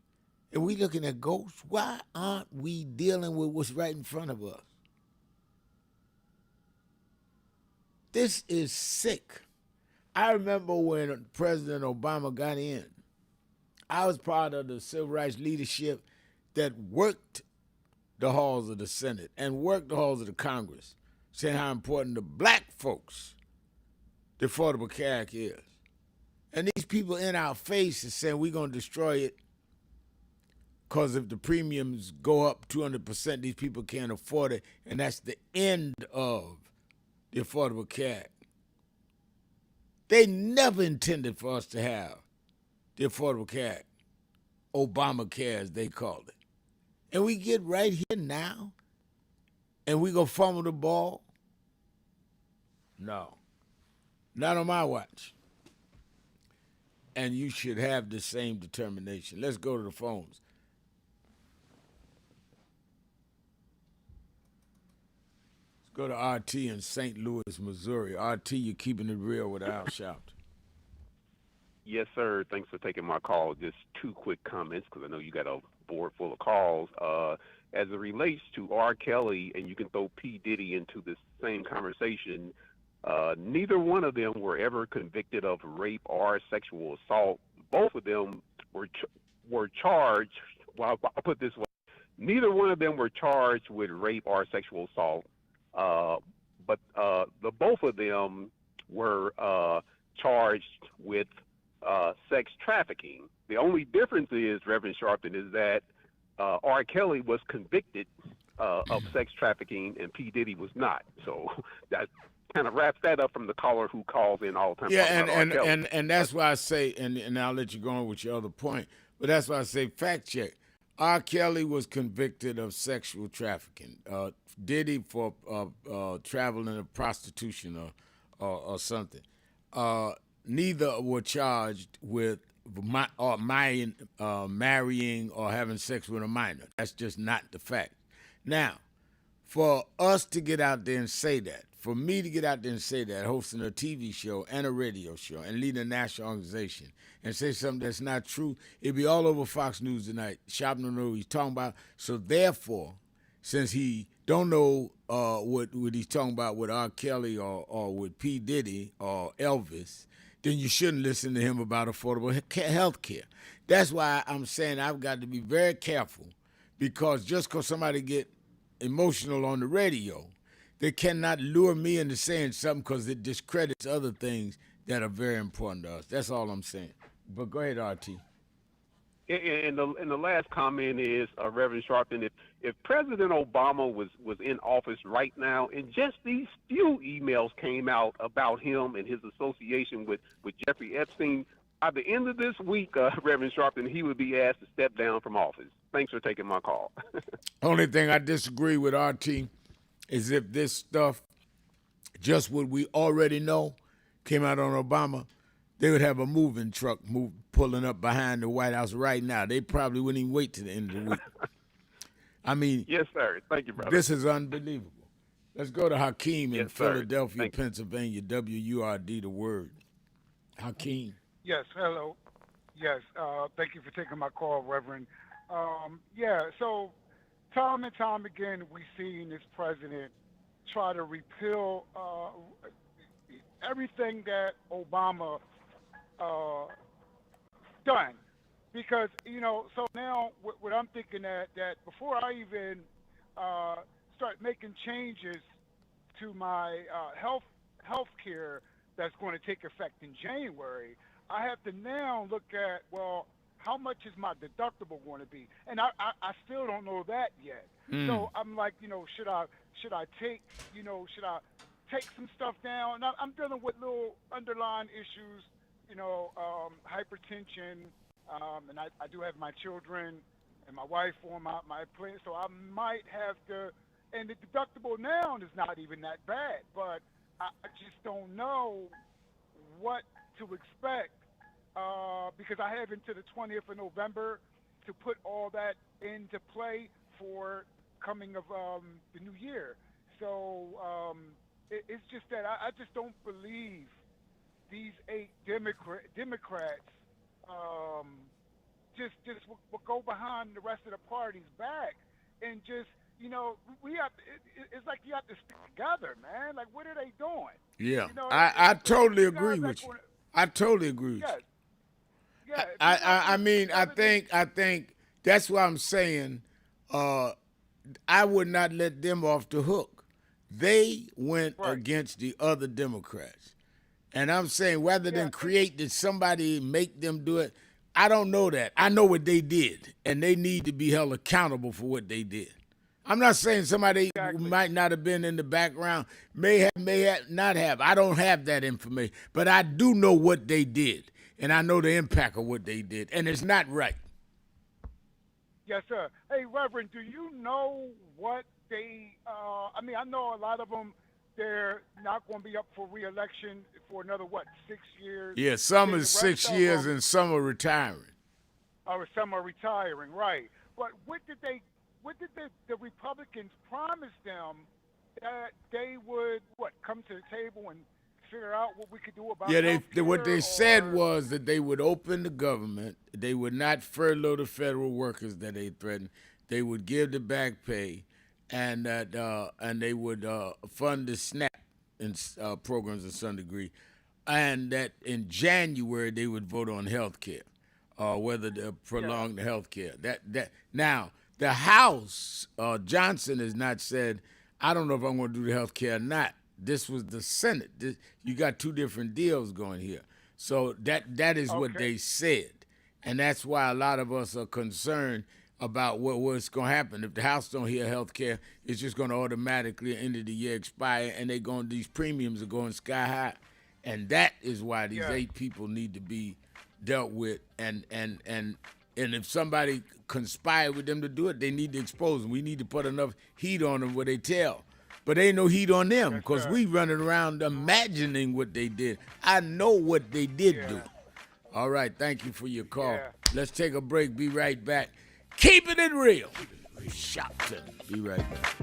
And we looking at ghosts? Why aren't we dealing with what's right in front of us? This is sick. I remember when President Obama got in, I was part of the civil rights leadership that worked the halls of the Senate and worked the halls of the Congress, saying how important the black folks the Affordable Care Act is. And these people in our face is saying we're going to destroy it because if the premiums go up 200%, these people can't afford it, and that's the end of the Affordable Care Act. They never intended for us to have the Affordable Care Act, Obamacare as they called it. And we get right here now, and we go fumble the ball? No. Not on my watch. And you should have the same determination. Let's go to the phones. Let's go to RT in St. Louis, Missouri. RT, you're keeping it real with Al Sharpton. Yes, sir. Thanks for taking my call. Just two quick comments because I know you got a board full of calls. As it relates to R. Kelly, and you can throw P. Diddy into this same conversation, neither one of them were ever convicted of rape or sexual assault. Both of them were charged. Well, I'll put it this way: neither one of them were charged with rape or sexual assault, but the both of them were charged with sex trafficking. The only difference is, Reverend Sharpton, is that R. Kelly was convicted of sex trafficking and P. Diddy was not. So that kind of wraps that up from the caller who calls in all the time. Yeah, and that's why I say, and I'll let you go on with your other point, but that's why I say fact check. R. Kelly was convicted of sexual trafficking. Diddy for traveling to prostitution or something. Neither were charged with marrying or having sex with a minor. That's just not the fact. Now, for us to get out there and say that, for me to get out there and say that, hosting a TV show and a radio show and leading a national organization and say something that's not true, it'd be all over Fox News tonight. Sharpton don't know what he's talking about. So therefore, since he don't know what he's talking about with R. Kelly or with P. Diddy or Elvis, then you shouldn't listen to him about affordable health care. That's why I'm saying I've got to be very careful, because just because somebody get emotional on the radio, they cannot lure me into saying something because it discredits other things that are very important to us. That's all I'm saying. But go ahead, RT. And the last comment is, Reverend Sharpton, if President Obama was in office right now, and just these few emails came out about him and his association with Jeffrey Epstein, by the end of this week, Reverend Sharpton, he would be asked to step down from office. Thanks for taking my call. Only thing I disagree with RT is if this stuff, just what we already know, came out on Obama, they would have a moving truck pulling up behind the White House right now. They probably wouldn't even wait to the end of the week. I mean, yes, sir. Thank you, brother. This is unbelievable. Let's go to Hakeem in Philadelphia, Pennsylvania. WURD, the word. Hakeem. Yes, hello. Yes, thank you for taking my call, Reverend. So time and time again, we've seen this president try to repeal everything that Obama done. Because, so now what I'm thinking that before I even start making changes to my health care that's going to take effect in January, I have to now look at, well, how much is my deductible going to be? And I still don't know that yet. So I'm like, should I take some stuff down? Now, I'm dealing with little underlying issues, hypertension, and I do have my children and my wife on my plan, so I might have to, and the deductible now is not even that bad, but I just don't know what to expect, because I have until the 20th of November to put all that into play for coming of the new year. So it's just that I just don't believe these 8 Democrats just will go behind the rest of the party's back and just, we have. It's like you have to stick together, man. Like, what are they doing? Yeah, I totally agree with you. I totally agree with you. Yeah. I mean, I think that's why I'm saying I would not let them off the hook. They went against the other Democrats. And I'm saying rather than create that somebody make them do it, I don't know that. I know what they did, and they need to be held accountable for what they did. I'm not saying somebody who might not have been in the background may not have. I don't have that information, but I do know what they did, and I know the impact of what they did, and it's not right. Yes, sir. Hey, Reverend, do you know what they? I know a lot of them. They're not going to be up for re-election for another 6 years. Yeah, some Then is the 6 rest of years them, and some are retiring. or some are retiring, right? But what did the Republicans promise them that they would come to the table and figure out what we could do about What they said or, was that they would open the government. They would not furlough the federal workers that they threatened. They would give the back pay, and that and they would fund the SNAP programs to some degree, and that in January they would vote on health care, whether to prolong the health care. Now the House, Johnson has not said, I don't know if I'm going to do the health care or not. This was the Senate. You got two different deals going here. So that is what they said. And that's why a lot of us are concerned about what's going to happen. If the House don't hear health care, it's just going to automatically, end of the year, expire, and these premiums are going sky high. And that is why these 8 people need to be dealt with. And if somebody conspired with them to do it, they need to expose them. We need to put enough heat on them where they tell. But ain't no heat on them because we running around imagining what they did. I know what they did do. All right, thank you for your call. Let's take a break. Be right back. Keeping it real. Sharpton. Be right back.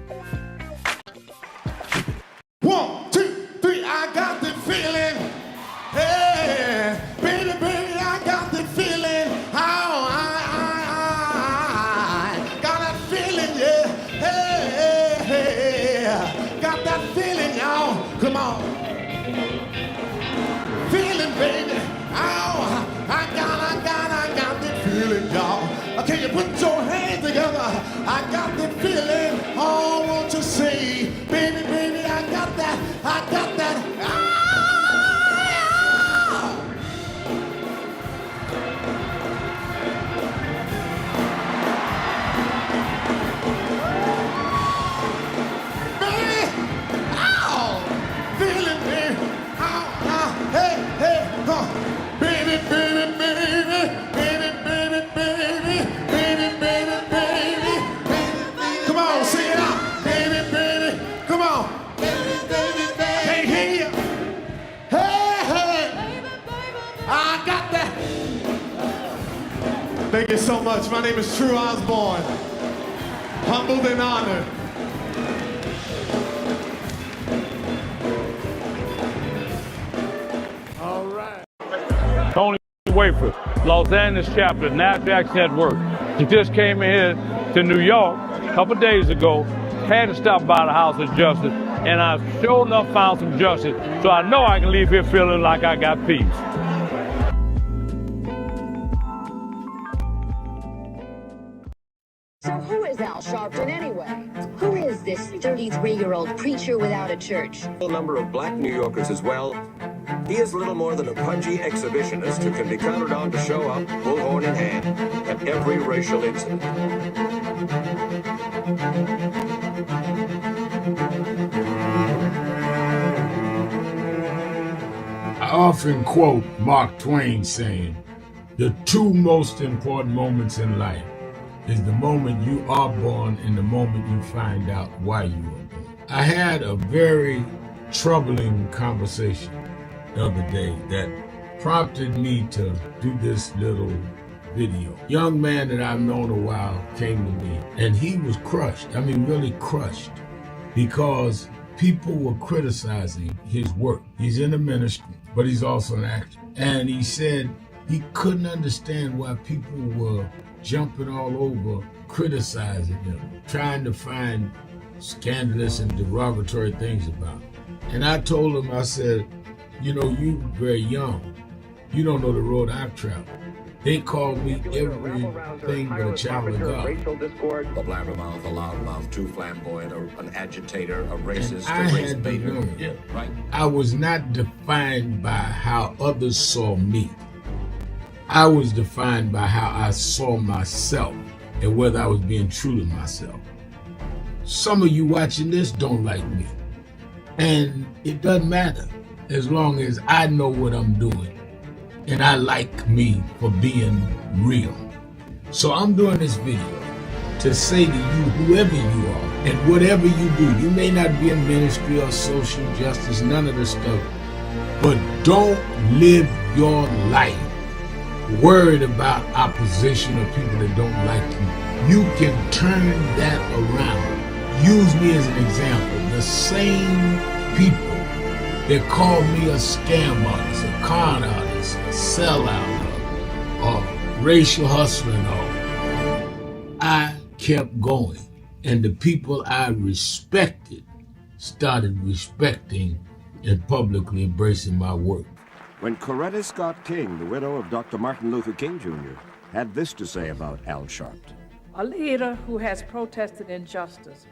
1, 2, 3, I got the feeling. Hey, baby, I got the feeling. How I got that feeling, yeah. Hey, got that feeling, y'all. Come on. Feeling, baby. Oh, I got the feeling, y'all. Can you put your hands together? I got the feeling. Oh, won't you say, baby, I got that. Come on, sing it out. Baby, come on. Can't hear you. Hey, I got that. Thank you so much. My name is True Osborne. Humbled and honored. All right. Tony Wafer, Los Angeles chapter, NASDAQ Network. He just came in to New York a couple days ago, had to stop by the House of Justice, and I sure enough found some justice, so I know I can leave here feeling like I got peace. So who is Al Sharpton anyway? Who is this 33-year-old preacher without a church? A number of black New Yorkers as well. He is little more than a pudgy exhibitionist who can be counted on to show up, bullhorn in hand, at every racial incident. I often quote Mark Twain saying, the 2 most important moments in life is the moment you are born and the moment you find out why you were born. I had a very troubling conversation the other day that prompted me to do this little video. Young man that I've known a while came to me and he was crushed. I mean, really crushed, because people were criticizing his work. He's in the ministry, but he's also an actor. And he said he couldn't understand why people were jumping all over, criticizing him, trying to find scandalous and derogatory things about him. And I told him, I said, you know, you very young. You don't know the road I've traveled. They call me everything but a child of God. A blabbermouth, a loudmouth, too flamboyant, an agitator, a racist, and I had to learn. Yeah, right. I was not defined by how others saw me. I was defined by how I saw myself and whether I was being true to myself. Some of you watching this don't like me. And it doesn't matter as long as I know what I'm doing and I like me for being real. So I'm doing this video to say to you, whoever you are, and whatever you do, you may not be in ministry or social justice, none of the stuff, but don't live your life worried about opposition or people that don't like you. You can turn that around. Use me as an example. The same people that call me a scam artist, a con artist, a sellout, or racial hustler and all, I kept going. And the people I respected started respecting and publicly embracing my work. When Coretta Scott King, the widow of Dr. Martin Luther King Jr., had this to say about Al Sharpton. A leader who has protested injustice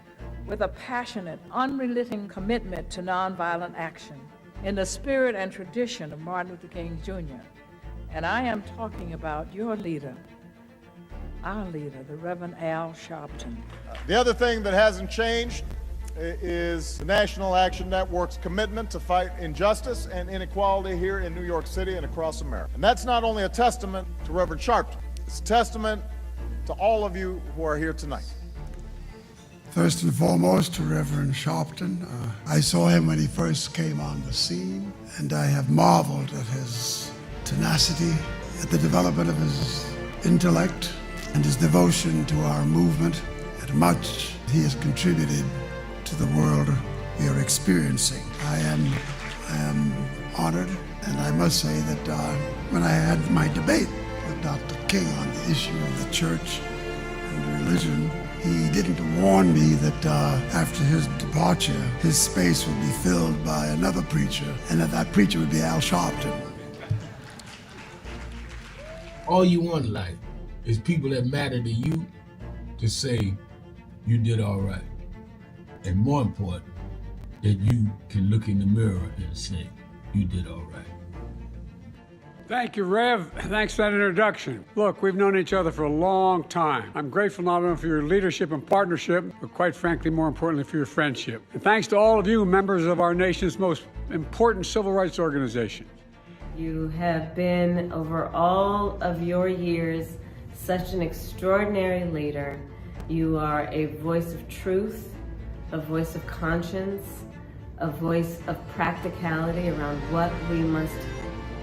with a passionate, unrelenting commitment to nonviolent action in the spirit and tradition of Martin Luther King Jr. And I am talking about your leader, our leader, the Reverend Al Sharpton. The other thing that hasn't changed is the National Action Network's commitment to fight injustice and inequality here in New York City and across America. And that's not only a testament to Reverend Sharpton, it's a testament to all of you who are here tonight. First and foremost, to Reverend Sharpton. I saw him when he first came on the scene, and I have marveled at his tenacity, at the development of his intellect, and his devotion to our movement, and much he has contributed to the world we are experiencing. I am honored, and I must say that when I had my debate with Dr. King on the issue of the church and religion, he didn't warn me that after his departure, his space would be filled by another preacher, and that preacher would be Al Sharpton. All you want in life is people that matter to you to say you did all right. And more important, that you can look in the mirror and say you did all right. Thank you, Rev. Thanks for that introduction. Look, we've known each other for a long time. I'm grateful not only for your leadership and partnership, but quite frankly, more importantly, for your friendship. And thanks to all of you, members of our nation's most important civil rights organization. You have been, over all of your years, such an extraordinary leader. You are a voice of truth, a voice of conscience, a voice of practicality around what we must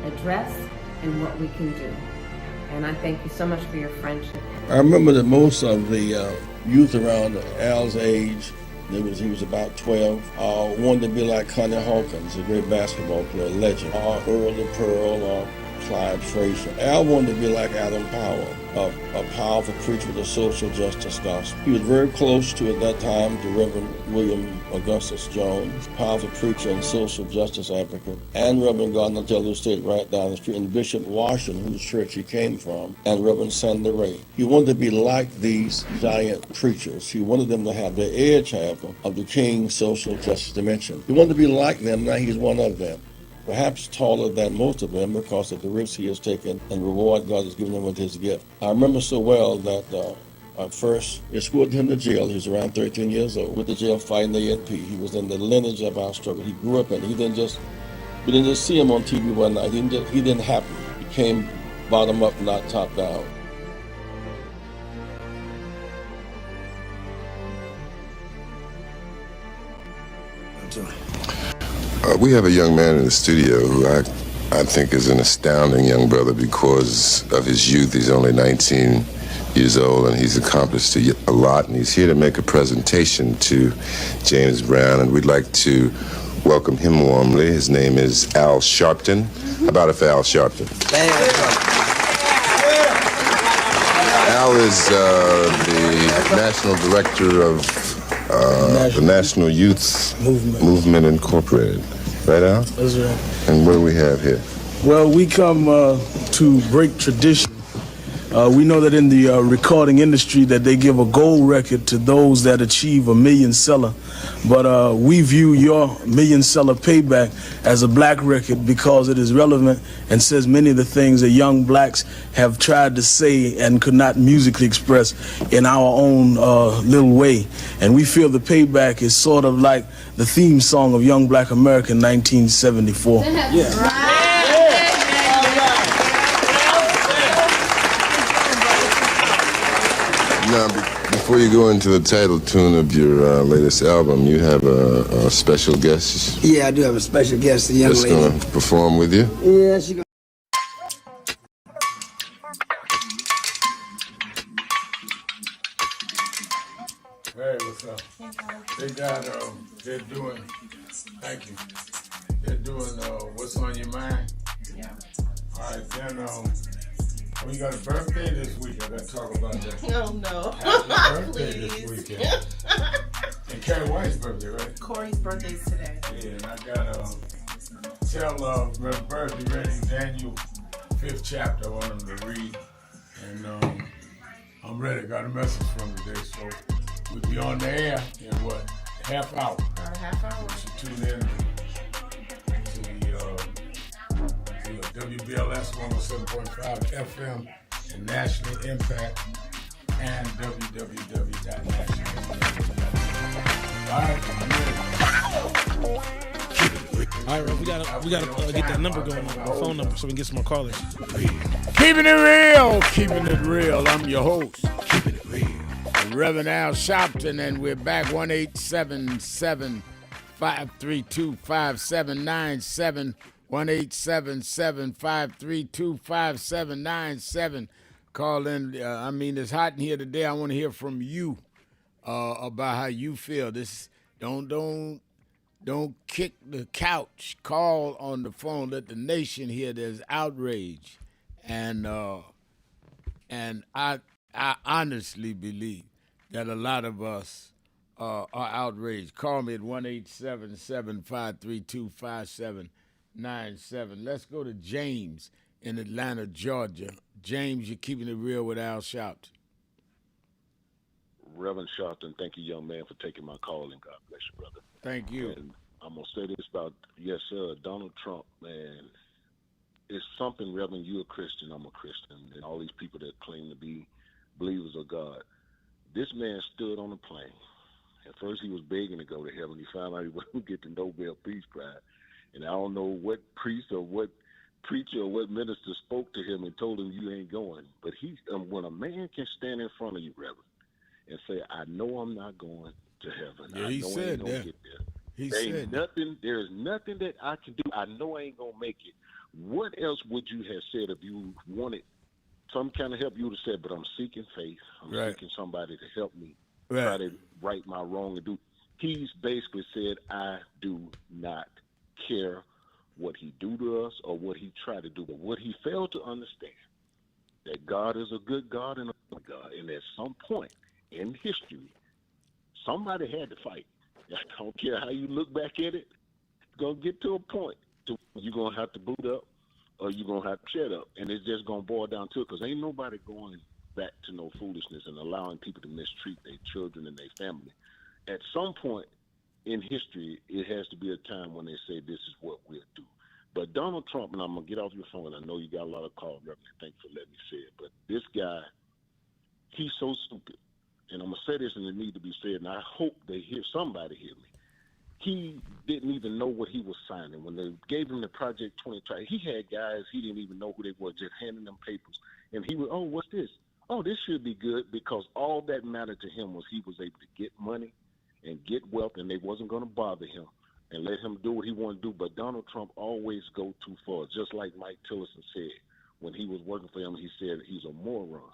address and what we can do. And I thank you so much for your friendship. I remember that most of the youth around Al's age, he was about 12, wanted to be like Connie Hawkins, a great basketball player, legend, or Earl the Pearl, or Clyde Frazier. Al wanted to be like Adam Powell, a powerful preacher with a social justice gospel. He was very close to, at that time, to Reverend William Augustus Jones, powerful preacher and social justice advocate, and Reverend Gardner Taylor State right down the street, and Bishop Washington, whose church he came from, and Reverend Sandy Ray. He wanted to be like these giant preachers. He wanted them to have the edge, however, of the King's social justice dimension. He wanted to be like them, now he's one of them. Perhaps taller than most of them because of the risks he has taken and the reward God has given him with his gift. I remember so well that I first escorted him to jail. He was around 13 years old with the jail fighting the ANP. He was in the lineage of our struggle. He grew up in it. We didn't just see him on TV one night. He didn't happen. He came bottom up, not top down. We have a young man in the studio who I think is an astounding young brother because of his youth. He's only 19 years old and he's accomplished a lot, and he's here to make a presentation to James Brown, and we'd like to welcome him warmly. His name is Al Sharpton. How about it for Al Sharpton? Al is the national director of the National Youth Movement Incorporated. Right, Al? That's right. And what do we have here? Well, we come to break tradition. We know that in the recording industry that they give a gold record to those that achieve a million seller. But we view your million seller payback as a black record because it is relevant and says many of the things that young blacks have tried to say and could not musically express in our own little way. And we feel the payback is sort of like the theme song of Young Black America in 1974. Yeah. Now, Before you go into the title tune of your latest album, you have a special guest. Yeah, I do have a special guest, a young That's lady. going to perform with you. Yeah, she gonna. Hey, what's up? They got, they're doing, thank you. They're doing What's on Your Mind? Yeah. All right, then, you got a birthday this week. I got to talk about that. Oh, no. Happy birthday this weekend. And Carrie White's birthday, right? Corey's birthday's today. Yeah, and I got tell Reverend Bird be ready Daniel 5th chapter. I want him to read. And I'm ready. Got a message from today, so we'll be on the air in what? Half hour. About a half hour. You should tune in to the WBLS 107.5 FM and National Impact and www.nationalimpact.com. All right, I'm ready. All right, we gotta get that number going, the phone number, so we can get some more callers. Keeping it real, keeping it real. I'm your host, keeping it real, Reverend Al Sharpton, and we're back 1-877-532-5797, 1-877-532-5797. Call in. It's hot in here today. I want to hear from you about how you feel. This don't kick the couch. Call on the phone. Let the nation hear there's outrage, and I honestly believe that a lot of us are outraged. Call me at 1-877-532-5797. Let's go to James in Atlanta, Georgia. James, you're keeping it real with Al Sharpton. Reverend Sharpton, thank you, young man, for taking my call, and God bless you, brother. Thank you. And I'm going to say this about, yes, sir, Donald Trump, man. It's something, Reverend, you're a Christian, I'm a Christian, and all these people that claim to be believers of God. This man stood on a plane. At first he was begging to go to heaven. He found out he wouldn't get the Nobel Peace Prize. And I don't know what priest or what preacher or what minister spoke to him and told him you ain't going. But when a man can stand in front of you, Reverend, and say, I know I'm not going to heaven. Yeah, he said that. There is nothing that I can do. I know I ain't going to make it. What else would you have said if you wanted some kind of help? You would have said, but I'm seeking faith. I'm seeking somebody to help me try to right my wrong and do. He's basically said, I do not care what he do to us or what he tried to do. But what he failed to understand, that God is a good God and a good God. And at some point in history, somebody had to fight. I don't care how you look back at it. It's going to get to a point to you're going to have to boot up or you're going to have to shut up. And it's just going to boil down to it because ain't nobody going back to no foolishness and allowing people to mistreat their children and their family. At some point in history, it has to be a time when they say this is what we'll do. But Donald Trump, and I'm going to get off your phone, I know you got a lot of calls, Reverend, thanks for letting me say it, but this guy, he's so stupid. And I'm going to say this and it needs to be said, and I hope somebody hear me. He didn't even know what he was signing. When they gave him the Project 20, he had guys, he didn't even know who they were, just handing them papers. And he was, oh, what's this? Oh, this should be good, because all that mattered to him was he was able to get money and get wealth, and they wasn't going to bother him and let him do what he wanted to do. But Donald Trump always go too far, just like Mike Tillerson said. When he was working for him, he said he's a moron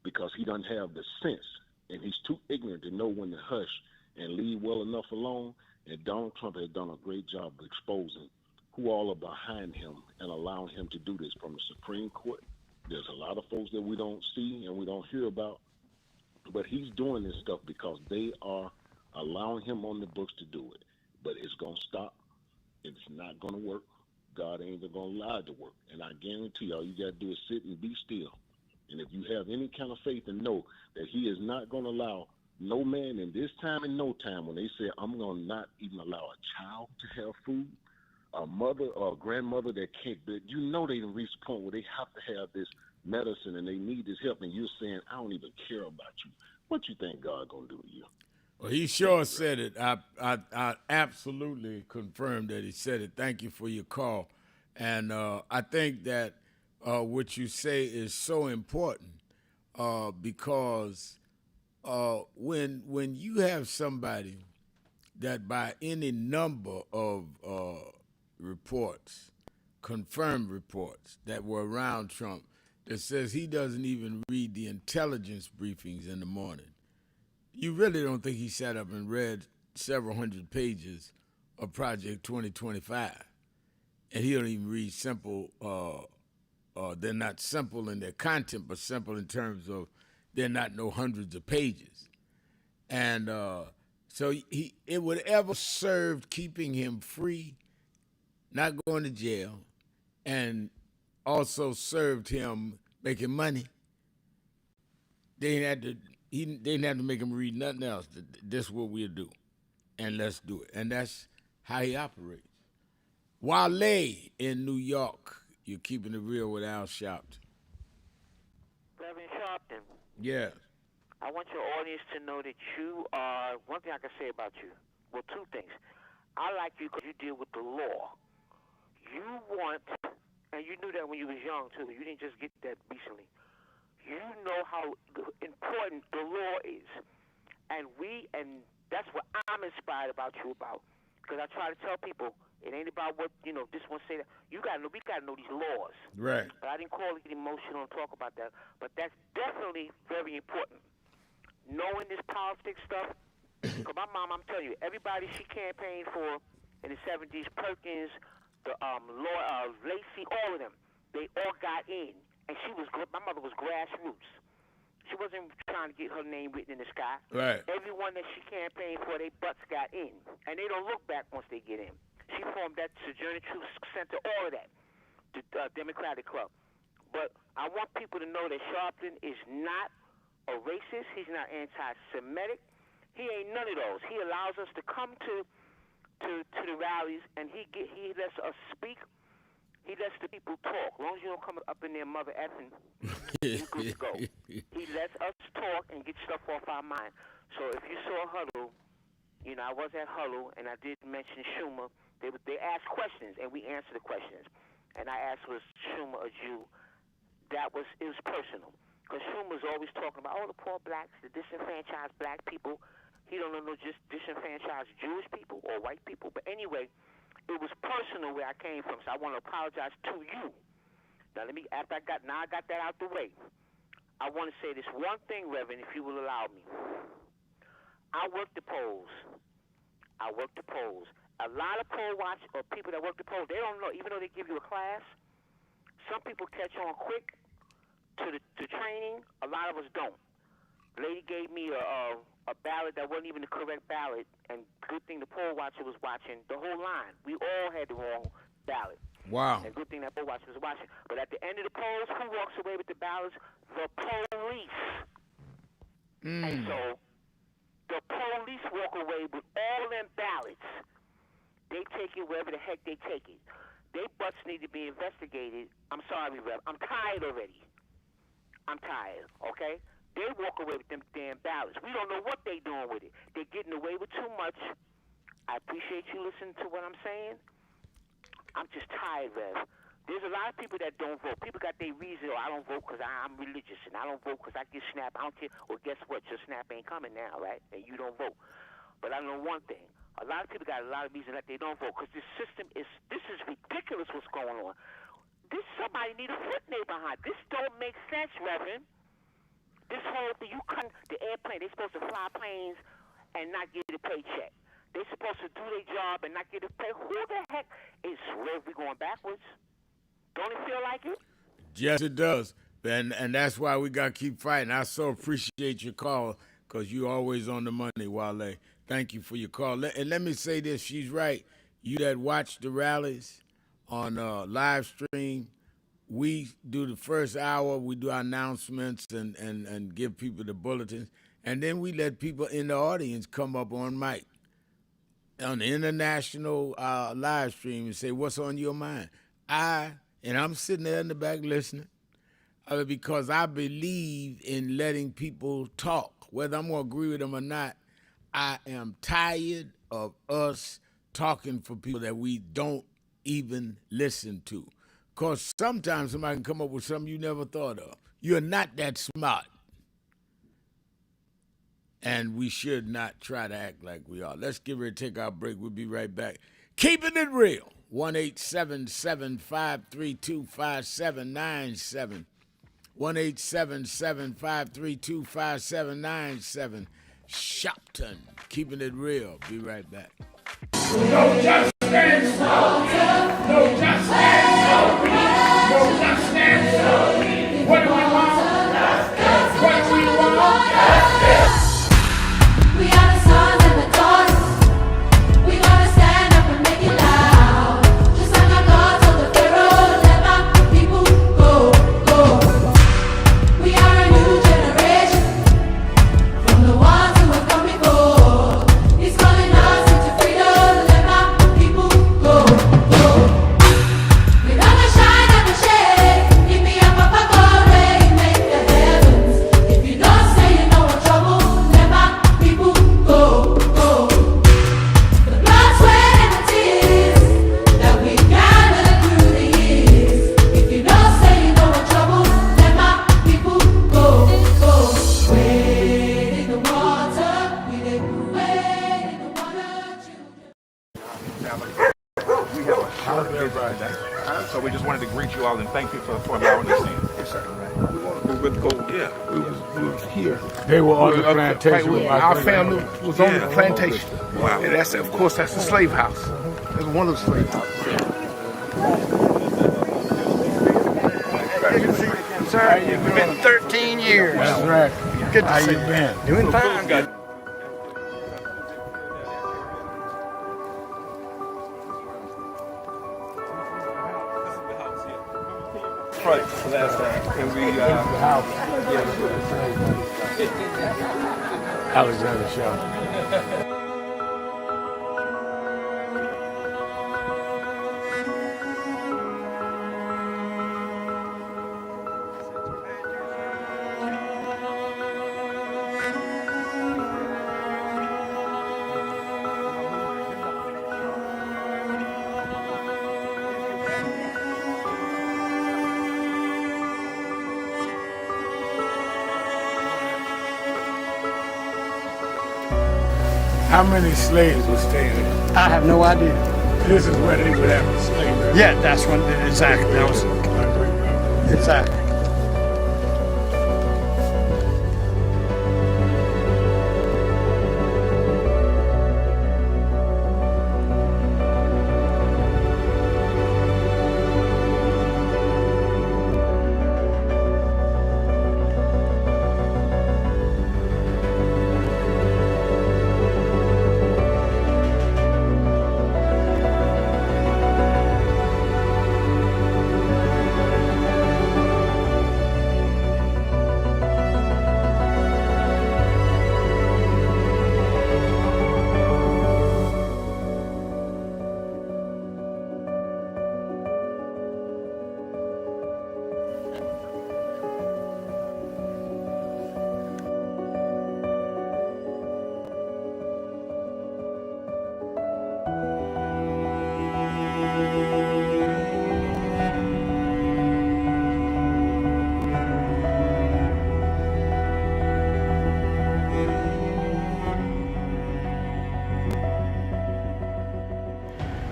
because he doesn't have the sense, and he's too ignorant to know when to hush and leave well enough alone. And Donald Trump has done a great job of exposing who all are behind him and allowing him to do this from the Supreme Court. There's a lot of folks that we don't see and we don't hear about, but he's doing this stuff because they are allowing him on the books to do it. But it's going to stop. It's not going to work. God ain't going to allow it to work. And I guarantee you, all you got to do is sit and be still. And if you have any kind of faith and know that he is not going to allow no man in this time and no time, when they say, I'm going to not even allow a child to have food, a mother or a grandmother that can't, you know they done reached the point where they have to have this medicine and they need this help, and you're saying, I don't even care about you. What you think God going to do to you? Well, he sure said it. I absolutely confirm that he said it. Thank you for your call. And I think that what you say is so important because when you have somebody that by any number of reports, confirmed reports that were around Trump, that says he doesn't even read the intelligence briefings in the morning, you really don't think he sat up and read several hundred pages of Project 2025. And he don't even read simple, they're not simple in their content, but simple in terms of they're not no hundreds of pages. And so it would ever serve keeping him free, not going to jail, and also served him making money. They didn't have to make him read nothing else. This is what we'll do, and let's do it. And that's how he operates. Wale in New York. You're keeping it real with Al Sharpton. Reverend Sharpton. Yes. I want your audience to know that you are, one thing I can say about you, well, two things. I like you because you deal with the law. You want, and you knew that when you was young, too. You didn't just get that recently. You know how important the law is. And that's what I'm inspired about you about. Because I try to tell people, it ain't about what, this one say that. We got to know these laws. Right. But I didn't call it emotional and talk about that. But that's definitely very important. Knowing this politics stuff, because my mom, I'm telling you, everybody she campaigned for in the 70s, Perkins, the Lacey, all of them, they all got in. And my mother was grassroots. She wasn't trying to get her name written in the sky. Right. Everyone that she campaigned for, they butts got in. And they don't look back once they get in. She formed that Sojourner Truth Center, all of that, the Democratic Club. But I want people to know that Sharpton is not a racist. He's not anti-Semitic. He ain't none of those. He allows us to come to the rallies, and he lets us speak. He lets the people talk. As long as you don't come up in there mother effing, you good to go. He lets us talk and get stuff off our mind. So if you saw Huddle, I was at Huddle, and I did mention Schumer. They asked questions, and we answered the questions. And I asked, was Schumer a Jew? It was personal. Because Schumer's always talking about, the poor blacks, the disenfranchised black people. He don't know just disenfranchised Jewish people or white people. But anyway, it was personal where I came from, so I want to apologize to you. Now after I got that out the way, I want to say this one thing, Reverend, if you will allow me. I work the polls. A lot of poll watch or people that work the polls, they don't know, even though they give you a class, some people catch on quick to the training. A lot of us don't. The lady gave me a ballot that wasn't even the correct ballot, and good thing the poll watcher was watching the whole line. We all had the wrong ballot. Wow. And good thing that poll watcher was watching. But at the end of the polls, who walks away with the ballots? The police. And so the police walk away with all them ballots. They take it wherever the heck they take it. They butts need to be investigated. I'm sorry, Rev. I'm tired already. I'm tired, okay? They walk away with them damn ballots. We don't know what they doing with it. They're getting away with too much. I appreciate you listening to what I'm saying. I'm just tired, Rev. There's a lot of people that don't vote. People got their reason. I don't vote because I'm religious, and I don't vote because I get SNAP. I don't care. Well, guess what? Your SNAP ain't coming now, right? And you don't vote. But I know one thing. A lot of people got a lot of reason that they don't vote because this system this is ridiculous what's going on. Somebody need a foot in their behind. This don't make sense, Reverend. This whole thing, the airplane, they're supposed to fly planes and not get a paycheck. They're supposed to do their job and not get a pay. Who the heck is we going backwards? Don't it feel like it? Yes, it does. And that's why we got to keep fighting. I so appreciate your call because you're always on the money, Wale. Thank you for your call. And let me say this. She's right. You that watch the rallies on live stream, we do the first hour. We do our announcements and give people the bulletins. And then we let people in the audience come up on mic on the international live stream and say, what's on your mind? And I'm sitting there in the back listening because I believe in letting people talk, whether I'm going to agree with them or not. I am tired of us talking for people that we don't even listen to. Because sometimes somebody can come up with something you never thought of. You're not that smart. And we should not try to act like we are. Let's get ready to take our break. We'll be right back. Keeping it real. 1-877-532-5797. 1-877-532-5797. Sharpton. Keeping it real. Be right back. No justice, no justice, no justice. What do we want? Justice. What do we want? Justice. We are the sons and the daughters. We gotta stand up and make it loud. Just like our God told the Pharaoh, let my people go, go. We are a new generation from the ones who have come before. He's calling us into freedom. Let my people go, go. We gonna shine and we shade. Give me a papa God, make the heavens. If you don't say you know what trouble, let my people go, go. The blood, sweat, and the tears that we gathered through the years. If you don't say you know what trouble, let my people go, go. Wade in the water, we did wade in the water, We have a short visit today, so we just wanted to greet you all and thank you for allowing us in. Yes, sir. We would go. Yeah, we was here. They were on the plantation. Our family was on the plantation. Wow. And that's, of course, that's the slave house. That's one of the slave houses. Sir, it's been 13 years. That's right. Good to How see you you. been? Doing fine. Good. Right, so that's and we Alexander Shaw. How many slaves were staying there? I have no idea. This is where they would have slavery. Yeah, that's when exactly. That was exactly.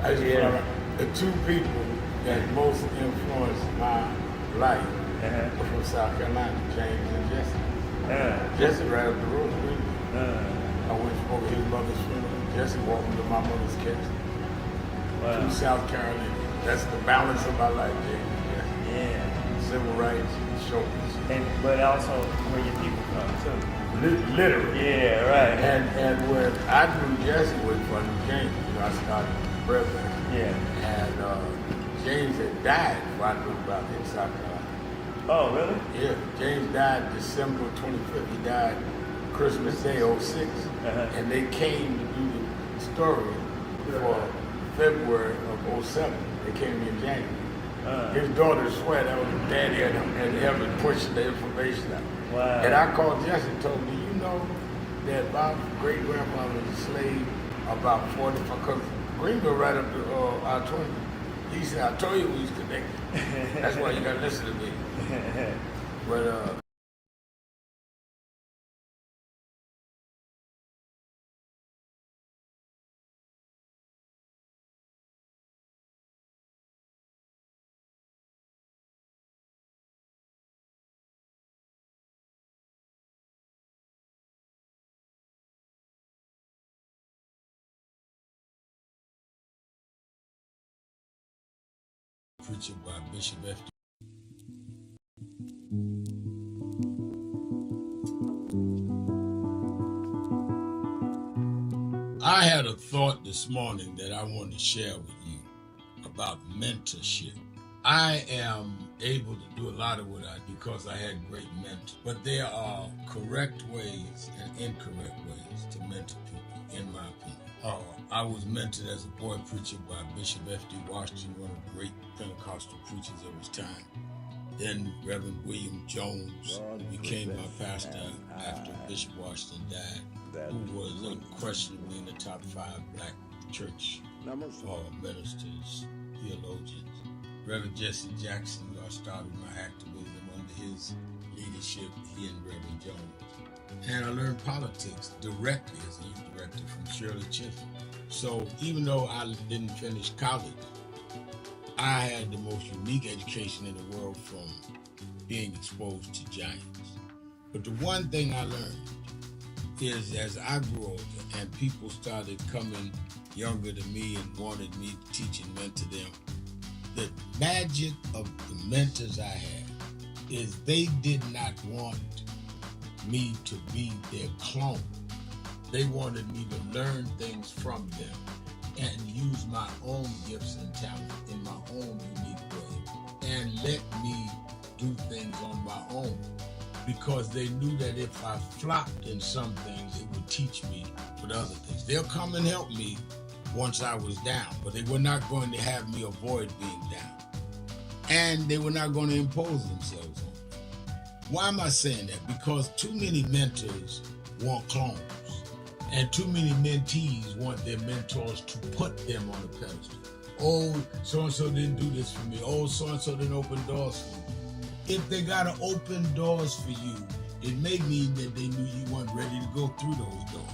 I just found the two people that most influenced my life were from South Carolina, James and Jesse. Jesse right up the road with me. I went over his mother's funeral. Jesse walked me to my mother's casket. Wow. To South Carolina. That's the balance of my life, James. Yeah. Civil rights, shoulders. But also where your people from too. Literally. Yeah, right. And when I knew Jesse was from James, I started Brother. Yeah. And James had died before I knew about it in South Carolina. Oh, really? Yeah. James died December 25th. He died Christmas Day, 06. And they came to do the story for February of 07. They came in January. His daughter swear that was his daddy and him pushing the information out. Wow. And I called Jesse and told me, you know that my great grandfather was a slave about 45, because Greenville right up to I-20. He said, I told you we was connected. That's why you gotta listen to me. But preacher by Bishop F.D. I had a thought this morning that I want to share with you about mentorship. I am able to do a lot of what I do because I had great mentors, but there are correct ways and incorrect ways to mentor people, in my opinion. I was mentored as a boy preacher by Bishop F.D. Washington, one of the great Pentecostal preachers of his time. Then Reverend William Jones, who became my pastor after Bishop Washington died, who was unquestionably in the top 5 black church ministers, theologians. Reverend Jesse Jackson, who I started my activism under his leadership, he and Reverend Jones. And I learned politics directly as a youth director from Shirley Chisholm. So even though I didn't finish college, I had the most unique education in the world from being exposed to giants. But the one thing I learned is as I grew older and people started coming younger than me and wanted me to teach and mentor them, the magic of the mentors I had is they did not want me to be their clone. They wanted me to learn things from them and use my own gifts and talent in my own unique way and let me do things on my own because they knew that if I flopped in some things, it would teach me for the other things. They'll come and help me once I was down, but they were not going to have me avoid being down. And they were not going to impose themselves on me. Why am I saying that? Because too many mentors want clones. And too many mentees want their mentors to put them on a pedestal. Oh, so-and-so didn't do this for me. Oh, so-and-so didn't open doors for me. If they got to open doors for you, it may mean that they knew you weren't ready to go through those doors.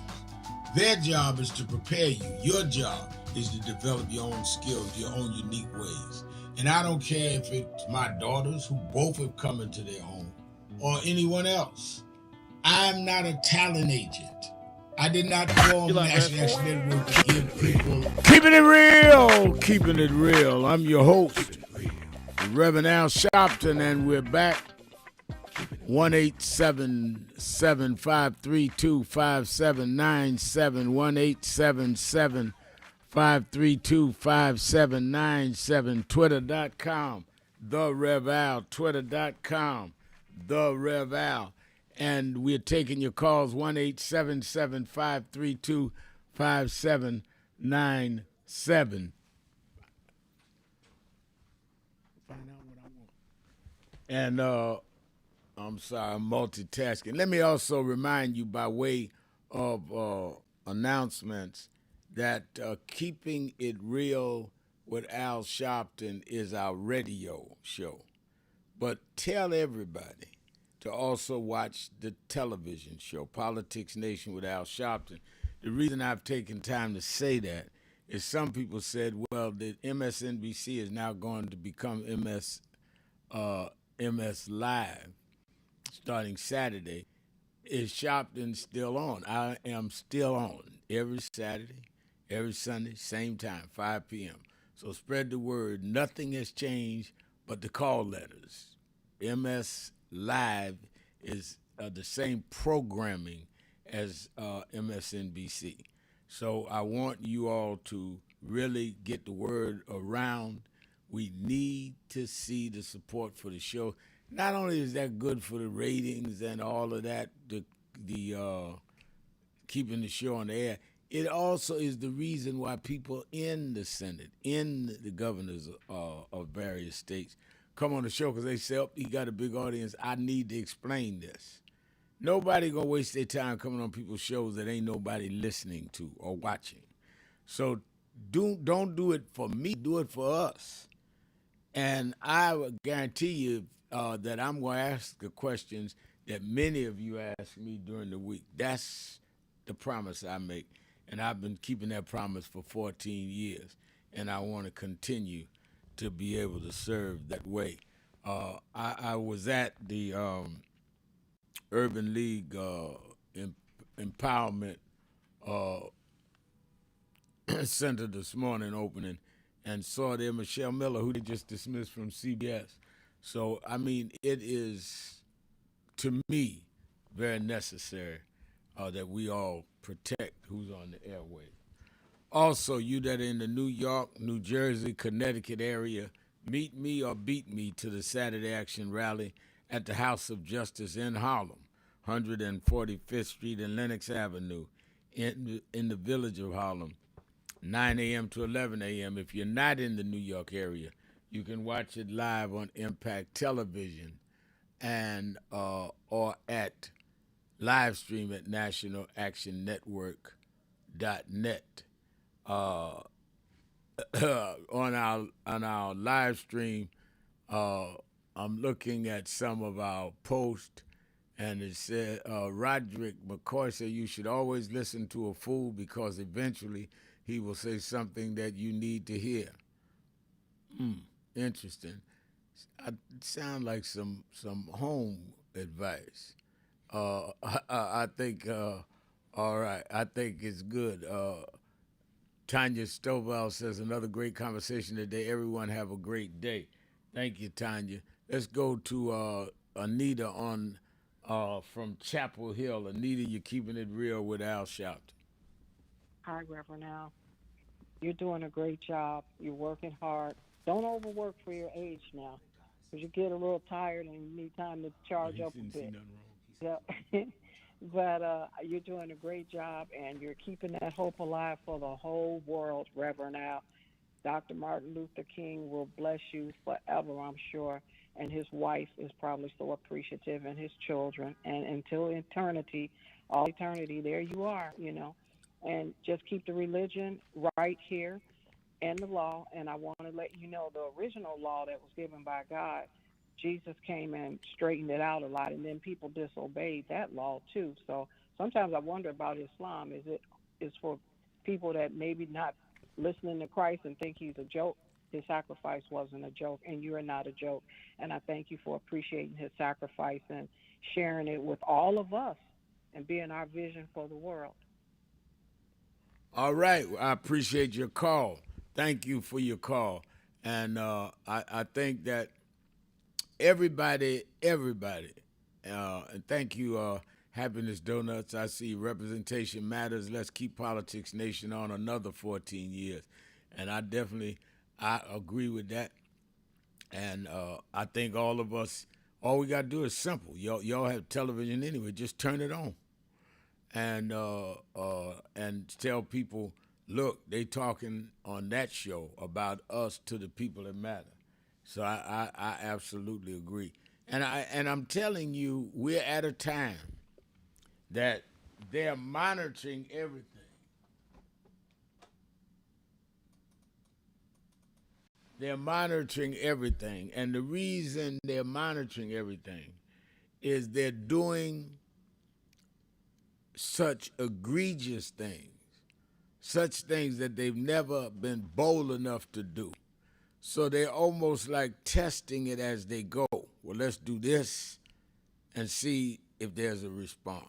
Their job is to prepare you. Your job is to develop your own skills, your own unique ways. And I don't care if it's my daughters, who both have come into their home, or anyone else. I'm not a talent agent. I did not form National Action Network to give people... Keeping it real! Keeping it real. I'm your host, Reverend Al Sharpton, and we're back. 1-877-532-5797. 1-877-532-5797. Twitter.com, The Rev Al. Twitter.com, The Rev Al. And we're taking your calls, 1-877-532-5797. Find out what I want. And I'm sorry, I'm multitasking. Let me also remind you by way of announcements that Keeping It Real with Al Sharpton is our radio show. But tell everybody to also watch the television show, Politics Nation with Al Sharpton. The reason I've taken time to say that is some people said, well, the MSNBC is now going to become MS Live starting Saturday. Is Sharpton still on? I am still on every Saturday, every Sunday, same time, 5 p.m. So spread the word. Nothing has changed but the call letters. MS Live is the same programming as MSNBC. So I want you all to really get the word around. We need to see the support for the show. Not only is that good for the ratings and all of that, the keeping the show on the air, it also is the reason why people in the Senate, in the governors of various states, come on the show because they say, oh, he got a big audience. I need to explain this. Nobody gonna waste their time coming on people's shows that ain't nobody listening to or watching. So don't do it for me. Do it for us. And I will guarantee you that I'm going to ask the questions that many of you ask me during the week. That's the promise I make. And I've been keeping that promise for 14 years. And I want to continue to be able to serve that way. I was at the Urban League Empowerment Center this morning opening, and saw there Michelle Miller, who they just dismissed from CBS. So, I mean, it is, to me, very necessary that we all protect who's on the airway. Also, you that are in the New York, New Jersey, Connecticut area, meet me or beat me to the Saturday Action Rally at the House of Justice in Harlem, 145th Street and Lenox Avenue in the village of Harlem, 9 a.m. to 11 a.m. If you're not in the New York area, you can watch it live on Impact Television and or at live stream at nationalactionnetwork.net. On our live stream, I'm looking at some of our posts, and it said Roderick McCoy said you should always listen to a fool because eventually he will say something that you need to hear. Interesting. I sound like some home advice. I think all right. I think it's good. Tanya Stovall says another great conversation today. Everyone have a great day. Thank you, Tanya. Let's go to Anita on from Chapel Hill. Anita, you're keeping it real with Al Sharpton. Hi, Reverend Al. You're doing a great job. You're working hard. Don't overwork for your age now, because you get a little tired and you need time to charge up a bit. So, but you're doing a great job, and you're keeping that hope alive for the whole world, Reverend Al. Dr. Martin Luther King will bless you forever, I'm sure, and his wife is probably so appreciative, and his children, and until eternity, all eternity, there you are, and just keep the religion right here and the law. And I want to let you know the original law that was given by God, Jesus came and straightened it out a lot, and then people disobeyed that law too. So sometimes I wonder about Islam. Is for people that maybe not listening to Christ and think he's a joke. His sacrifice wasn't a joke, and you are not a joke. And I thank you for appreciating his sacrifice and sharing it with all of us and being our vision for the world. All right. I appreciate your call. Thank you for your call. And I think that everybody, and thank you, Happiness Donuts. I see representation matters. Let's keep Politics Nation on another 14 years. And I agree with that. And I think all of us, all we got to do is simple. Y'all have television anyway. Just turn it on. And tell people, look, they talking on that show about us to the people that matter. So I absolutely agree. And I'm telling you, we're at a time that they're monitoring everything. They're monitoring everything. And the reason they're monitoring everything is they're doing such egregious things, such things that they've never been bold enough to do. So they're almost like testing it as they go. Well, let's do this and see if there's a response.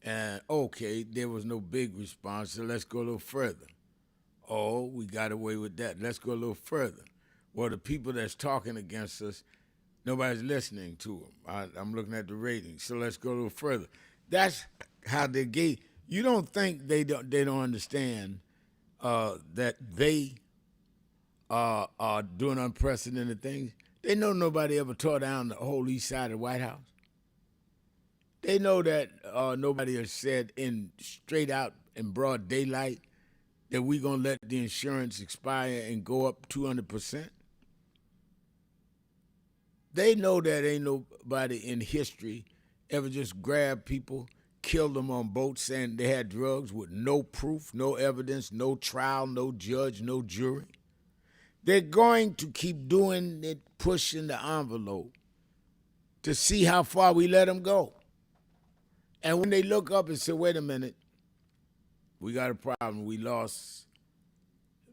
And okay, there was no big response, so let's go a little further. Oh, we got away with that. Let's go a little further. Well, the people that's talking against us, nobody's listening to them. I'm looking at the ratings, so let's go a little further. That's how they get. You don't think they don't understand that they are doing unprecedented things? They know nobody ever tore down the whole east side of the White House. They know that nobody has said in straight out in broad daylight that we're going to let the insurance expire and go up 200%. They know that ain't nobody in history ever just grabbed people, killed them on boats saying they had drugs with no proof, no evidence, no trial, no judge, no jury. They're going to keep doing it, pushing the envelope to see how far we let them go. And when they look up and say, wait a minute, we got a problem. We lost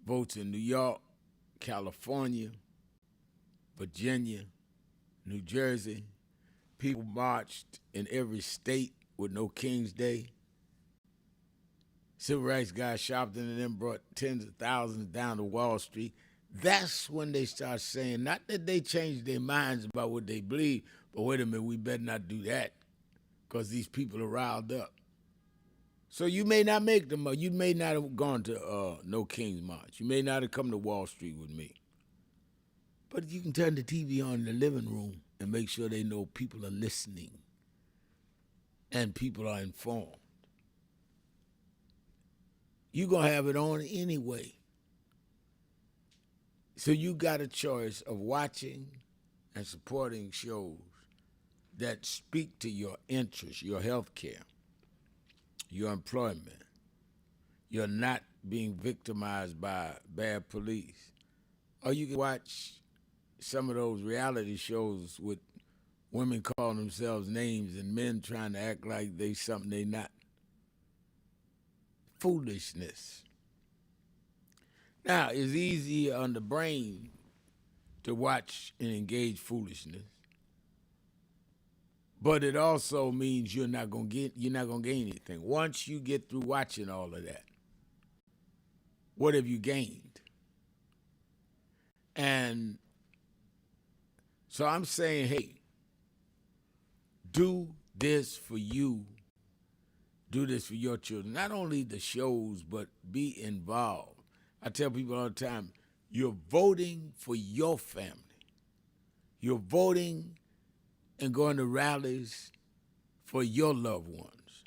votes in New York, California, Virginia, New Jersey. People marched in every state with no King's Day. civil rights guy Sharpton and them brought tens of thousands down to Wall Street. That's when they start saying, not that they changed their minds about what they believe, but wait a minute, we better not do that because these people are riled up. So you may not make them, you may not have gone to No King's March. You may not have come to Wall Street with me. But you can turn the TV on in the living room and make sure they know people are listening and people are informed. You're going to have it on anyway. So you got a choice of watching and supporting shows that speak to your interests, your health care, your employment. You're not being victimized by bad police. Or you can watch some of those reality shows with women calling themselves names and men trying to act like they something they not. Foolishness. Now, it's easier on the brain to watch and engage foolishness, but it also means you're not gonna gain anything. Once you get through watching all of that, what have you gained? And so I'm saying, hey, do this for you. Do this for your children. Not only the shows, but be involved. I tell people all the time, you're voting for your family. You're voting and going to rallies for your loved ones.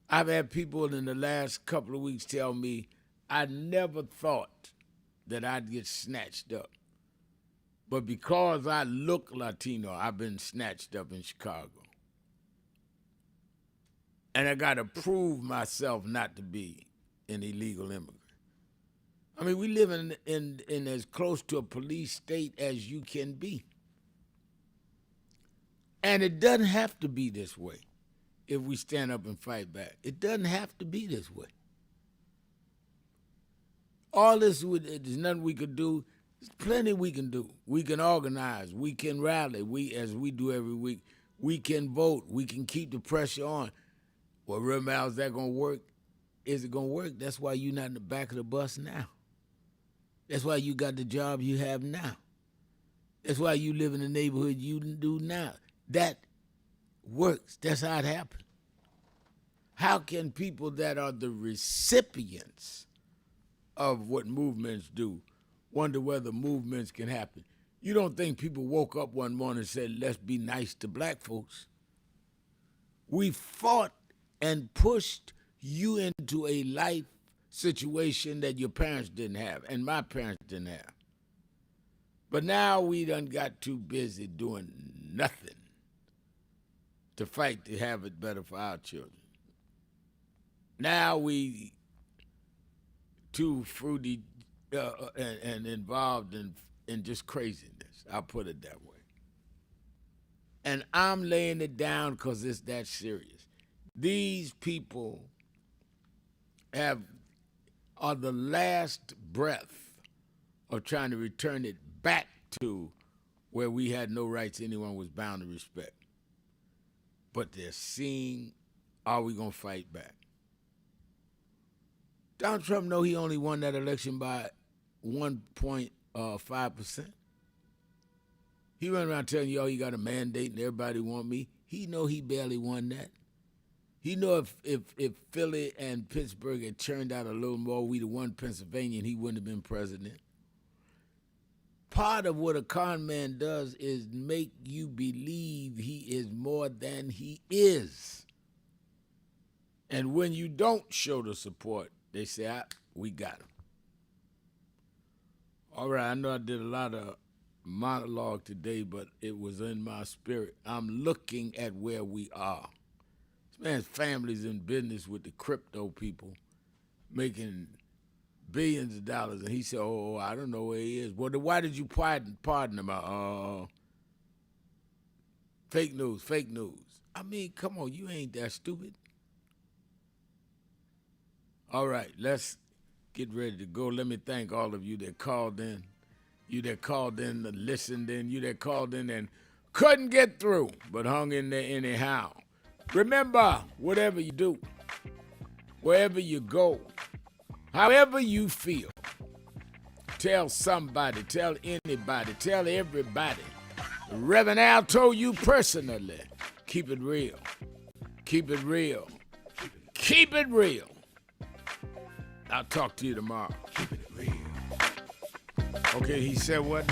I've had people in the last couple of weeks tell me, I never thought that I'd get snatched up. But because I look Latino, I've been snatched up in Chicago. And I got to prove myself not to be an illegal immigrant. I mean, we live in as close to a police state as you can be. And it doesn't have to be this way if we stand up and fight back. It doesn't have to be this way. All this, there's nothing we could do. There's plenty we can do. We can organize. We can rally. As we do every week, we can vote. We can keep the pressure on. Well, remember, how's that going to work? Is it going to work? That's why you're not in the back of the bus now. That's why you got the job you have now. That's why you live in the neighborhood you do now. That works. That's how it happened. How can people that are the recipients of what movements do wonder whether movements can happen? You don't think people woke up one morning and said, let's be nice to black folks. We fought and pushed you into a life situation that your parents didn't have and my parents didn't have. But now we done got too busy doing nothing to fight to have it better for our children. Now we too fruity and involved in just craziness. I'll put it that way. And I'm laying it down because it's that serious. These people are the last breath of trying to return it back to where we had no rights anyone was bound to respect. But they're seeing, are we going to fight back? Donald Trump know he only won that election by 1.5%. He run around telling you, oh, you got a mandate and everybody want me. He know he barely won that. He know if Philly and Pittsburgh had turned out a little more, we'd have won Pennsylvania and he wouldn't have been president. Part of what a con man does is make you believe he is more than he is. And when you don't show the support, they say, we got him. All right, I know I did a lot of monologue today, but it was in my spirit. I'm looking at where we are. This man's family's in business with the crypto people, making billions of dollars, and he said, oh, I don't know where he is. Well, then why did you pardon him? Fake news. I mean, come on, you ain't that stupid. All right, let's get ready to go. Let me thank all of you that called in. You that called in, that listened in, you that called in and couldn't get through, but hung in there anyhow. Remember, whatever you do, wherever you go, however you feel, tell somebody, tell anybody, tell everybody. Reverend Al told you personally, keep it real. Keep it real. Keep it real. I'll talk to you tomorrow. Keep it real. Okay, he said what?